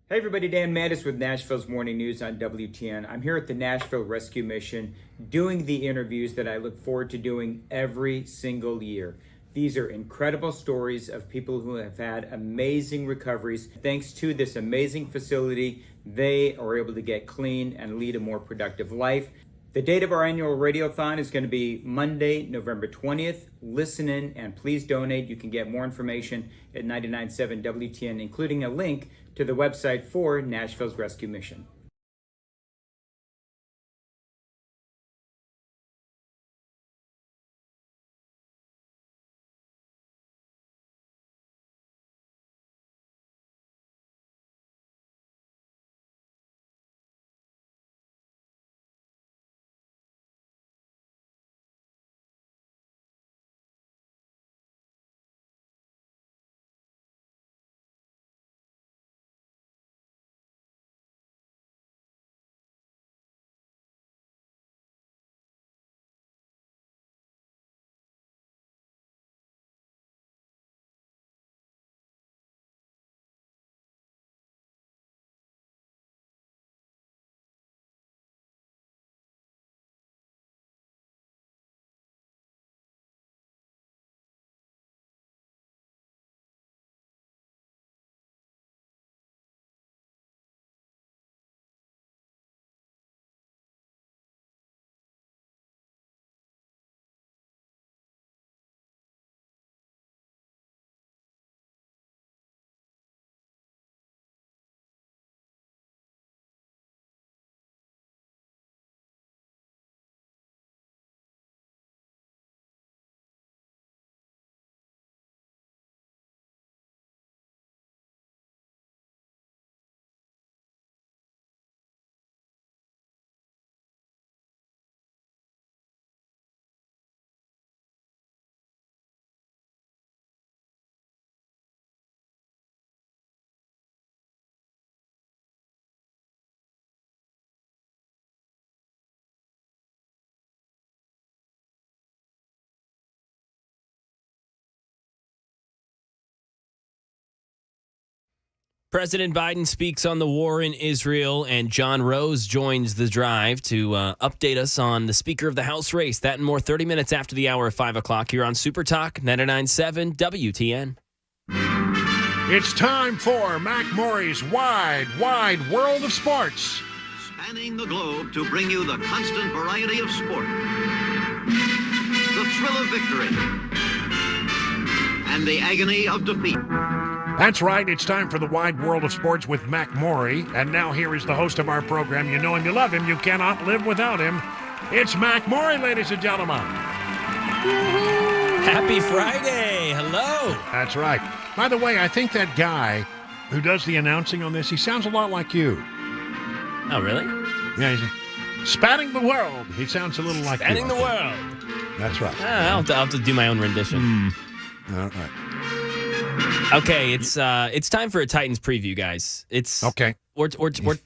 Hey everybody, Dan Mattis with Nashville's Morning News on WTN. I'm here at the Nashville Rescue Mission doing the interviews that I look forward to doing every single year. These are incredible stories of people who have had amazing recoveries. Thanks to this amazing facility, they are able to get clean and lead a more productive life. The date of our annual radiothon is going to be Monday, November 20th. Listen in and please donate. You can get more information at 99.7 WTN, including a link to the website for Nashville's Rescue Mission. President Biden speaks on the war in Israel, and John Rose joins the drive to update us on the Speaker of the House race. That and more 30 minutes after the hour of 5 o'clock here on Super Talk 99.7 WTN. It's time for Mac Maury's Wide World of Sports. Spanning the globe to bring you the constant variety of sport, the thrill of victory, and the agony of defeat. That's right. It's time for the Wide World of Sports with Mac Maury. And now here is the host of our program. You know him, you love him. You cannot live without him. It's Mac Maury, ladies and gentlemen. Happy Friday. Hello. That's right. By the way, I think that guy who does the announcing on this, he sounds a lot like you. Oh, really? Yeah, he's spatting the world. He sounds a little like Spatting you. the world. That's right. I'll have to do my own rendition. All right. Okay, it's time for a Titans preview, guys. It's okay. If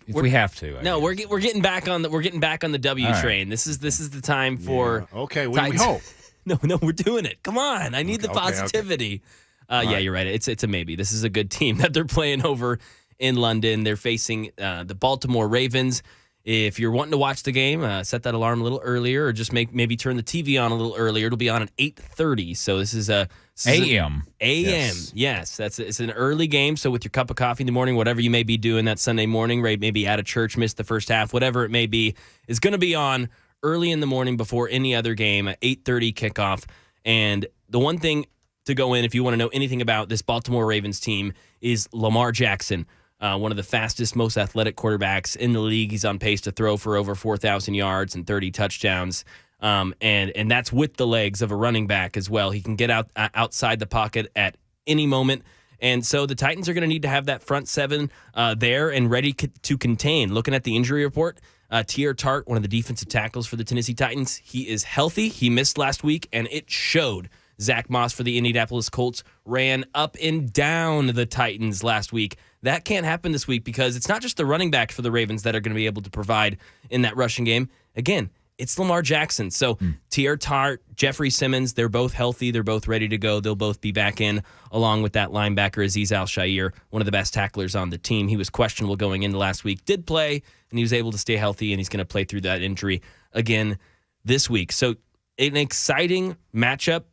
we have to. We're getting back on the W train. This is the time for Okay, we Titans. hope. No, we're doing it. Come on. I need the Okay. positivity. Yeah, right. you're right. It's a maybe. This is a good team that they're playing over in London. They're facing the Baltimore Ravens. If you're wanting to watch the game, set that alarm a little earlier, or just maybe turn the TV on a little earlier. It'll be on at 8:30. So this is a AM. Yes, it's an early game. So with your cup of coffee in the morning, whatever you may be doing that Sunday morning, right? Maybe at a church, missed the first half, whatever it may be, is going to be on early in the morning before any other game at 8:30 kickoff. And the one thing to go in, if you want to know anything about this Baltimore Ravens team, is Lamar Jackson. One of the fastest, most athletic quarterbacks in the league. He's on pace to throw for over 4,000 yards and 30 touchdowns. And that's with the legs of a running back as well. He can get outside the pocket at any moment. And so the Titans are going to need to have that front seven there and ready to contain. Looking at the injury report, Tier Tart, one of the defensive tackles for the Tennessee Titans, he is healthy. He missed last week, and it showed. Zach Moss for the Indianapolis Colts ran up and down the Titans last week. That can't happen this week because it's not just the running back for the Ravens that are going to be able to provide in that rushing game. Again, it's Lamar Jackson. So Tier Tart, Jeffrey Simmons, they're both healthy. They're both ready to go. They'll both be back in along with that linebacker, Azeez Al-Shaair, one of the best tacklers on the team. He was questionable going into last week, did play, and he was able to stay healthy, and he's going to play through that injury again this week. So an exciting matchup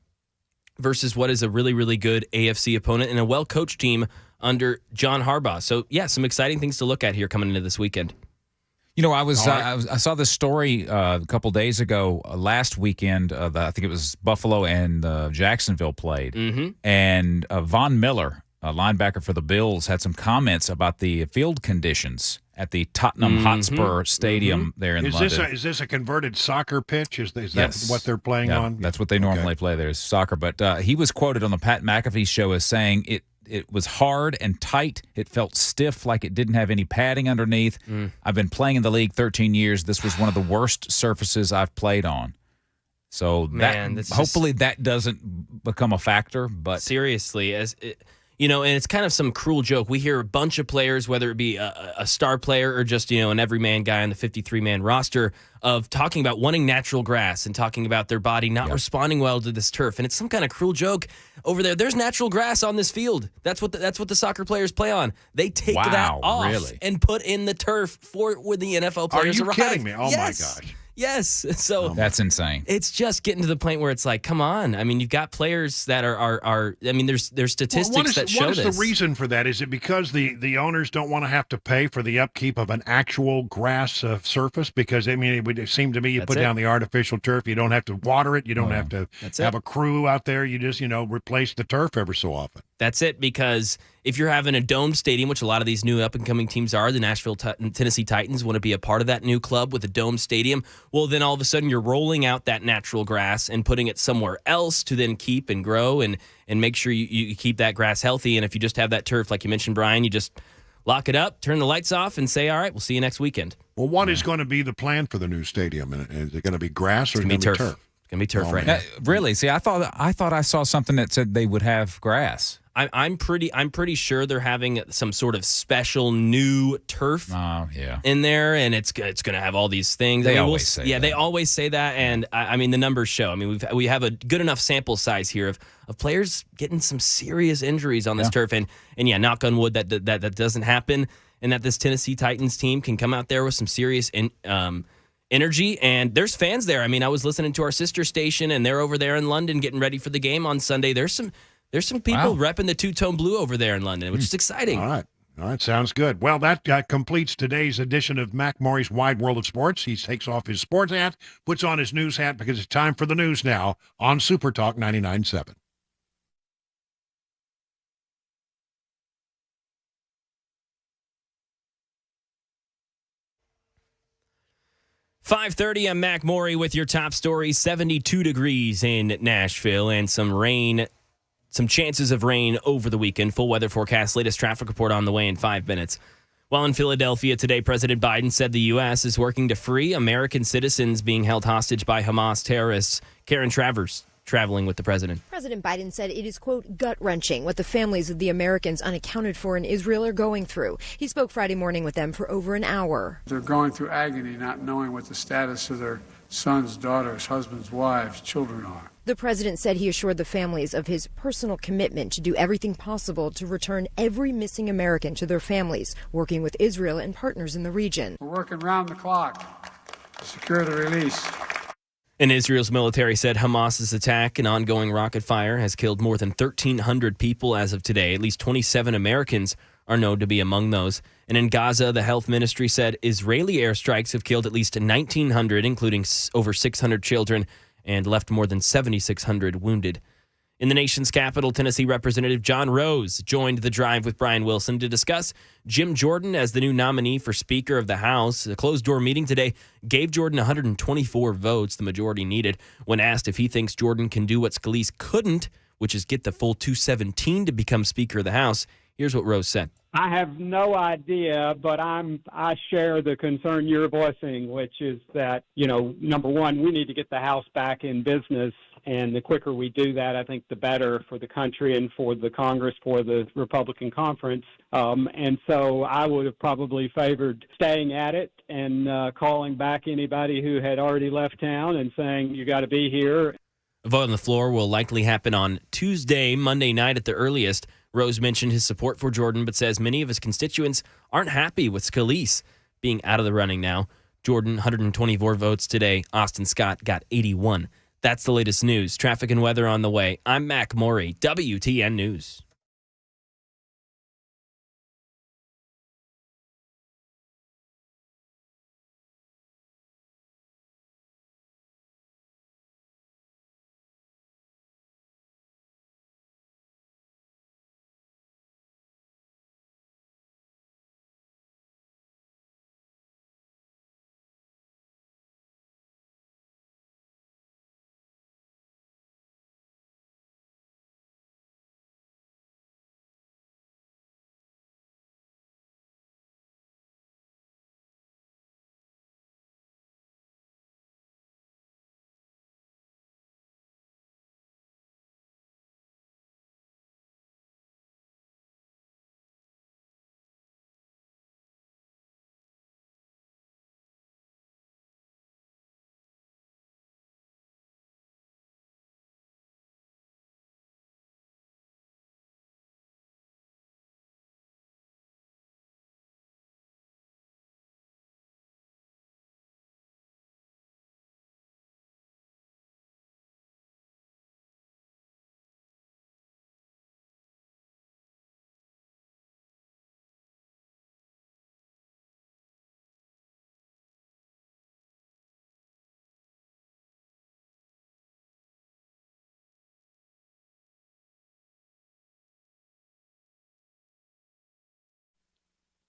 versus what is a really, really good AFC opponent and a well-coached team under John Harbaugh. So, yeah, some exciting things to look at here coming into this weekend. You know, I saw this story a couple days ago. Last weekend, I think it was Buffalo and Jacksonville played. Mm-hmm. And Von Miller, a linebacker for the Bills, had some comments about the field conditions at the Tottenham Hotspur Stadium there in London. Is this a converted soccer pitch? Is that Yes. what they're playing on? That's what they normally play there is soccer. But he was quoted on the Pat McAfee show as saying it was hard and tight. It felt stiff, like it didn't have any padding underneath. I've been playing in the league 13 years. This was one of the worst surfaces I've played on. So hopefully that doesn't become a factor. But seriously, you know, and it's kind of some cruel joke. We hear a bunch of players, whether it be a star player or just, an everyman guy on the 53-man roster, of talking about wanting natural grass and talking about their body not responding well to this turf. And it's some kind of cruel joke over there. There's natural grass on this field. That's what the soccer players play on. They take that off and put in the turf when the NFL players arrive. Are you kidding me? Oh, Yes. my gosh. Yes. So that's insane. It's just getting to the point where it's like, come on. I mean, you've got players that are I mean, there's statistics that show this. What is the reason for that? Is it because the owners don't want to have to pay for the upkeep of an actual grass surface? Because, I mean, it would seem to me you put down the artificial turf. You don't have to water it. You don't have to have a crew out there. You just, replace the turf ever so often. That's it, because if you're having a domed stadium, which a lot of these new up-and-coming teams are, the Nashville Tennessee Titans want to be a part of that new club with a domed stadium, well, then all of a sudden you're rolling out that natural grass and putting it somewhere else to then keep and grow and make sure you keep that grass healthy. And if you just have that turf, like you mentioned, Brian, you just lock it up, turn the lights off, and say, all right, we'll see you next weekend. Well, what is going to be the plan for the new stadium? Is it going to be grass or is it going to be turf? It's going to be turf right now. Really? See, I thought I saw something that said they would have grass. I'm pretty sure they're having some sort of special new turf in there, and it's going to have all these things. They always say that. They always say that, and I mean the numbers show. I mean we have a good enough sample size here of players getting some serious injuries on this turf, and knock on wood that doesn't happen, and that this Tennessee Titans team can come out there with some serious energy, and there's fans there. I mean, I was listening to our sister station, and they're over there in London getting ready for the game on Sunday. There's some people repping the two-tone blue over there in London, which is exciting. All right, sounds good. Well, that completes today's edition of Mac Maury's Wide World of Sports. He takes off his sports hat, puts on his news hat, because it's time for the news now on Super Talk 99.7. .30, I'm Mac Maury with your top stories. 72 degrees in Nashville and some rain. Some chances of rain over the weekend. Full weather forecast, latest traffic report on the way in 5 minutes. While in Philadelphia today, President Biden said the U.S. is working to free American citizens being held hostage by Hamas terrorists. Karen Travers traveling with the president. President Biden said it is, quote, gut-wrenching what the families of the Americans unaccounted for in Israel are going through. He spoke Friday morning with them for over an hour. They're going through agony, not knowing what the status of their sons, daughters, husbands, wives, children are. The president said he assured the families of his personal commitment to do everything possible to return every missing American to their families, working with Israel and partners in the region. We're working round the clock to secure the release. And Israel's military said Hamas's attack and ongoing rocket fire has killed more than 1,300 people as of today. At least 27 Americans are known to be among those. And in Gaza, the health ministry said Israeli airstrikes have killed at least 1,900, including over 600 children, and left more than 7,600 wounded. In the nation's capital, Tennessee Representative John Rose joined the drive with Brian Wilson to discuss Jim Jordan as the new nominee for Speaker of the House. A closed-door meeting today gave Jordan 124 votes, the majority needed. When asked if he thinks Jordan can do what Scalise couldn't, which is get the full 217 to become Speaker of the House, here's what Rose said. I have no idea, but I share the concern you're voicing, which is that, number one, we need to get the House back in business. And the quicker we do that, I think the better for the country and for the Congress, for the Republican conference. And so I would have probably favored staying at it and calling back anybody who had already left town and saying, you got to be here. A vote on the floor will likely happen on Tuesday, Monday night at the earliest. Rose mentioned his support for Jordan, but says many of his constituents aren't happy with Scalise being out of the running now. Jordan, 124 votes today. Austin Scott got 81. That's the latest news. Traffic and weather on the way. I'm Mac Maury, WTN News.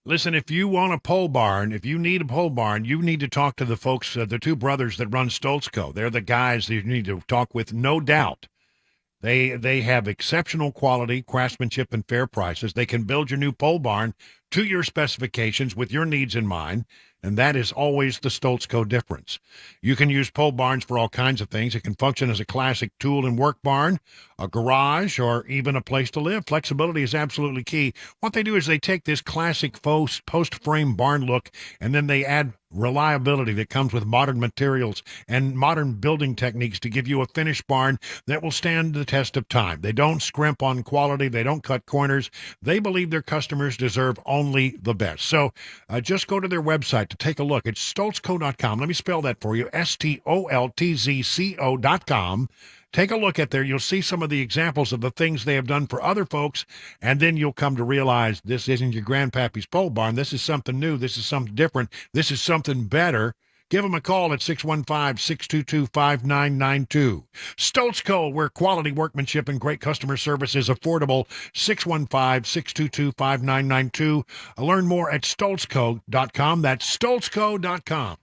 Listen, if you want a pole barn, if you need a pole barn, you need to talk to the folks, the two brothers that run Stultz Co. They're the guys that you need to talk with, no doubt. They have exceptional quality, craftsmanship, and fair prices. They can build your new pole barn to your specifications with your needs in mind, and that is always the Stultz Co. difference. You can use pole barns for all kinds of things. It can function as a classic tool and work barn, a garage, or even a place to live. Flexibility is absolutely key. What they do is they take this classic post-frame barn look, and then they add reliability that comes with modern materials and modern building techniques to give you a finished barn that will stand the test of time. They don't scrimp on quality. They don't cut corners. They believe their customers deserve only the best. So just go to their website to take a look. It's stultzco.com. Let me spell that for you. STOLTZCO.com. Take a look at there. You'll see some of the examples of the things they have done for other folks, and then you'll come to realize this isn't your grandpappy's pole barn. This is something new. This is something different. This is something better. Give them a call at 615-622-5992. Stultz Co., where quality workmanship and great customer service is affordable. 615-622-5992. Learn more at stultzco.com. That's stultzco.com.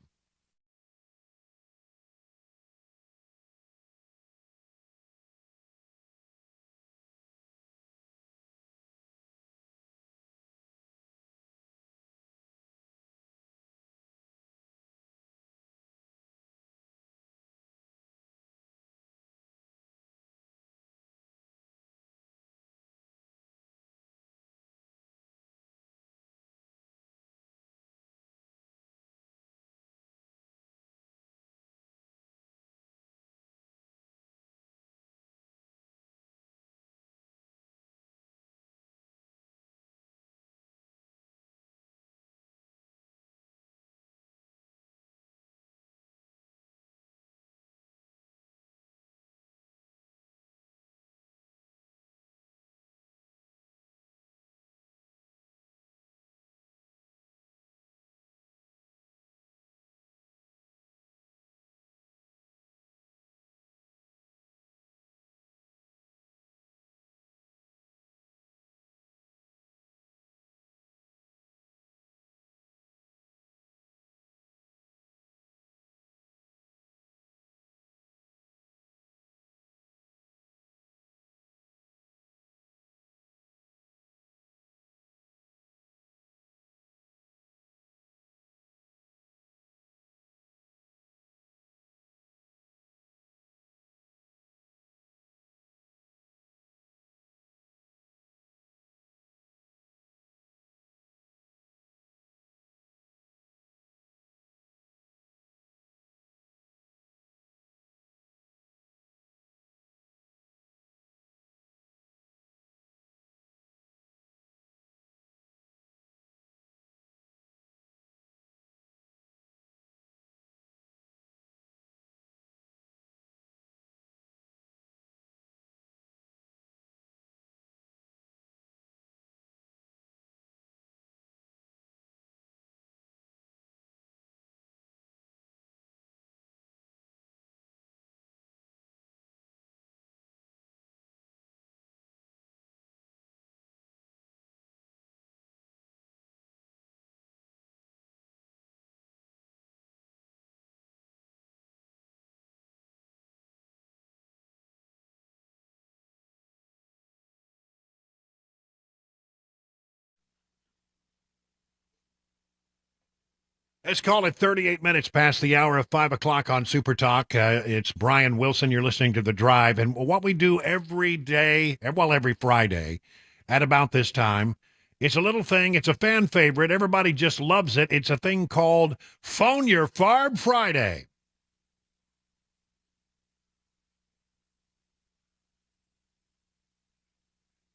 Let's call it 38 minutes past the hour of 5 o'clock on Super Talk. It's Brian Wilson. You're listening to The Drive. And what we do every day, well, every Friday at about this time, it's a little thing. It's a fan favorite. Everybody just loves it. It's a thing called Fone Ur Farb Friday.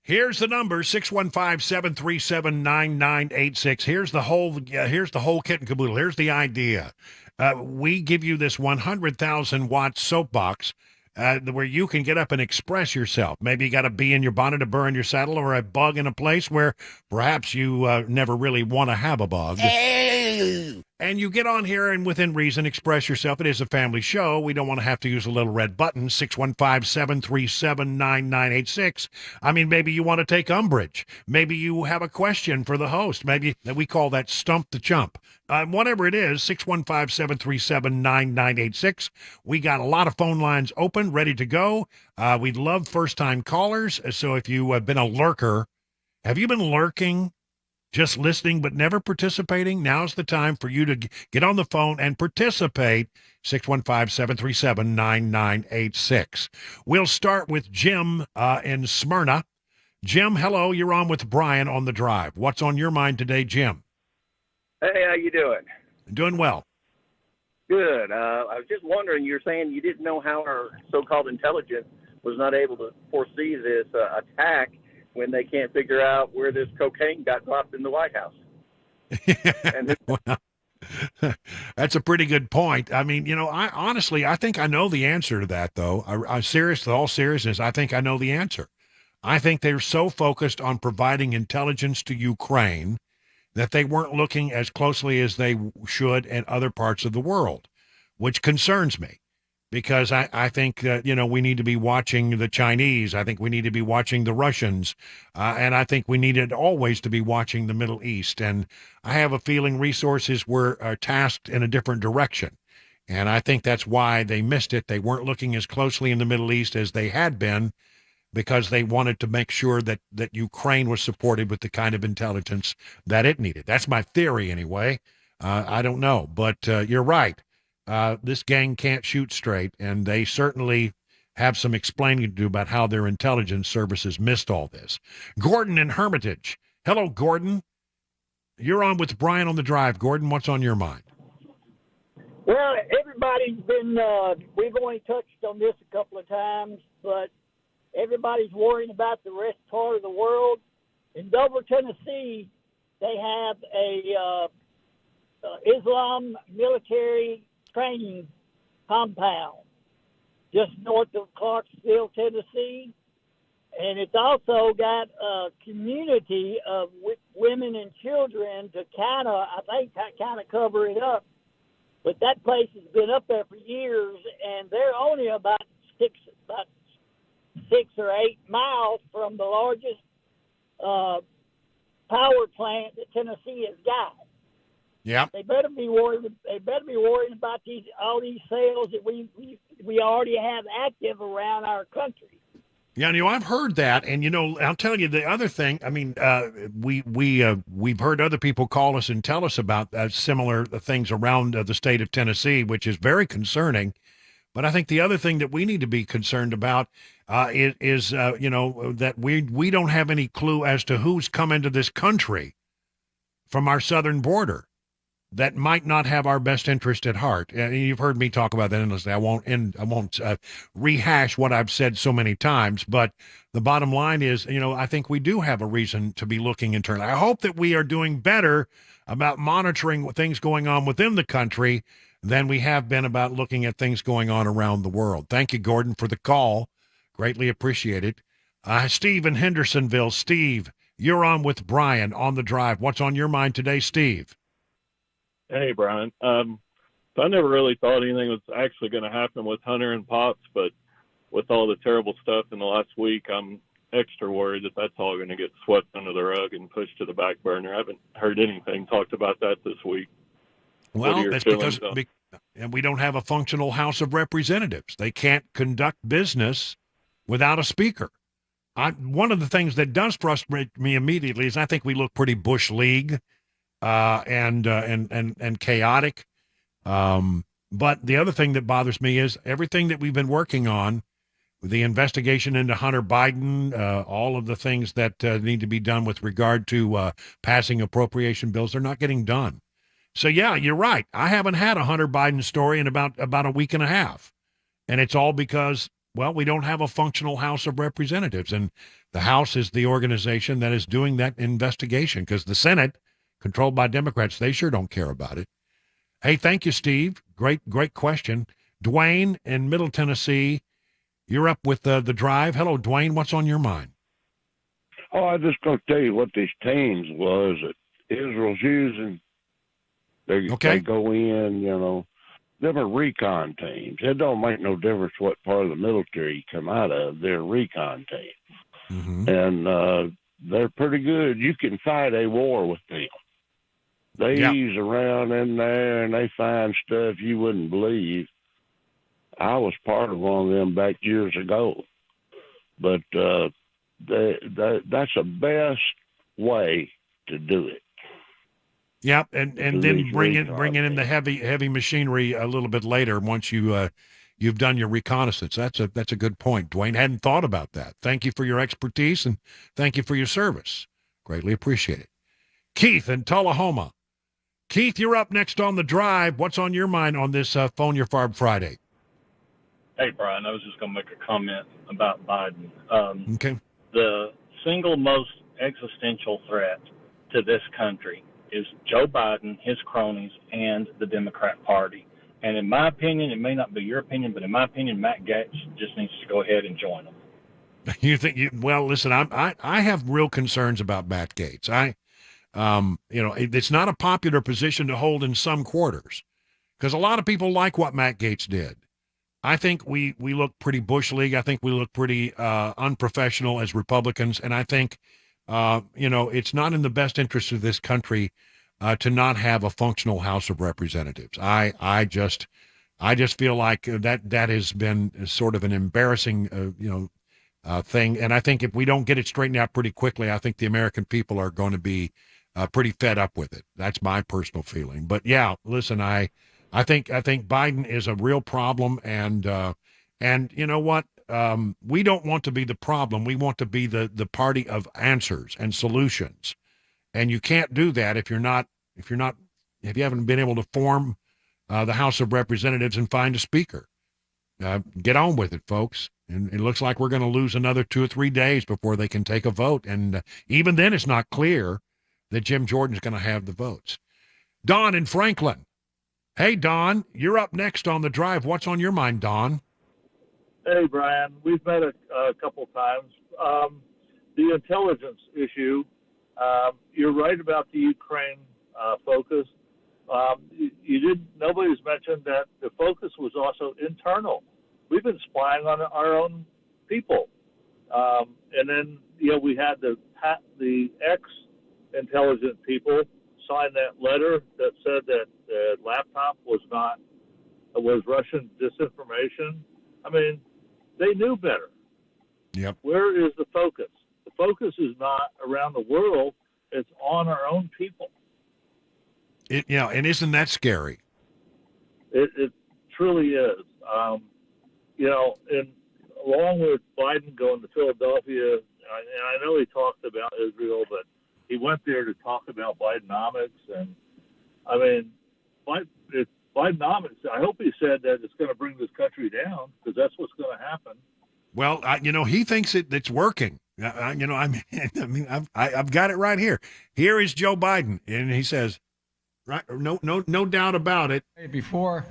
Here's the number, 615-737-9986. Here's the whole kit and caboodle. Here's the idea. We give you this 100,000-watt soapbox where you can get up and express yourself. Maybe you got a bee in your bonnet, a burr in your saddle, or a bug in a place where perhaps you never really want to have a bug. And you get on here and within reason express yourself. It is a family show. We don't want to have to use a little red button, 615-737-9986. I mean, maybe you want to take umbrage. Maybe you have a question for the host. Maybe we call that Stump the Chump. Whatever it is, 615-737-9986. We got a lot of phone lines open, ready to go. We'd love first-time callers. So if you have been a lurker, have you been lurking? Just listening but never participating? Now's the time for you to get on the phone and participate. 615-737-9986. We'll start with Jim in Smyrna. Jim, hello. You're on with Brian on The Drive. What's on your mind today, Jim? Hey, how you doing? Doing well. Good. I was just wondering, you're saying you didn't know how our so-called intelligence was not able to foresee this attack when they can't figure out where this cocaine got dropped in the White House. Well, that's a pretty good point. I mean, I honestly think I know the answer to that, though. I'm serious, with all seriousness, I think I know the answer. I think they're so focused on providing intelligence to Ukraine that they weren't looking as closely as they should in other parts of the world, which concerns me. Because I think that, we need to be watching the Chinese. I think we need to be watching the Russians. And I think we needed always to be watching the Middle East. And I have a feeling resources were tasked in a different direction. And I think that's why they missed it. They weren't looking as closely in the Middle East as they had been because they wanted to make sure that Ukraine was supported with the kind of intelligence that it needed. That's my theory anyway. I don't know. But you're right. This gang can't shoot straight, and they certainly have some explaining to do about how their intelligence services missed all this. Gordon in Hermitage. Hello, Gordon. You're on with Brian on The Drive. Gordon, what's on your mind? Well, everybody's been, we've only touched on this a couple of times, but everybody's worrying about the rest part of the world. In Dover, Tennessee, they have a Islam military training compound just north of Clarksville, Tennessee. And it's also got a community of women and children to kind of cover it up. But that place has been up there for years, and they're only about 6 or 8 miles from the largest power plant that Tennessee has got. Yeah, they better be worried. They better be worrying about all these sales that we already have active around our country. Yeah, I've heard that, and I'll tell you the other thing. I mean, we've heard other people call us and tell us about similar things around the state of Tennessee, which is very concerning. But I think the other thing that we need to be concerned about is that we don't have any clue as to who's come into this country from our southern border that might not have our best interest at heart. You've heard me talk about that endlessly. I won't rehash what I've said so many times, but the bottom line is, I think we do have a reason to be looking internally. I hope that we are doing better about monitoring things going on within the country than we have been about looking at things going on around the world. Thank you, Gordon, for the call. Greatly appreciate it. Steve in Hendersonville. Steve, you're on with Brian on The Drive. What's on your mind today, Steve? Hey, Brian. So I never really thought anything was actually going to happen with Hunter and Pops, but with all the terrible stuff in the last week, I'm extra worried that that's all going to get swept under the rug and pushed to the back burner. I haven't heard anything talked about that this week. Well, that's because we don't have a functional House of Representatives. They can't conduct business without a speaker. One of the things that does frustrate me immediately is I think we look pretty Bush League. and chaotic. But the other thing that bothers me is everything that we've been working on, the investigation into Hunter Biden, all of the things that need to be done with regard to passing appropriation bills, they're not getting done. So, yeah, you're right. I haven't had a Hunter Biden story in about a week and a half. And it's all because, well, we don't have a functional House of Representatives. And the House is the organization that is doing that investigation because the Senate, controlled by Democrats, they sure don't care about it. Hey, thank you, Steve. Great question. Dwayne in Middle Tennessee, you're up with the drive. Hello, Dwayne. What's on your mind? Oh, I just going to tell you what these teams was that Israel's using. They go in, different recon teams. It don't make no difference what part of the military you come out of. They're recon teams. Mm-hmm. And they're pretty good. You can fight a war with them. They ease around in there, and they find stuff you wouldn't believe. I was part of one of them back years ago. But that's the best way to do it. Yep, and then bringing in the heavy machinery a little bit later once you've done your reconnaissance. That's a good point, Dwayne. Hadn't thought about that. Thank you for your expertise and thank you for your service. Greatly appreciate it. Keith in Tullahoma. Keith, you're up next on the drive. What's on your mind on this Fone Ur Farb Friday? Hey, Brian, I was just going to make a comment about Biden. Okay. The single most existential threat to this country is Joe Biden, his cronies, and the Democrat Party. And in my opinion, it may not be your opinion, but in my opinion, Matt Gaetz just needs to go ahead and join them. You think? Well, listen, I have real concerns about Matt Gaetz. It's not a popular position to hold in some quarters because a lot of people like what Matt Gaetz did. I think we look pretty Bush League. I think we look pretty unprofessional as Republicans, and I think it's not in the best interest of this country to not have a functional House of Representatives. I just feel like that has been sort of an embarrassing thing, and I think if we don't get it straightened out pretty quickly, I think the American people are going to be pretty fed up with it. That's my personal feeling. But yeah, listen, I think Biden is a real problem, and you know what? We don't want to be the problem. We want to be the party of answers and solutions. And you can't do that if you haven't been able to form the House of Representatives and find a speaker. Get on with it, folks. And it looks like we're going to lose another 2 or 3 days before they can take a vote. And even then, it's not clear that Jim Jordan's going to have the votes. Don in Franklin. Hey, Don, you're up next on the drive. What's on your mind, Don? Hey, Brian. We've met a couple times. The intelligence issue, you're right about the Ukraine focus. Nobody's mentioned that the focus was also internal. We've been spying on our own people. And then, we had the ex-intelligent people sign that letter that said that the laptop was Russian disinformation. I mean, they knew better. Yep. Where is the focus? The focus is not around the world. It's on our own people. And isn't that scary? It truly is. And along with Biden going to Philadelphia, and I know he talked about Israel, but he went there to talk about Bidenomics. And, I mean, Bidenomics, I hope he said that it's going to bring this country down because that's what's going to happen. Well, he thinks it's working. I've got it right here. Here is Joe Biden, and he says, right, no doubt about it. Before,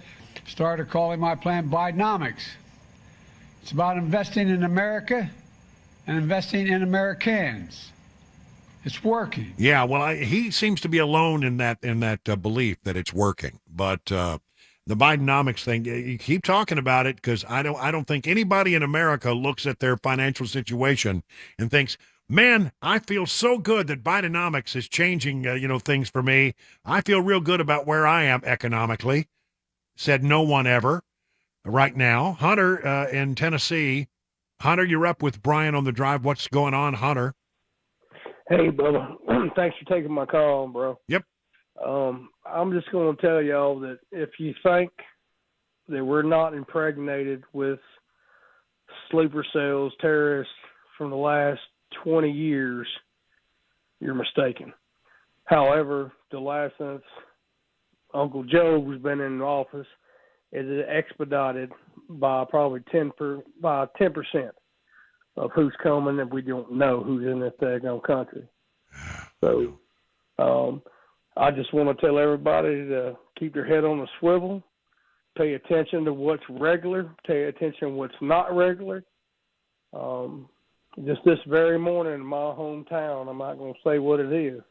started calling my plan Bidenomics. It's about investing in America and investing in Americans. It's working. Yeah, well, he seems to be alone in that belief that it's working. But the Bidenomics thing, you keep talking about it because I don't think anybody in America looks at their financial situation and thinks, man, I feel so good that Bidenomics is changing things for me. I feel real good about where I am economically. Said no one ever. Right now, Hunter in Tennessee. Hunter, you're up with Brian on the drive. What's going on, Hunter? Hey, brother. Thanks for taking my call, bro. Yep. I'm just going to tell y'all that if you think that we're not impregnated with sleeper cells, terrorists from the last 20 years, you're mistaken. However, the last since Uncle Joe has been in office, it is expedited by probably 10% of who's coming, and we don't know who's in this daggone country. So I just want to tell everybody to keep their head on a swivel, pay attention to what's regular, pay attention to what's not regular. Just this very morning in my hometown, I'm not going to say what it is,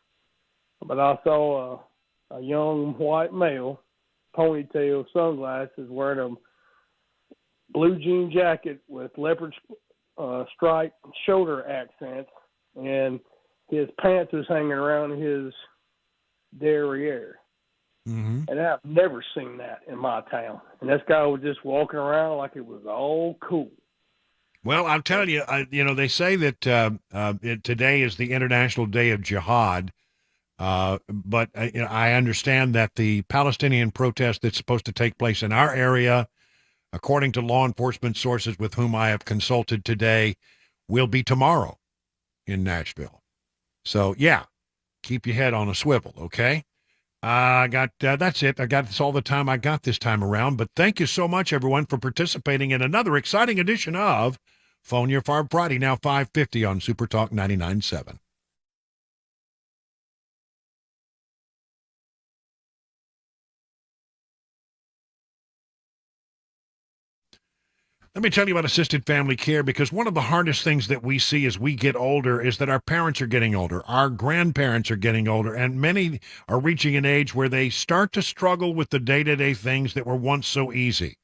but I saw a young white male, ponytail, sunglasses, wearing a blue jean jacket with leopard stripe shoulder accents, and his pants was hanging around his derriere. Mm-hmm. And I've never seen that in my town. And this guy was just walking around like it was all cool. Well, I'll tell you, they say that today is the International Day of Jihad, but I understand that the Palestinian protest that's supposed to take place in our area, according to law enforcement sources with whom I have consulted today, will be tomorrow in Nashville. So, yeah, keep your head on a swivel, okay? That's it. That's all the time I got this time around. But thank you so much, everyone, for participating in another exciting edition of Fone Ur Farb Friday, now 5:50 on Super Talk 99.7. Let me tell you about assisted family care, because one of the hardest things that we see as we get older is that our parents are getting older, our grandparents are getting older, and many are reaching an age where they start to struggle with the day-to-day things that were once so easy.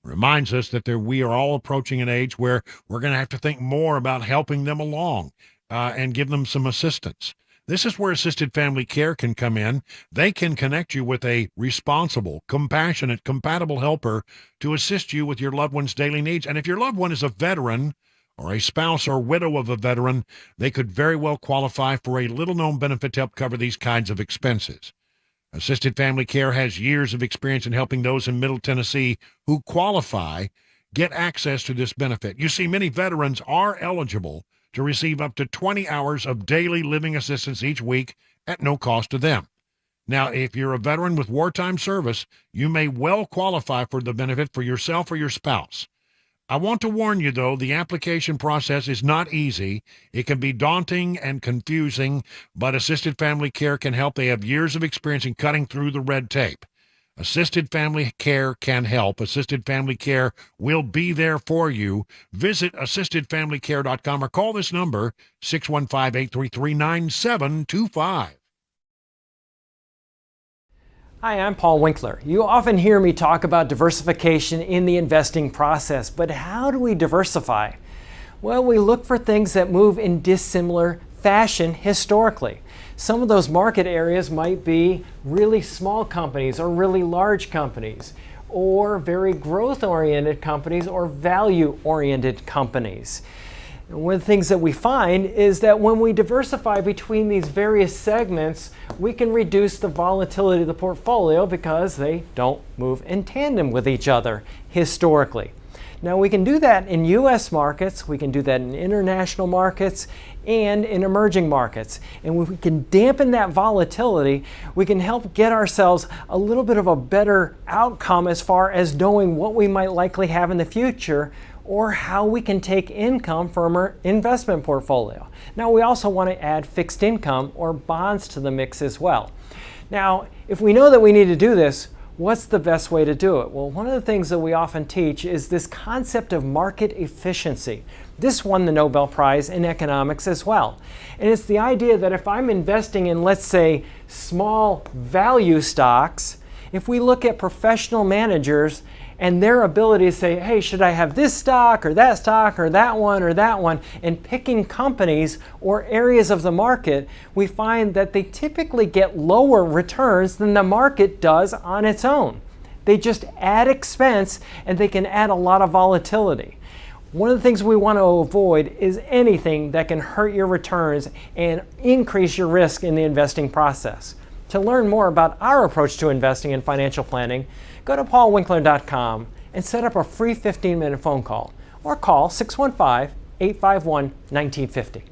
It reminds us that we are all approaching an age where we're going to have to think more about helping them along and give them some assistance. This is where assisted family care can come in. They can connect you with a responsible, compassionate, compatible helper to assist you with your loved one's daily needs. And if your loved one is a veteran or a spouse or widow of a veteran, they could very well qualify for a little-known benefit to help cover these kinds of expenses. Assisted family care has years of experience in helping those in Middle Tennessee who qualify get access to this benefit. You see, many veterans are eligible to receive up to 20 hours of daily living assistance each week at no cost to them. Now, if you're a veteran with wartime service, you may well qualify for the benefit for yourself or your spouse. I want to warn you, though, the application process is not easy. It can be daunting and confusing, but assisted family care can help. They have years of experience in cutting through the red tape. Assisted family care can help. Assisted family care will be there for you. Visit assistedfamilycare.com or call this number, 615-833-9725. Hi, I'm Paul Winkler. You often hear me talk about diversification in the investing process, but how do we diversify? Well, we look for things that move in dissimilar fashion historically. Some of those market areas might be really small companies or really large companies, or very growth-oriented companies or value-oriented companies. One of the things that we find is that when we diversify between these various segments, we can reduce the volatility of the portfolio because they don't move in tandem with each other historically. Now, we can do that in U.S. markets, we can do that in international markets, and in emerging markets. And when we can dampen that volatility, we can help get ourselves a little bit of a better outcome as far as knowing what we might likely have in the future or how we can take income from our investment portfolio. Now, we also want to add fixed income or bonds to the mix as well. Now, if we know that we need to do this, what's the best way to do it? Well, one of the things that we often teach is this concept of market efficiency. This won the Nobel Prize in economics as well. And it's the idea that if I'm investing in, let's say, small value stocks, if we look at professional managers and their ability to say, hey, should I have this stock or that one, and picking companies or areas of the market, we find that they typically get lower returns than the market does on its own. They just add expense and they can add a lot of volatility. One of the things we want to avoid is anything that can hurt your returns and increase your risk in the investing process. To learn more about our approach to investing and financial planning, go to paulwinkler.com and set up a free 15-minute phone call or call 615-851-1950.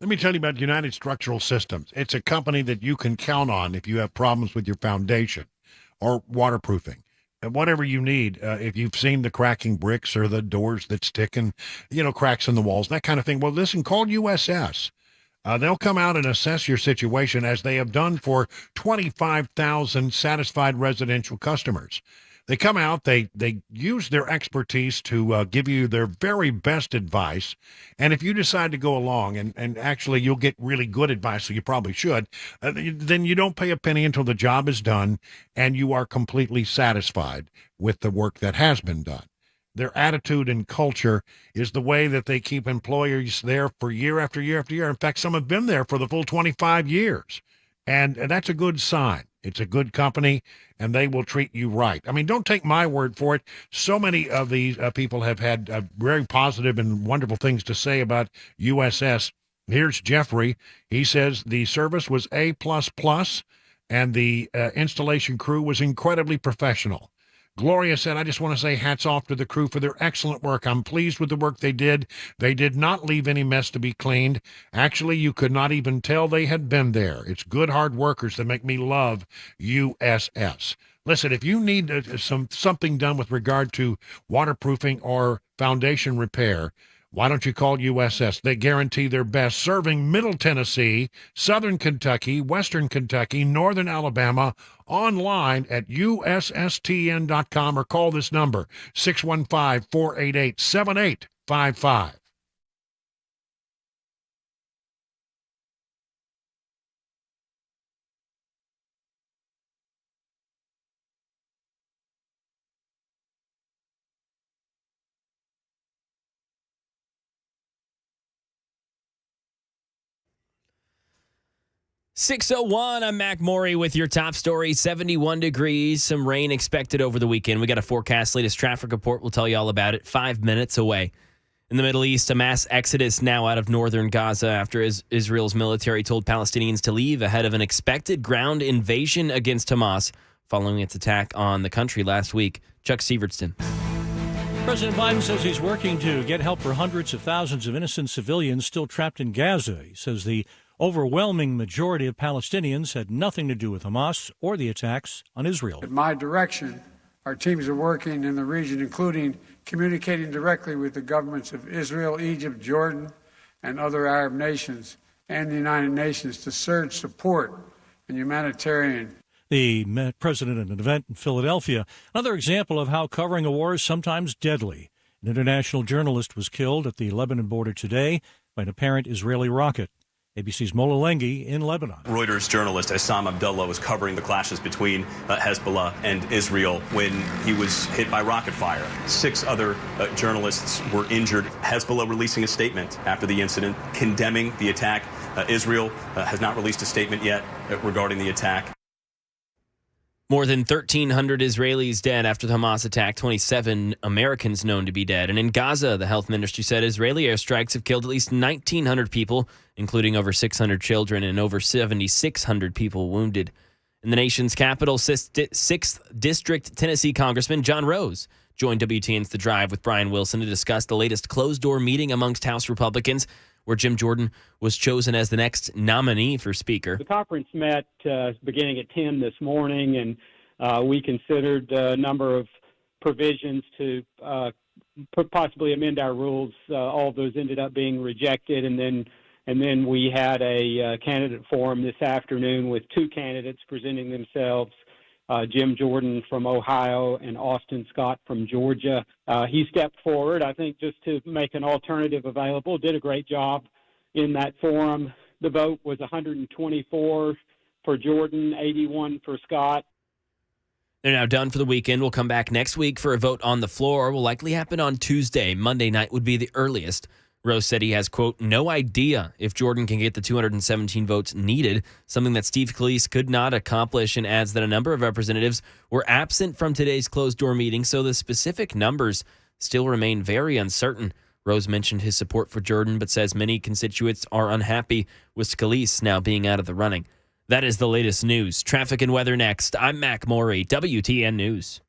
Let me tell you about United Structural Systems. It's a company that you can count on if you have problems with your foundation or waterproofing. Whatever you need, if you've seen the cracking bricks or the doors that stick and, cracks in the walls, that kind of thing. Well, listen, call USS. They'll come out and assess your situation as they have done for 25,000 satisfied residential customers. They come out, they use their expertise to give you their very best advice. And if you decide to go along, and actually you'll get really good advice, so you probably should, then you don't pay a penny until the job is done and you are completely satisfied with the work that has been done. Their attitude and culture is the way that they keep employers there for year after year after year. In fact, some have been there for the full 25 years. And that's a good sign. It's a good company, and they will treat you right. I mean, don't take my word for it. So many of these people have had very positive and wonderful things to say about USS. Here's Jeffrey. He says the service was A++, and the installation crew was incredibly professional. Gloria said, I just want to say hats off to the crew for their excellent work. I'm pleased with the work they did. They did not leave any mess to be cleaned. Actually, you could not even tell they had been there. It's good, hard workers that make me love USS. Listen, if you need something done with regard to waterproofing or foundation repair, why don't you call USS? They guarantee their best, serving Middle Tennessee, Southern Kentucky, Western Kentucky, Northern Alabama, online at USSTN.com or call this number, 615-488-7855. .601, I'm Mac Maury with your top story. 71 degrees, some rain expected over the weekend. We got a forecast, latest traffic report. We'll tell you all about it 5 minutes away. In the Middle East, a mass exodus now out of northern Gaza after Israel's military told Palestinians to leave ahead of an expected ground invasion against Hamas following its attack on the country last week. Chuck Sievertson. President Biden says he's working to get help for hundreds of thousands of innocent civilians still trapped in Gaza. He says the overwhelming majority of Palestinians had nothing to do with Hamas or the attacks on Israel. At my direction, our teams are working in the region, including communicating directly with the governments of Israel, Egypt, Jordan, and other Arab nations, and the United Nations to surge support and humanitarian. The president at an event in Philadelphia. Another example of how covering a war is sometimes deadly. An international journalist was killed at the Lebanon border today by an apparent Israeli rocket. ABC's Mola Lenghi in Lebanon. Reuters journalist Assam Abdullah was covering the clashes between Hezbollah and Israel when he was hit by rocket fire. 6 other journalists were injured. Hezbollah releasing a statement after the incident condemning the attack. Israel has not released a statement yet regarding the attack. More than 1,300 Israelis dead after the Hamas attack, 27 Americans known to be dead. And in Gaza, the health ministry said Israeli airstrikes have killed at least 1,900 people, including over 600 children and over 7,600 people wounded. In the nation's capital, 6th District Tennessee Congressman John Rose joined WTN's The Drive with Brian Wilson to discuss the latest closed-door meeting amongst House Republicans, where Jim Jordan was chosen as the next nominee for Speaker. The conference met beginning at 10 this morning, and we considered a number of provisions to possibly amend our rules. All of those ended up being rejected, and then we had a candidate forum this afternoon with 2 candidates presenting themselves. Jim Jordan from Ohio and Austin Scott from Georgia. He stepped forward, I think, just to make an alternative available, did a great job in that forum. The vote was 124 for Jordan, 81 for Scott. They're now done for the weekend. We'll come back next week for a vote on the floor. Will likely happen on Tuesday. Monday night would be the earliest. Rose said he has, quote, no idea if Jordan can get the 217 votes needed, something that Steve Scalise could not accomplish, and adds that a number of representatives were absent from today's closed-door meeting, so the specific numbers still remain very uncertain. Rose mentioned his support for Jordan, but says many constituents are unhappy with Scalise now being out of the running. That is the latest news. Traffic and weather next. I'm Mac Maury, WTN News.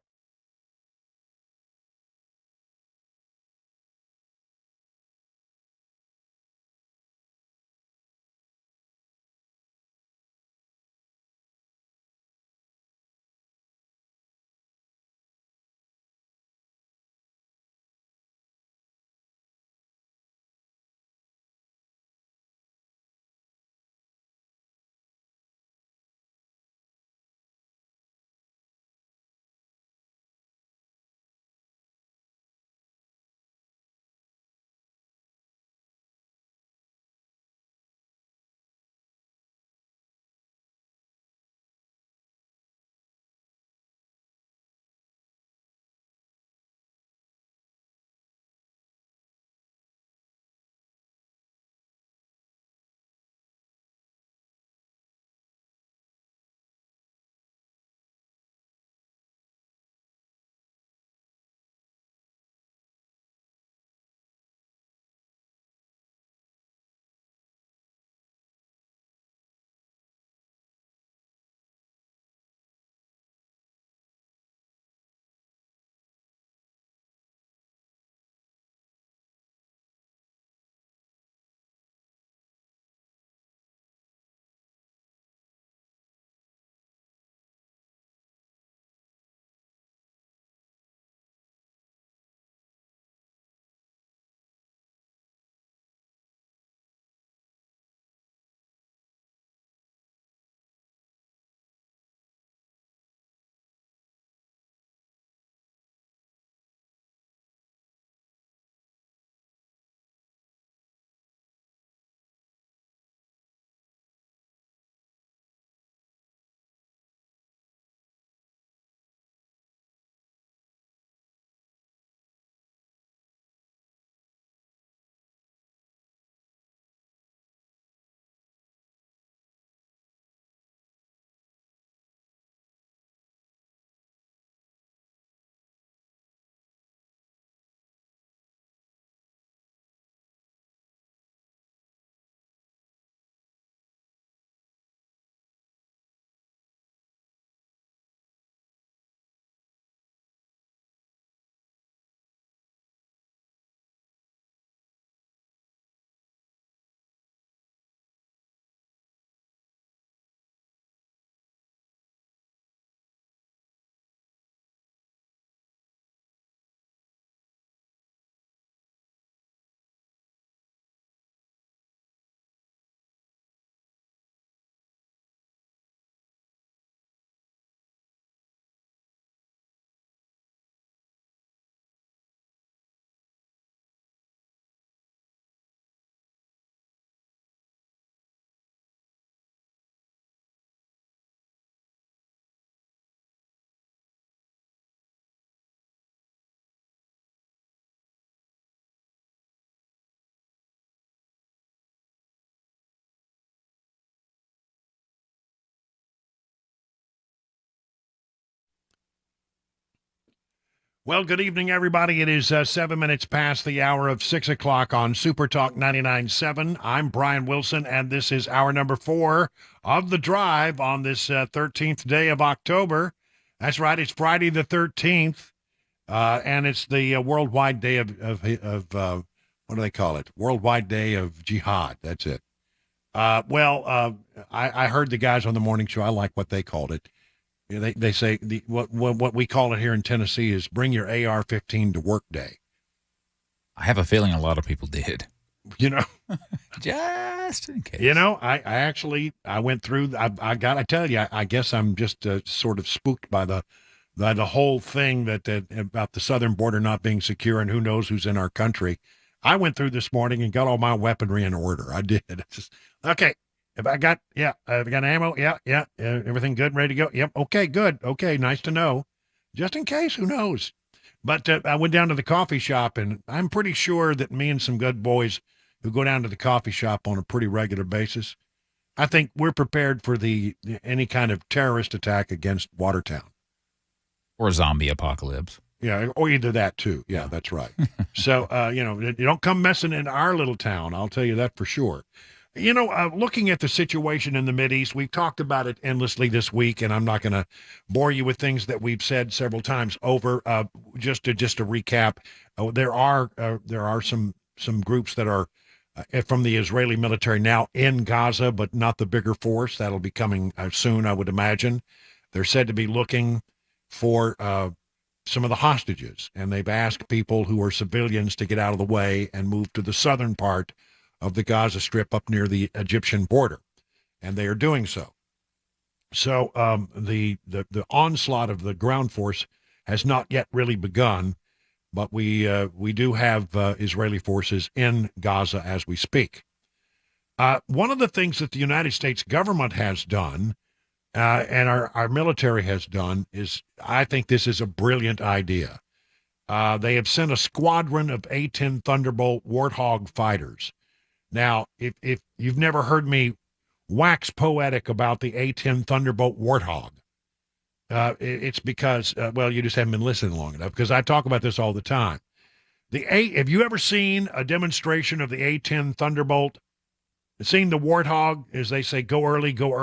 Well, good evening, everybody. It is 7 minutes past the hour of 6 o'clock on Super Talk 99.7. I'm Brian Wilson, and this is hour number 4 of The Drive on this 13th day of October. That's right, it's Friday the 13th, and it's the worldwide day of what do they call it? Worldwide Day of Jihad. That's it. I heard the guys on the morning show. I like what they called it. They say what we call it here in Tennessee is bring your AR-15 to work day. I have a feeling a lot of people did. You know, just in case. You know, I went through. I got to tell you, I guess I'm just sort of spooked by the whole thing that about the southern border not being secure and who knows who's in our country. I went through this morning and got all my weaponry in order. I did. It's just, okay. Have I got ammo? Yeah. Everything good, ready to go? Yep. Okay, good. Okay, nice to know. Just in case, who knows? But I went down to the coffee shop, and I'm pretty sure that me and some good boys who go down to the coffee shop on a pretty regular basis, I think we're prepared for any kind of terrorist attack against Watertown. Or zombie apocalypse. Yeah, or either that, too. Yeah, that's right. So, you don't come messing in our little town. I'll tell you that for sure. You know, looking at the situation in the Mideast, we've talked about it endlessly this week, and I'm not going to bore you with things that we've said several times over. Just to recap, there are some groups that are from the Israeli military now in Gaza, but not the bigger force. That'll be coming soon, I would imagine. They're said to be looking for some of the hostages, and they've asked people who are civilians to get out of the way and move to the southern part of the Gaza Strip up near the Egyptian border, and they are doing so. So the onslaught of the ground force has not yet really begun, but we do have Israeli forces in Gaza as we speak. One of the things that the United States government has done and our military has done is, I think this is a brilliant idea. They have sent a squadron of A-10 Thunderbolt Warthog fighters. Now, if you've never heard me wax poetic about the A-10 Thunderbolt Warthog, it's because, you just haven't been listening long enough, because I talk about this all the time. Have you ever seen a demonstration of the A-10 Thunderbolt? Seen the Warthog, as they say, go early, go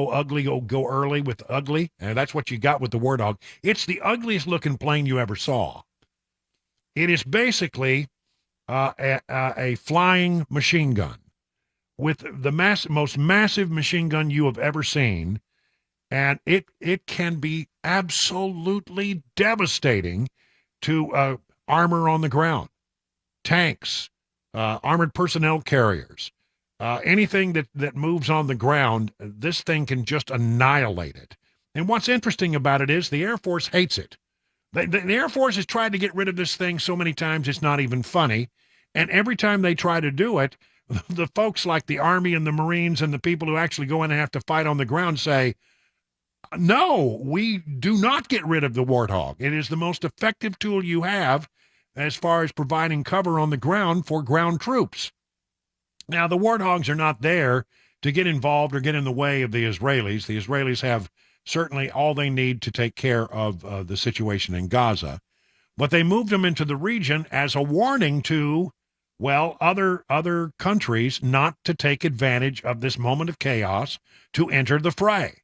ugly, go early with ugly? And that's what you got with the Warthog. It's the ugliest looking plane you ever saw. It is basically a flying machine gun with the most massive machine gun you have ever seen, and it can be absolutely devastating to armor on the ground, tanks, armored personnel carriers, anything that moves on the ground. This thing can just annihilate it. And what's interesting about it is the Air Force hates it. The Air Force has tried to get rid of this thing so many times it's not even funny. And every time they try to do it, the folks like the Army and the Marines and the people who actually go in and have to fight on the ground say, no, we do not get rid of the Warthog. It is the most effective tool you have as far as providing cover on the ground for ground troops. Now, the Warthogs are not there to get involved or get in the way of the Israelis. The Israelis have certainly all they need to take care of the situation in Gaza. But they moved them into the region as a warning to, other countries not to take advantage of this moment of chaos to enter the fray.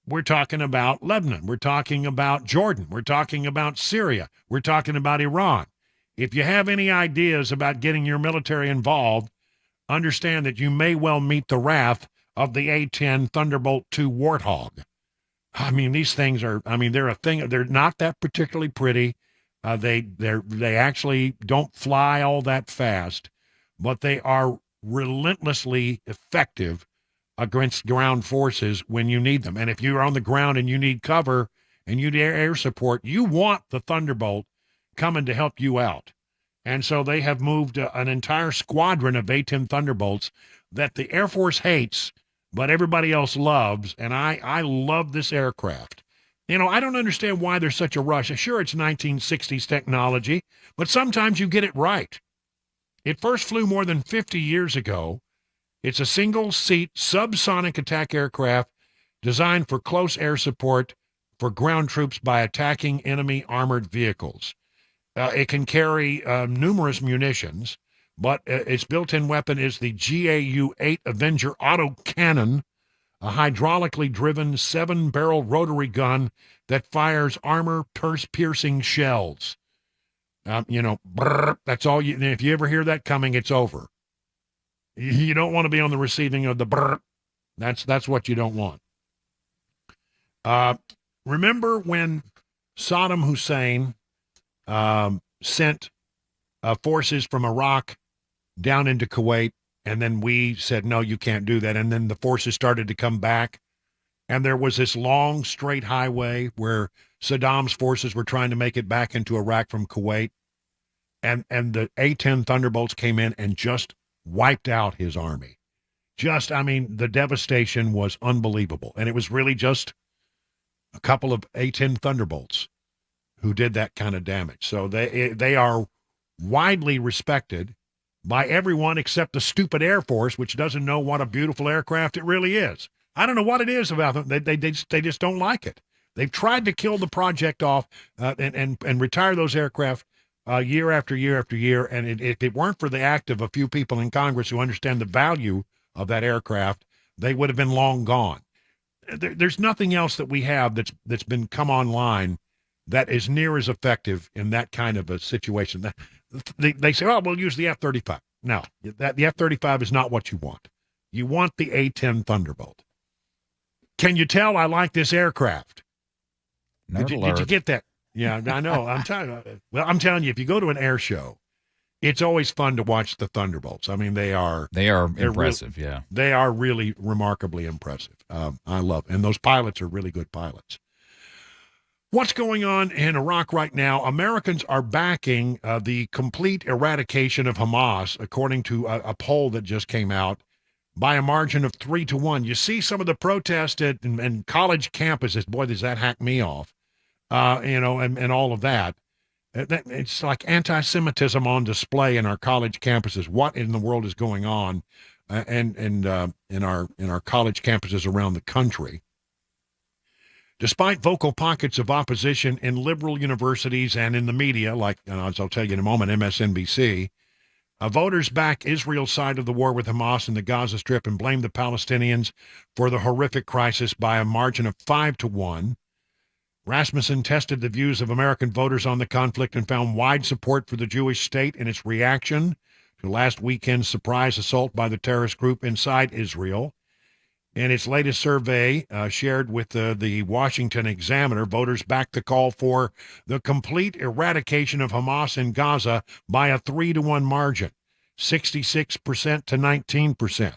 We're talking about Lebanon. We're talking about Jordan. We're talking about Syria. We're talking about Iran. If you have any ideas about getting your military involved, understand that you may well meet the wrath of the A-10 Thunderbolt II Warthog. I mean, these things are, they're a thing. They're not that particularly pretty. They actually don't fly all that fast, but they are relentlessly effective against ground forces when you need them. And if you're on the ground and you need cover and you need air support, you want the Thunderbolt coming to help you out. And so they have moved an entire squadron of A-10 Thunderbolts that the Air Force hates, but everybody else loves. And I love this aircraft. I don't understand why there's such a rush. Sure, it's 1960s technology, but sometimes you get it right. It first flew more than 50 years ago. It's a single-seat subsonic attack aircraft designed for close air support for ground troops by attacking enemy armored vehicles. It can carry numerous munitions, but its built-in weapon is the GAU-8 Avenger autocannon, a hydraulically driven 7-barrel rotary gun that fires armor-piercing shells. That's all you. If you ever hear that coming, it's over. You don't want to be on the receiving of the brr. That's what you don't want. Remember when Saddam Hussein sent forces from Iraq down into Kuwait, and then we said, no, you can't do that. And then the forces started to come back, and there was this long, straight highway where Saddam's forces were trying to make it back into Iraq from Kuwait, and the A-10 Thunderbolts came in and just wiped out his army. The devastation was unbelievable, and it was really just a couple of A-10 Thunderbolts who did that kind of damage. So they are widely respected by everyone except the stupid Air Force, which doesn't know what a beautiful aircraft it really is. I don't know what it is about them. They just don't like it. They've tried to kill the project off and retire those aircraft year after year after year. And if it weren't for the act of a few people in Congress who understand the value of that aircraft, they would have been long gone. There's nothing else that we have that's been come online that is near as effective in that kind of a situation. They say, oh, we'll use the F-35. No, the F-35 is not what you want. You want the A-10 Thunderbolt. Can you tell I like this aircraft? Did you get that? Yeah, I know. I'm telling you, if you go to an air show, it's always fun to watch the Thunderbolts. I mean, they're impressive. Yeah, they are really remarkably impressive. I love, and those pilots are really good pilots. What's going on in Iraq right now? Americans are backing the complete eradication of Hamas, according to a poll that just came out, by a margin of 3-1. You see some of the protests and college campuses. Boy, does that hack me off. And all of that. It's like anti-Semitism on display in our college campuses. What in the world is going on in our college campuses around the country? Despite vocal pockets of opposition in liberal universities and in the media, like, as I'll tell you in a moment, MSNBC, voters back Israel's side of the war with Hamas in the Gaza Strip and blame the Palestinians for the horrific crisis by a margin of 5-1. Rasmussen tested the views of American voters on the conflict and found wide support for the Jewish state in its reaction to last weekend's surprise assault by the terrorist group inside Israel. In its latest survey shared with the Washington Examiner, voters backed the call for the complete eradication of Hamas in Gaza by a 3-1 margin, 66% to 19%.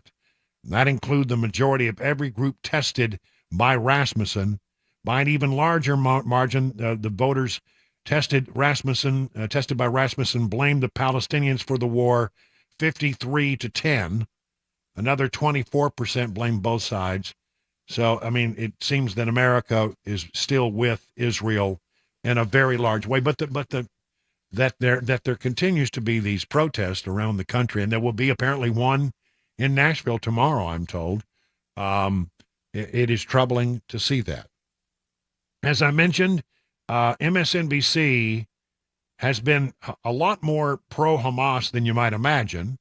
That includes the majority of every group tested by Rasmussen. By an even larger margin, the voters tested by Rasmussen blamed the Palestinians for the war, 53-10. Another 24% blame both sides. So, it seems that America is still with Israel in a very large way. But that there continues to be these protests around the country, and there will be apparently one in Nashville tomorrow, I'm told. It is troubling to see that. As I mentioned, MSNBC has been a lot more pro-Hamas than you might imagine,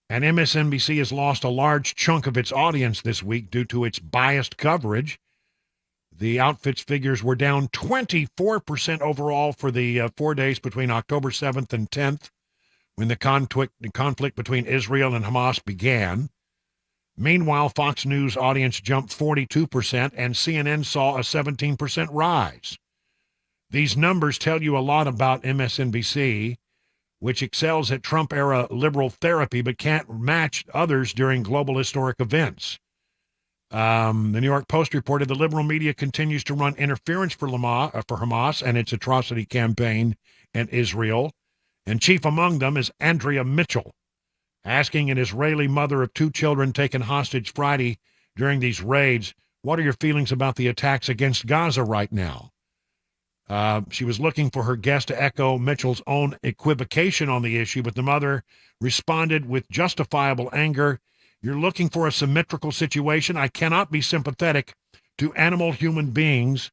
and MSNBC has lost a large chunk of its audience this week due to its biased coverage. The outfit's figures were down 24% overall for the 4 days between October 7th and 10th, when the conflict between Israel and Hamas began. Meanwhile, Fox News audience jumped 42%, and CNN saw a 17% rise. These numbers tell you a lot about MSNBC, which excels at Trump-era liberal therapy but can't match others during global historic events. The New York Post reported the liberal media continues to run interference for Hamas and its atrocity campaign in Israel, and chief among them is Andrea Mitchell, asking an Israeli mother of 2 children taken hostage Friday during these raids, what are your feelings about the attacks against Gaza right now? She was looking for her guest to echo Mitchell's own equivocation on the issue, but the mother responded with justifiable anger. You're looking for a symmetrical situation. I cannot be sympathetic to animal human beings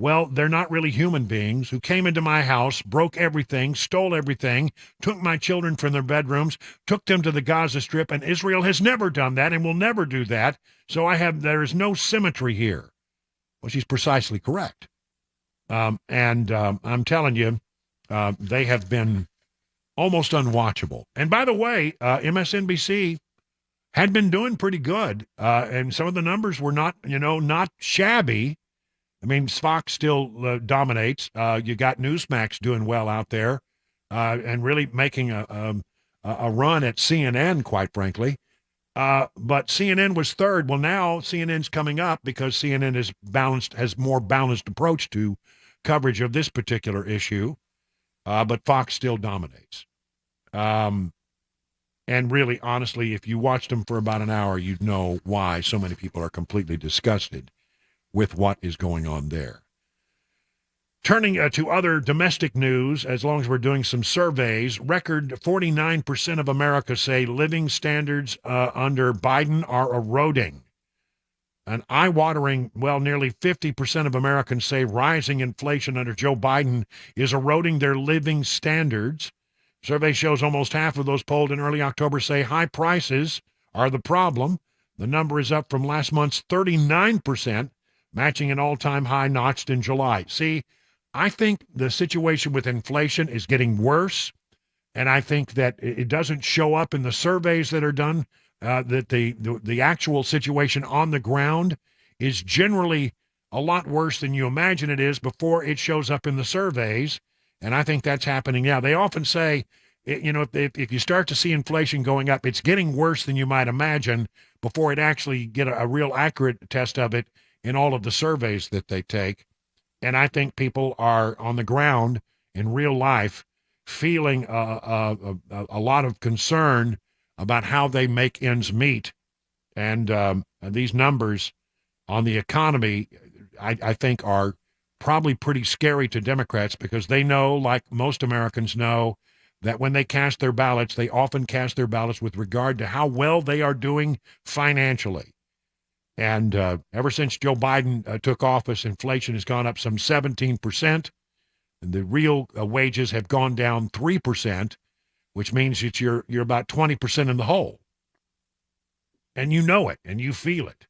Well, they're not really human beings who came into my house, broke everything, stole everything, took my children from their bedrooms, took them to the Gaza Strip, and Israel has never done that and will never do that. So there is no symmetry here. Well, she's precisely correct. I'm telling you, they have been almost unwatchable. And by the way, MSNBC had been doing pretty good, and some of the numbers were not shabby. I mean, Fox still dominates. You got Newsmax doing well out there, and really making a run at CNN, quite frankly. But CNN was third. Well, now CNN's coming up because CNN has more balanced approach to coverage of this particular issue. But Fox still dominates. And really, honestly, if you watched them for about an hour, you'd know why so many people are completely disgusted with what is going on there. Turning to other domestic news, as long as we're doing some surveys, record 49% of America say living standards under Biden are eroding. An eye-watering, nearly 50% of Americans say rising inflation under Joe Biden is eroding their living standards. Survey shows almost half of those polled in early October say high prices are the problem. The number is up from last month's 39%, matching an all-time high notched in July. See, I think the situation with inflation is getting worse, and I think that it doesn't show up in the surveys that are done, that the actual situation on the ground is generally a lot worse than you imagine it is before it shows up in the surveys, and I think that's happening now. They often say, if you start to see inflation going up, it's getting worse than you might imagine before it actually get a real accurate test of it in all of the surveys that they take. And I think people are on the ground in real life feeling a lot of concern about how they make ends meet. And these numbers on the economy, I think, are probably pretty scary to Democrats because they know, like most Americans know, that when they cast their ballots, they often cast their ballots with regard to how well they are doing financially. And ever since Joe Biden took office, inflation has gone up some 17%. And the real wages have gone down 3%, which means that you're about 20% in the hole. And you know it, and you feel it.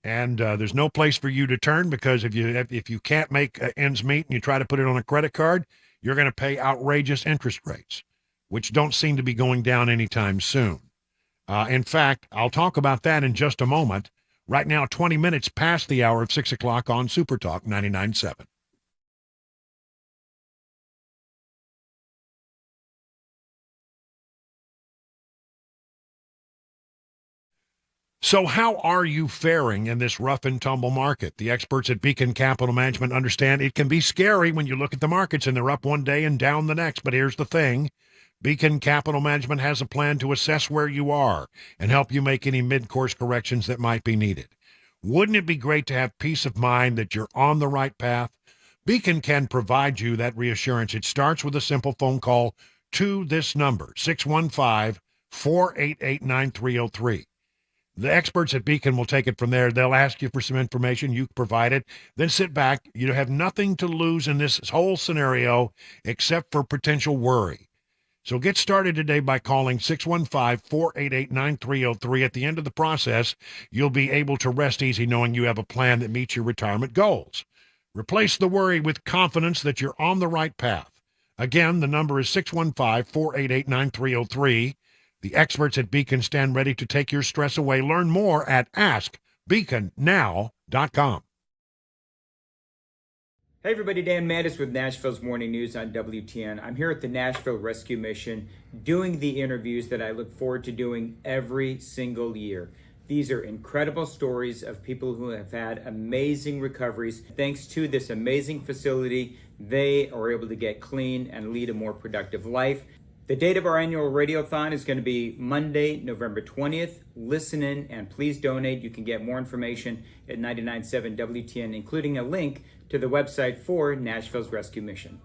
And there's no place for you to turn because if you can't make ends meet and you try to put it on a credit card, you're going to pay outrageous interest rates, which don't seem to be going down anytime soon. In fact, I'll talk about that in just a moment. Right now, 20 minutes past the hour of 6 o'clock on Super Talk 99.7. So how are you faring in this rough and tumble market? The experts at Beacon Capital Management understand it can be scary when you look at the markets and they're up one day and down the next. But here's the thing. Beacon Capital Management has a plan to assess where you are and help you make any mid-course corrections that might be needed. Wouldn't it be great to have peace of mind that you're on the right path? Beacon can provide you that reassurance. It starts with a simple phone call to this number, 615-488-9303. The experts at Beacon will take it from there. They'll ask you for some information. You provide it. Then sit back. You have nothing to lose in this whole scenario except for potential worry. So get started today by calling 615-488-9303. At the end of the process, you'll be able to rest easy knowing you have a plan that meets your retirement goals. Replace the worry with confidence that you're on the right path. Again, the number is 615-488-9303. The experts at Beacon stand ready to take your stress away. Learn more at askbeaconnow.com. Hey everybody, Dan Mattis with Nashville's Morning News on WTN. I'm here at the Nashville Rescue Mission doing the interviews that I look forward to doing every single year. These are incredible stories of people who have had amazing recoveries. Thanks to this amazing facility, they are able to get clean and lead a more productive life. The date of our annual radiothon is going to be Monday, November 20th. Listen in and please donate. You can get more information at 99.7 WTN, including a link to the website for Nashville's Rescue Mission.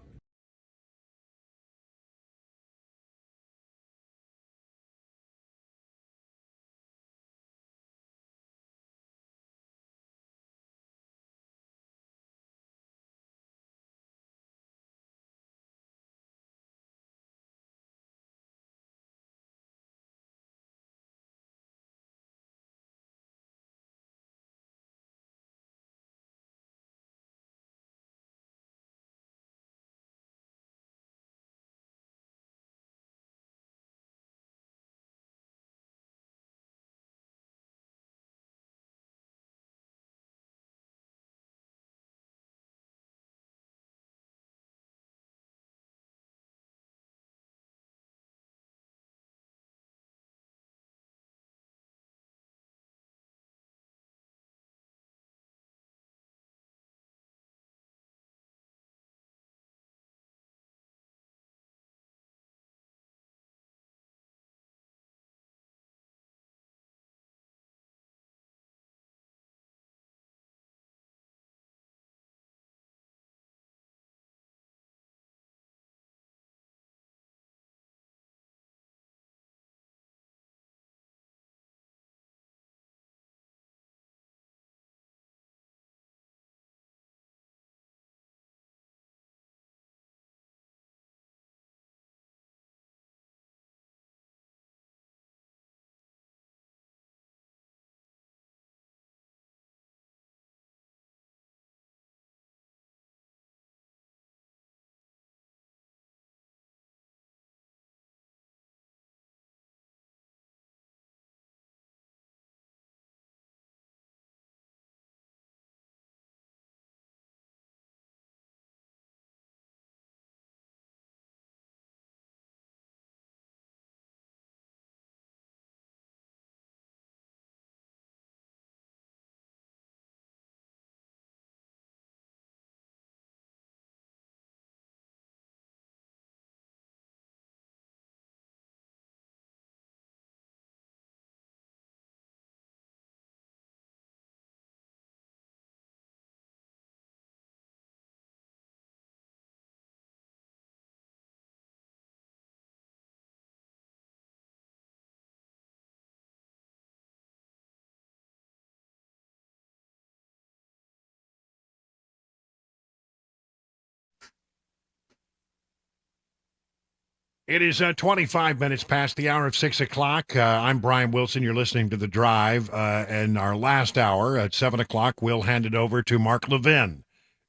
It is 25 minutes past the hour of 6 o'clock. I'm Brian Wilson. You're listening to The Drive. And our last hour at 7 o'clock, we'll hand it over to Mark Levin,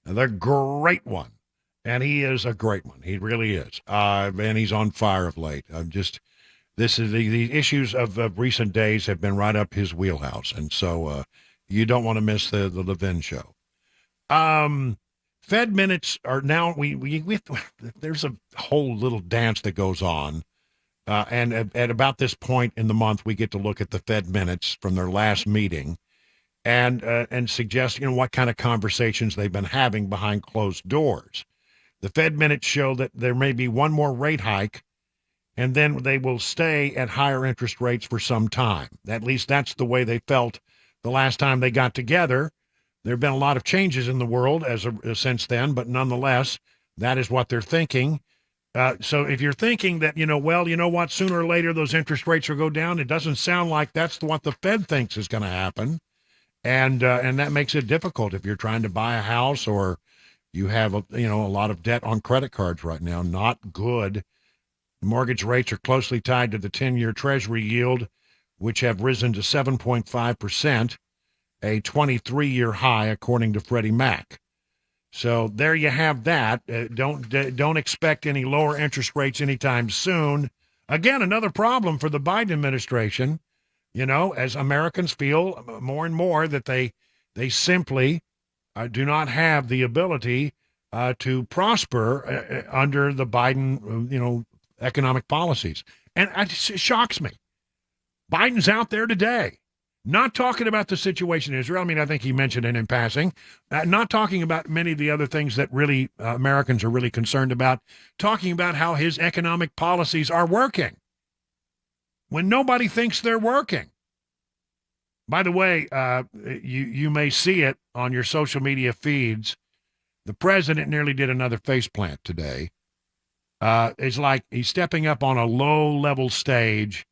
the great one. And he is a great one. He really is. And he's on fire of late. The issues of recent days have been right up his wheelhouse. And so you don't want to miss the Levin show. Fed minutes are now, there's a whole little dance that goes on. And at about this point in the month, we get to look at the Fed minutes from their last meeting and suggest, what kind of conversations they've been having behind closed doors. The Fed minutes show that there may be one more rate hike, and then they will stay at higher interest rates for some time. At least that's the way they felt the last time they got together. There have been a lot of changes in the world since then, but nonetheless, that is what they're thinking. So if you're thinking that, what, sooner or later those interest rates will go down, it doesn't sound like that's what the Fed thinks is going to happen. And that makes it difficult if you're trying to buy a house or you have a lot of debt on credit cards right now. Not good. Mortgage rates are closely tied to the 10-year Treasury yield, which have risen to 7.5%. A 23-year high, according to Freddie Mac. So there you have that. Don't expect any lower interest rates anytime soon. Again, another problem for the Biden administration. As Americans feel more and more that they simply do not have the ability to prosper under the Biden, economic policies, and it shocks me. Biden's out there today. Not talking about the situation in Israel. I mean, I think he mentioned it in passing. Not talking about many of the other things that really Americans are really concerned about. Talking about how his economic policies are working when nobody thinks they're working. By the way, you may see it on your social media feeds. The president nearly did another faceplant today. It's like he's stepping up on a low-level stage,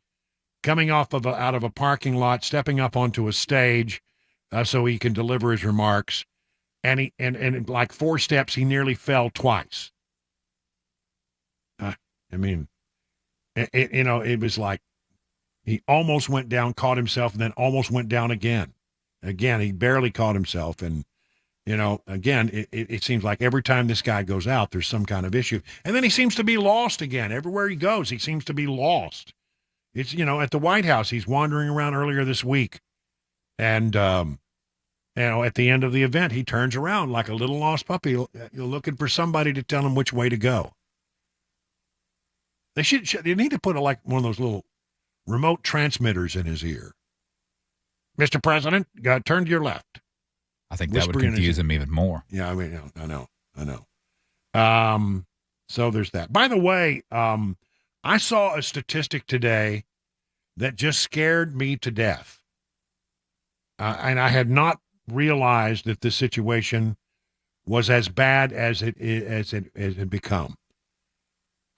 coming out of a parking lot, stepping up onto a stage so he can deliver his remarks. And in like 4 steps, he nearly fell twice. It was like he almost went down, caught himself, and then almost went down again. Again, he barely caught himself. And, again, it seems like every time this guy goes out, there's some kind of issue. And then he seems to be lost again. Everywhere he goes, he seems to be lost. It's, at the White House, he's wandering around earlier this week. And, at the end of the event, he turns around like a little lost puppy, looking for somebody to tell him which way to go. They need to put one of those little remote transmitters in his ear. Mr. President, turn to your left. I think that would confuse him even more. Yeah, I know. So there's that. By the way, I saw a statistic today that just scared me to death. And I had not realized that this situation was as bad as it had become.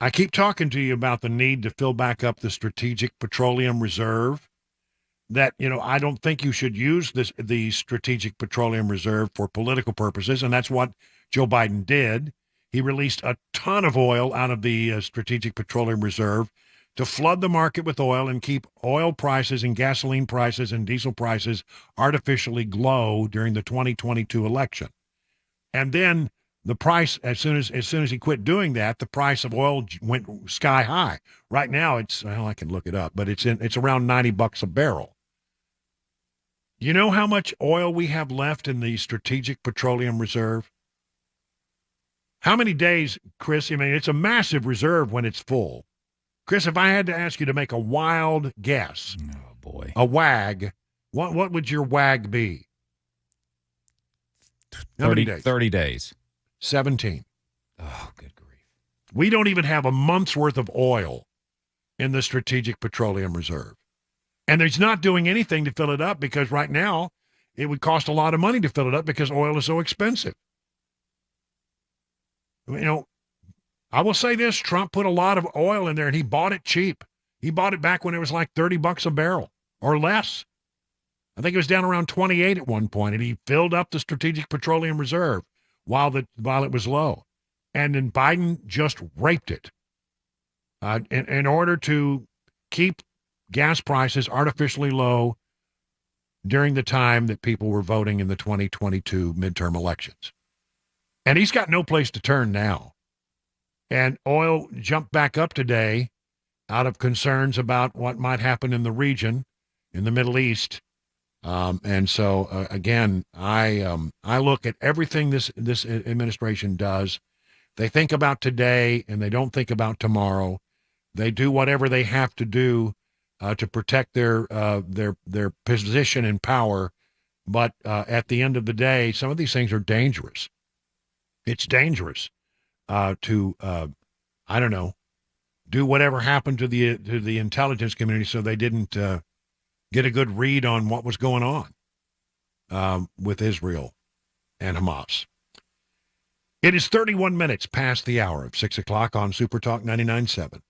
I keep talking to you about the need to fill back up the Strategic Petroleum Reserve. That, I don't think you should use the Strategic Petroleum Reserve for political purposes, and that's what Joe Biden did. He released a ton of oil out of the Strategic Petroleum Reserve to flood the market with oil and keep oil prices and gasoline prices and diesel prices artificially low during the 2022 election. And then the price, as soon as he quit doing that, the price of oil went sky high. Right now, I can look it up, but it's around $90 a barrel. You know how much oil we have left in the Strategic Petroleum Reserve? How many days, Chris? It's a massive reserve when it's full. Chris, if I had to ask you to make a wild guess, oh boy, a wag, what would your wag be? 30 days. 17. Oh, good grief. We don't even have a month's worth of oil in the Strategic Petroleum Reserve. And he's not doing anything to fill it up because right now it would cost a lot of money to fill it up because oil is so expensive. I will say this, Trump put a lot of oil in there and he bought it cheap. He bought it back when it was like $30 a barrel or less. I think it was down around 28 at one point, and he filled up the Strategic Petroleum Reserve while it was low. And then Biden just raped it. in order to keep gas prices artificially low during the time that people were voting in the 2022 midterm elections. And he's got no place to turn now. And oil jumped back up today out of concerns about what might happen in the region, in the Middle East. And so, again, I look at everything this administration does. They think about today, and they don't think about tomorrow. They do whatever they have to do to protect their position and power. But at the end of the day, some of these things are dangerous. It's dangerous to I don't know, do whatever happened to the intelligence community so they didn't get a good read on what was going on with Israel and Hamas. It is 31 minutes past the hour of 6 o'clock on Super Talk 99.7.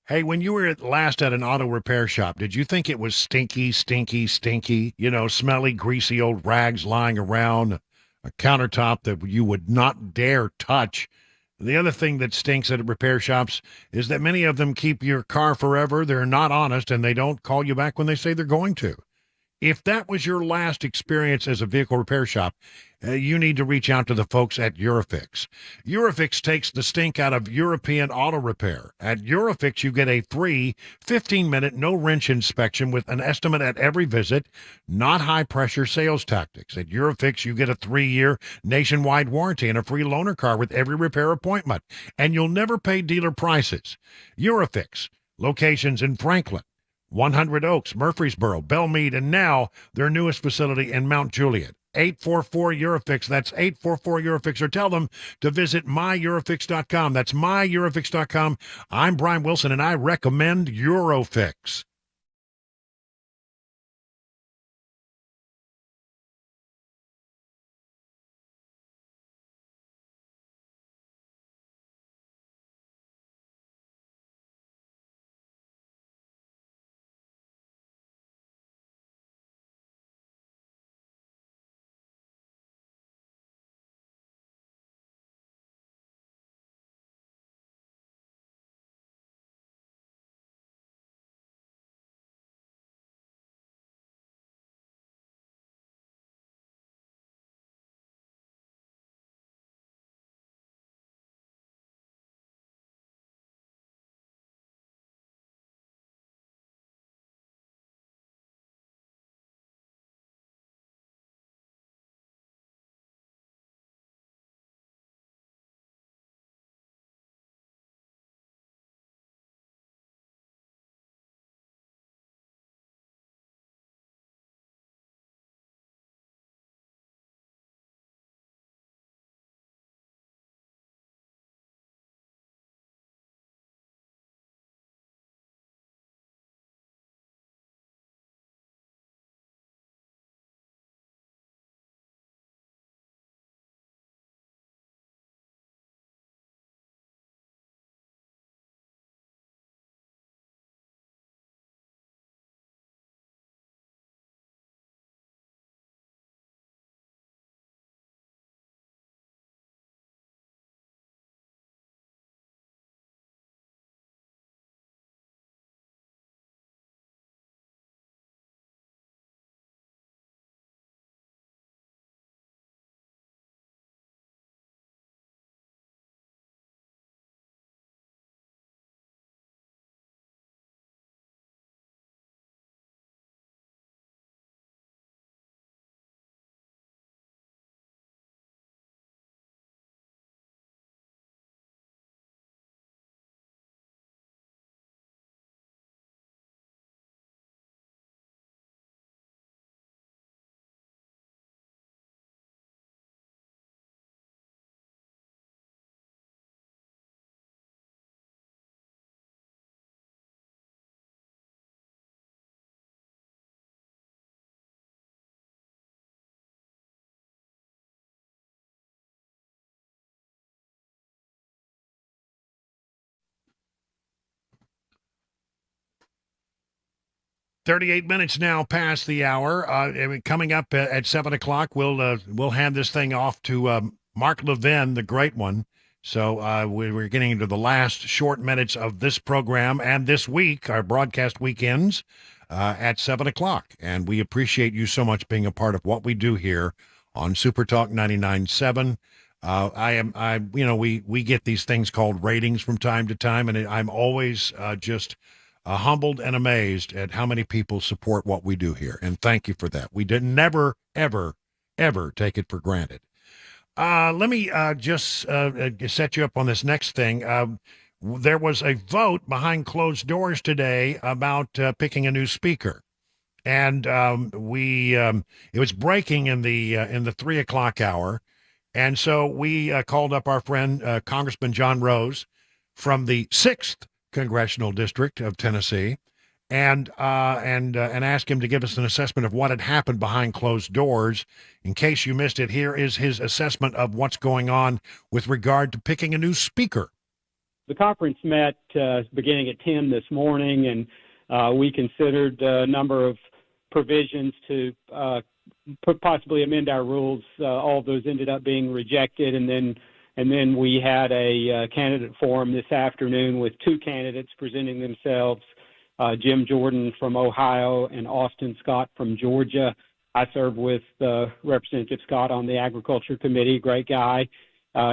Hey, when you were last at an auto repair shop, did you think it was stinky, smelly, greasy old rags lying around, a countertop that you would not dare touch, The other thing that stinks at repair shops is that many of them keep your car forever. They're not honest, and they don't call you back when they say they're going to. If that was your last experience as a vehicle repair shop, you need to reach out to the folks at Eurofix. Eurofix takes the stink out of European auto repair. At Eurofix, you get a free 15-minute no-wrench inspection with an estimate at every visit, not high-pressure sales tactics. At Eurofix, you get a 3-year nationwide warranty and a free loaner car with every repair appointment. And you'll never pay dealer prices. Eurofix, locations in Franklin, 100 Oaks, Murfreesboro, Belmead, and now their newest facility in Mount Juliet. 844-EUROFIX. That's 844-EUROFIX. Or tell them to visit myEurofix.com. That's myEurofix.com. I'm Brian Wilson, and I recommend Eurofix. "38 minutes now past the hour. Coming up at 7 o'clock, we'll hand this thing off to Mark Levin, the great one. So we're getting into the last short minutes of this program and this week. Our broadcast weekends at 7 o'clock. And we appreciate you so much being a part of what we do here on Super Talk 99.7. We get these things called ratings from time to time, and I'm always just humbled and amazed at how many people support what we do here. And thank you for that. We did never, ever, ever take it for granted. Let me just set you up on this next thing. There was a vote behind closed doors today about picking a new speaker. And it was breaking in the 3 o'clock hour. And so we called up our friend, Congressman John Rose from the 6th Congressional District of Tennessee, and ask him to give us an assessment of what had happened behind closed doors. In case you missed it, here is his assessment of what's going on with regard to picking a new speaker. The conference met beginning at 10 this morning, and we considered a number of provisions to possibly amend our rules. All of those ended up being rejected, and then And then we had a candidate forum this afternoon with two candidates presenting themselves, Jim Jordan from Ohio and Austin Scott from Georgia. I serve with Representative Scott on the Agriculture Committee, great guy.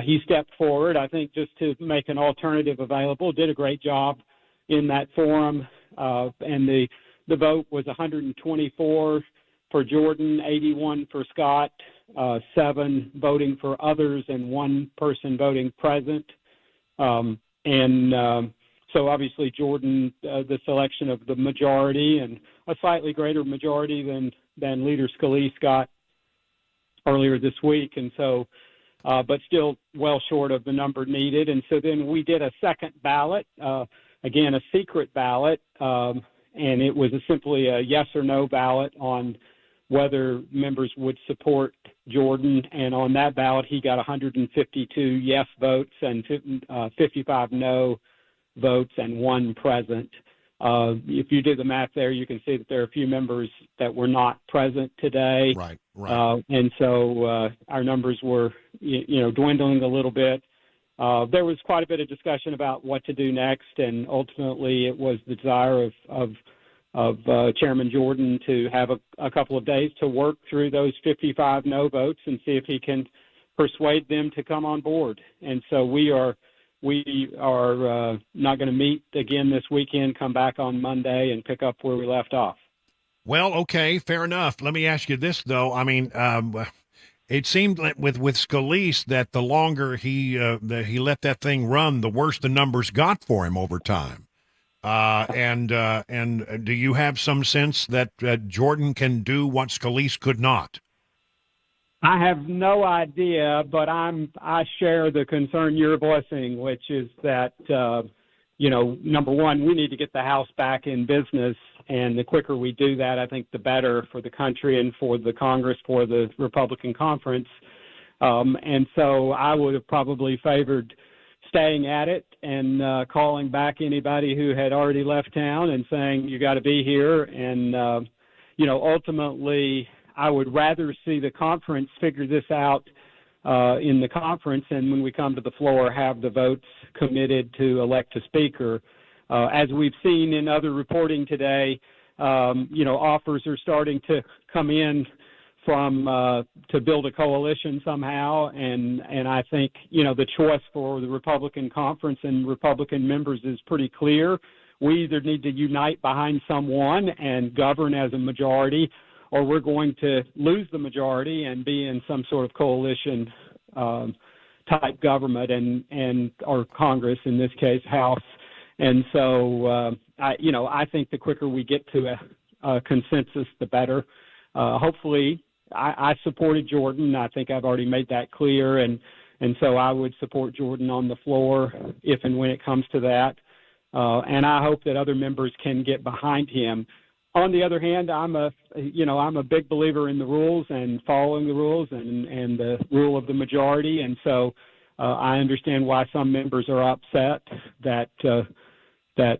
He stepped forward, I think, just to make an alternative available, did a great job in that forum, and the vote was 124 for Jordan, 81 for Scott, 7 voting for others, and 1 person voting present. So obviously Jordan, the selection of the majority, and a slightly greater majority than Leader Scalise got earlier this week, and so, but still well short of the number needed. And so then we did a second ballot, again a secret ballot, and it was simply a yes or no ballot on whether members would support Jordan. And on that ballot, he got 152 yes votes and 55 no votes and 1 present. If you do the math there, you can see that there are a few members that were not present today. Right. And so our numbers were, dwindling a little bit. There was quite a bit of discussion about what to do next, and ultimately it was the desire of Chairman Jordan to have a couple of days to work through those 55 no votes and see if he can persuade them to come on board. And so we are not going to meet again this weekend, come back on Monday and pick up where we left off. Well, okay, fair enough. Let me ask you this, though. I mean, it seemed like with Scalise that the longer he let that thing run, the worse the numbers got for him over time. And do you have some sense that Jordan can do what Scalise could not? I have no idea, but I share the concern you're voicing, which is that, number one, we need to get the House back in business, and the quicker we do that, I think the better for the country and for the Congress, for the Republican conference. And so I would have probably favored staying at it and calling back anybody who had already left town and saying, you got to be here. And, ultimately, I would rather see the conference figure this out in the conference, and when we come to the floor, have the votes committed to elect a speaker. As we've seen in other reporting today, offers are starting to come in from to build a coalition somehow, and I think the choice for the Republican conference and Republican members is pretty clear. We either need to unite behind someone and govern as a majority, or we're going to lose the majority and be in some sort of coalition type government and or Congress, in this case, House. And so, I think the quicker we get to a consensus, the better. Hopefully, I supported Jordan. I think I've already made that clear, and so I would support Jordan on the floor if and when it comes to that. And I hope that other members can get behind him. On the other hand, I'm a big believer in the rules and following the rules and the rule of the majority. And so I understand why some members are upset that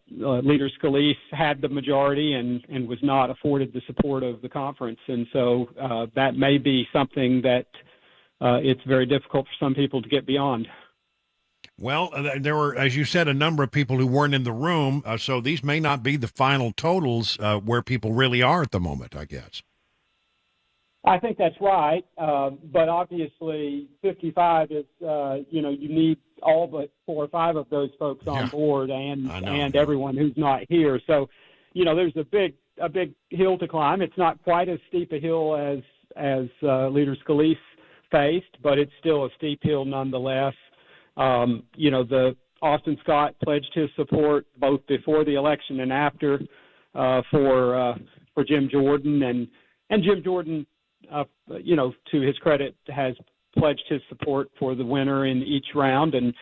Leader Scalise had the majority and was not afforded the support of the conference. And so that may be something that it's very difficult for some people to get beyond. Well, there were, as you said, a number of people who weren't in the room, so these may not be the final totals where people really are at the moment, I guess. I think that's right, but obviously 55 is, you need all but 4 or 5 of those folks on board and everyone who's not here. So, there's a big hill to climb. It's not quite as steep a hill as Leader Scalise faced, but it's still a steep hill nonetheless. The Austin Scott pledged his support both before the election and after for Jim Jordan, and Jim Jordan, to his credit, has pledged his support for the winner in each round, and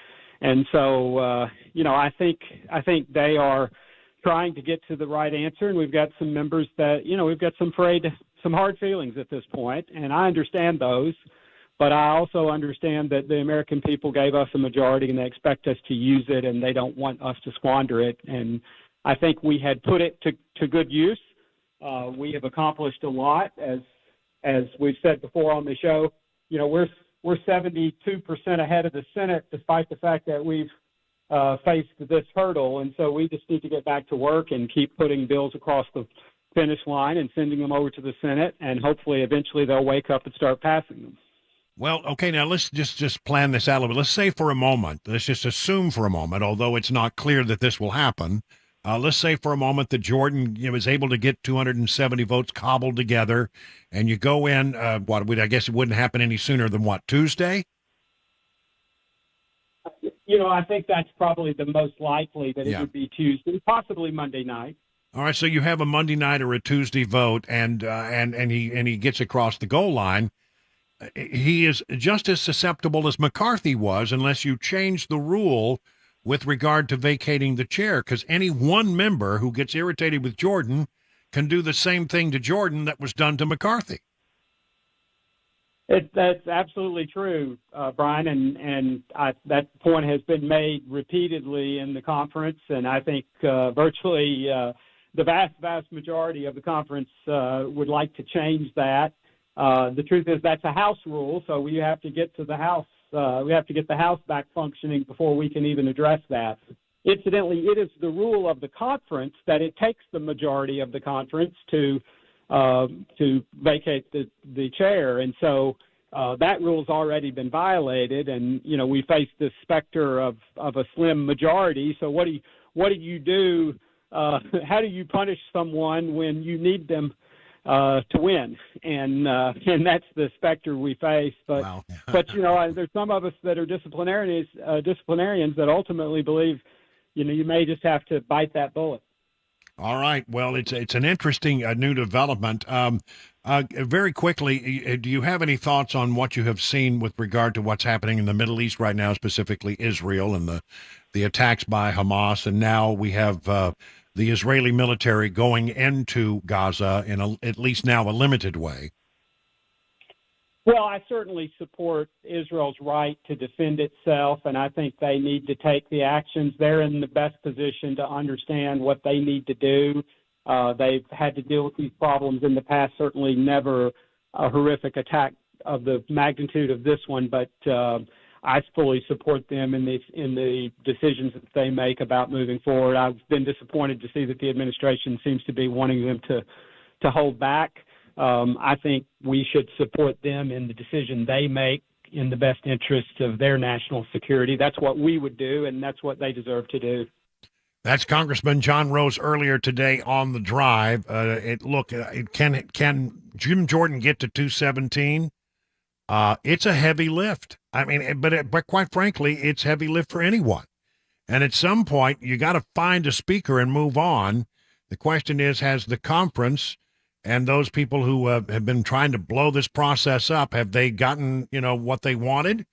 so I think they are trying to get to the right answer, and we've got some members that we've got some hard feelings at this point, and I understand those. But I also understand that the American people gave us a majority and they expect us to use it, and they don't want us to squander it. And I think we had put it to good use. We have accomplished a lot. As we've said before on the show, we're we're 72% ahead of the Senate, despite the fact that we've faced this hurdle. And so we just need to get back to work and keep putting bills across the finish line and sending them over to the Senate, and hopefully eventually they'll wake up and start passing them. Well, okay, now let's just plan this out a little bit. Let's say for a moment, let's just assume for a moment, although it's not clear that this will happen, let's say for a moment that Jordan is able to get 270 votes cobbled together, and you go in, I guess it wouldn't happen any sooner than, Tuesday? I think that's probably the most likely that it would be Tuesday, possibly Monday night. All right, so you have a Monday night or a Tuesday vote, and he gets across the goal line. He is just as susceptible as McCarthy was, unless you change the rule with regard to vacating the chair, because any one member who gets irritated with Jordan can do the same thing to Jordan that was done to McCarthy. That's absolutely true, Brian, and that point has been made repeatedly in the conference, and I think virtually the vast majority of the conference would like to change that. The truth is that's a House rule, so we have to get to the House. We have to get the House back functioning before we can even address that. Incidentally, it is the rule of the conference that it takes the majority of the conference to vacate the chair, and so that rule's already been violated. And we face the specter of a slim majority. So what do you do? How do you punish someone when you need them to win? And that's the specter we face. But wow. But there's some of us that are disciplinarians that ultimately believe you may just have to bite that bullet. All right. Well, it's an interesting new development. Very quickly, do you have any thoughts on what you have seen with regard to what's happening in the Middle East right now, specifically Israel and the attacks by Hamas, and now we have the Israeli military going into Gaza in at least now a limited way? Well, I certainly support Israel's right to defend itself, and I think they need to take the actions. They're in the best position to understand what they need to do. They've had to deal with these problems in the past, certainly never a horrific attack of the magnitude of this one, but I fully support them in the decisions that they make about moving forward. I've been disappointed to see that the administration seems to be wanting them to hold back. I think we should support them in the decision they make in the best interest of their national security. That's what we would do, and that's what they deserve to do. That's Congressman John Rose earlier today on The Drive. Can Jim Jordan get to 217? It's a heavy lift. I mean, but quite frankly, it's heavy lift for anyone. And at some point, you got to find a speaker and move on. The question is, has the conference and those people who have been trying to blow this process up, have they gotten, what they wanted?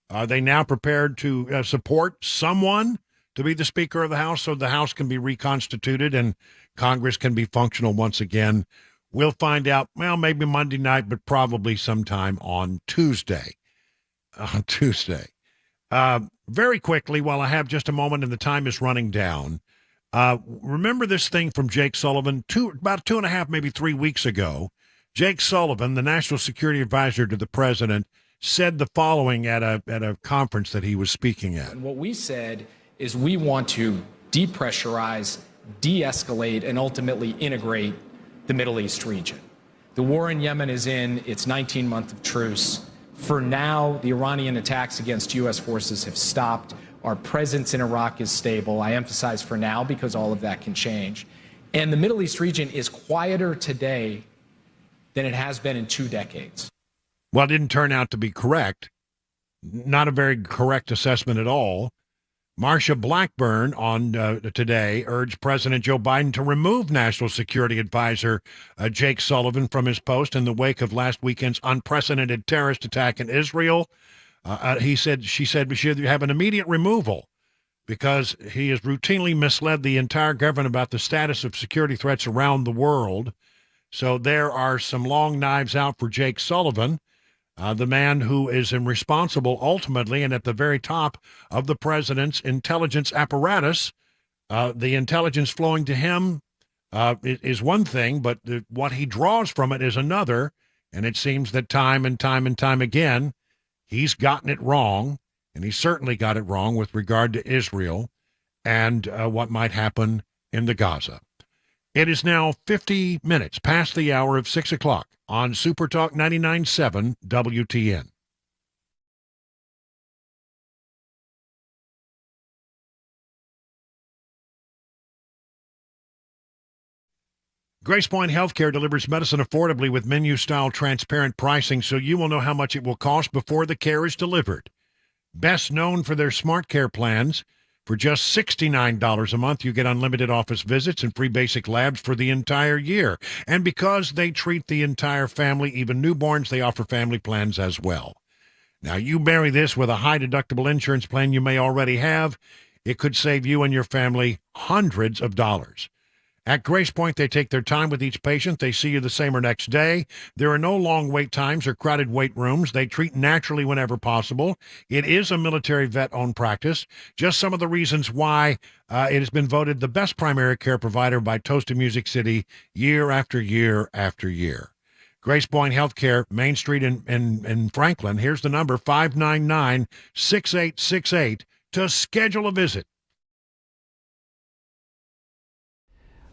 Are they now prepared to support someone to be the Speaker of the House so the House can be reconstituted and Congress can be functional once again? We'll find out, maybe Monday night, but probably sometime on Tuesday. Very quickly, while I have just a moment and the time is running down, remember this thing from Jake Sullivan about 2.5, maybe 3 weeks ago. Jake Sullivan, the National Security Advisor to the President, said the following at a conference that he was speaking at. And what we said is we want to depressurize, de-escalate, and ultimately integrate the Middle East region. The war in Yemen is in its 19th month of truce. For now, the Iranian attacks against U.S. forces have stopped. Our presence in Iraq is stable. I emphasize for now because all of that can change. And the Middle East region is quieter today than it has been in 2 decades. Well, it didn't turn out to be correct. Not a very correct assessment at all. Marsha Blackburn on today urged President Joe Biden to remove National Security Advisor Jake Sullivan from his post in the wake of last weekend's unprecedented terrorist attack in Israel. She said we should have an immediate removal because he has routinely misled the entire government about the status of security threats around the world. So there are some long knives out for Jake Sullivan, the man who is responsible ultimately and at the very top of the president's intelligence apparatus. The intelligence flowing to him is one thing, but what he draws from it is another. And it seems that time and time again, he's gotten it wrong, and he certainly got it wrong with regard to Israel and what might happen in the Gaza. It is now 50 minutes past the hour of 6 o'clock on Super Talk 99.7 WTN. Grace Point Healthcare delivers medicine affordably with menu-style transparent pricing so you will know how much it will cost before the care is delivered. Best known for their Smart Care plans, for just $69 a month, you get unlimited office visits and free basic labs for the entire year. And because they treat the entire family, even newborns, they offer family plans as well. Now, you marry this with a high-deductible insurance plan you may already have, it could save you and your family hundreds of dollars. At Grace Point, they take their time with each patient. They see you the same or next day. There are no long wait times or crowded wait rooms. They treat naturally whenever possible. It is a military vet-owned practice. Just some of the reasons why it has been voted the best primary care provider by Toast of Music City year after year after year. Grace Point Healthcare, Main Street in Franklin. Here's the number, 599-6868, to schedule a visit.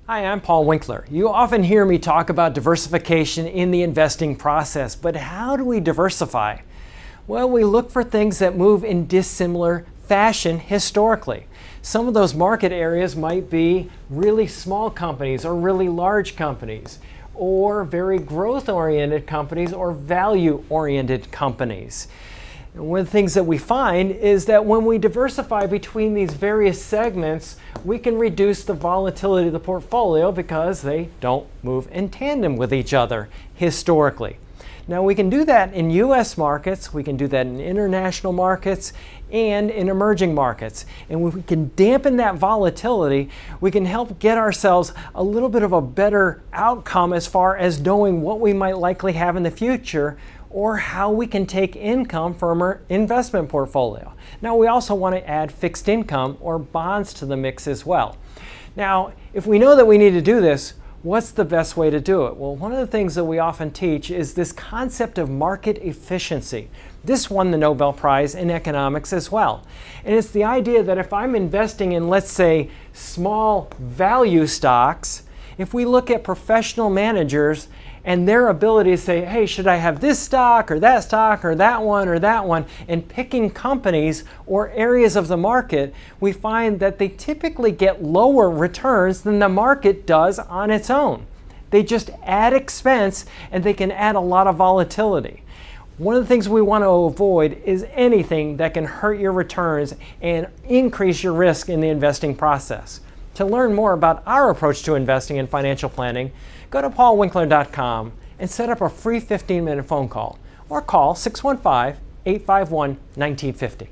Hi, I'm Paul Winkler. You often hear me talk about diversification in the investing process, but how do we diversify? Well, we look for things that move in dissimilar fashion historically. Some of those market areas might be really small companies or really large companies, or very growth-oriented companies or value-oriented companies. And one of the things that we find is that when we diversify between these various segments, we can reduce the volatility of the portfolio because they don't move in tandem with each other historically. Now, we can do that in U.S. markets, we can do that in international markets, and in emerging markets. And when we can dampen that volatility, we can help get ourselves a little bit of a better outcome as far as knowing what we might likely have in the future, or how we can take income from our investment portfolio. Now, we also want to add fixed income or bonds to the mix as well. Now, if we know that we need to do this, what's the best way to do it? Well, one of the things that we often teach is this concept of market efficiency. This won the Nobel Prize in economics as well. And it's the idea that if I'm investing in, let's say, small value stocks, if we look at professional managers and their ability to say, hey, should I have this stock or that one, and picking companies or areas of the market, we find that they typically get lower returns than the market does on its own. They just add expense and they can add a lot of volatility. One of the things we want to avoid is anything that can hurt your returns and increase your risk in the investing process. To learn more about our approach to investing and financial planning, go to paulwinkler.com and set up a free 15-minute phone call or call 615-851-1950.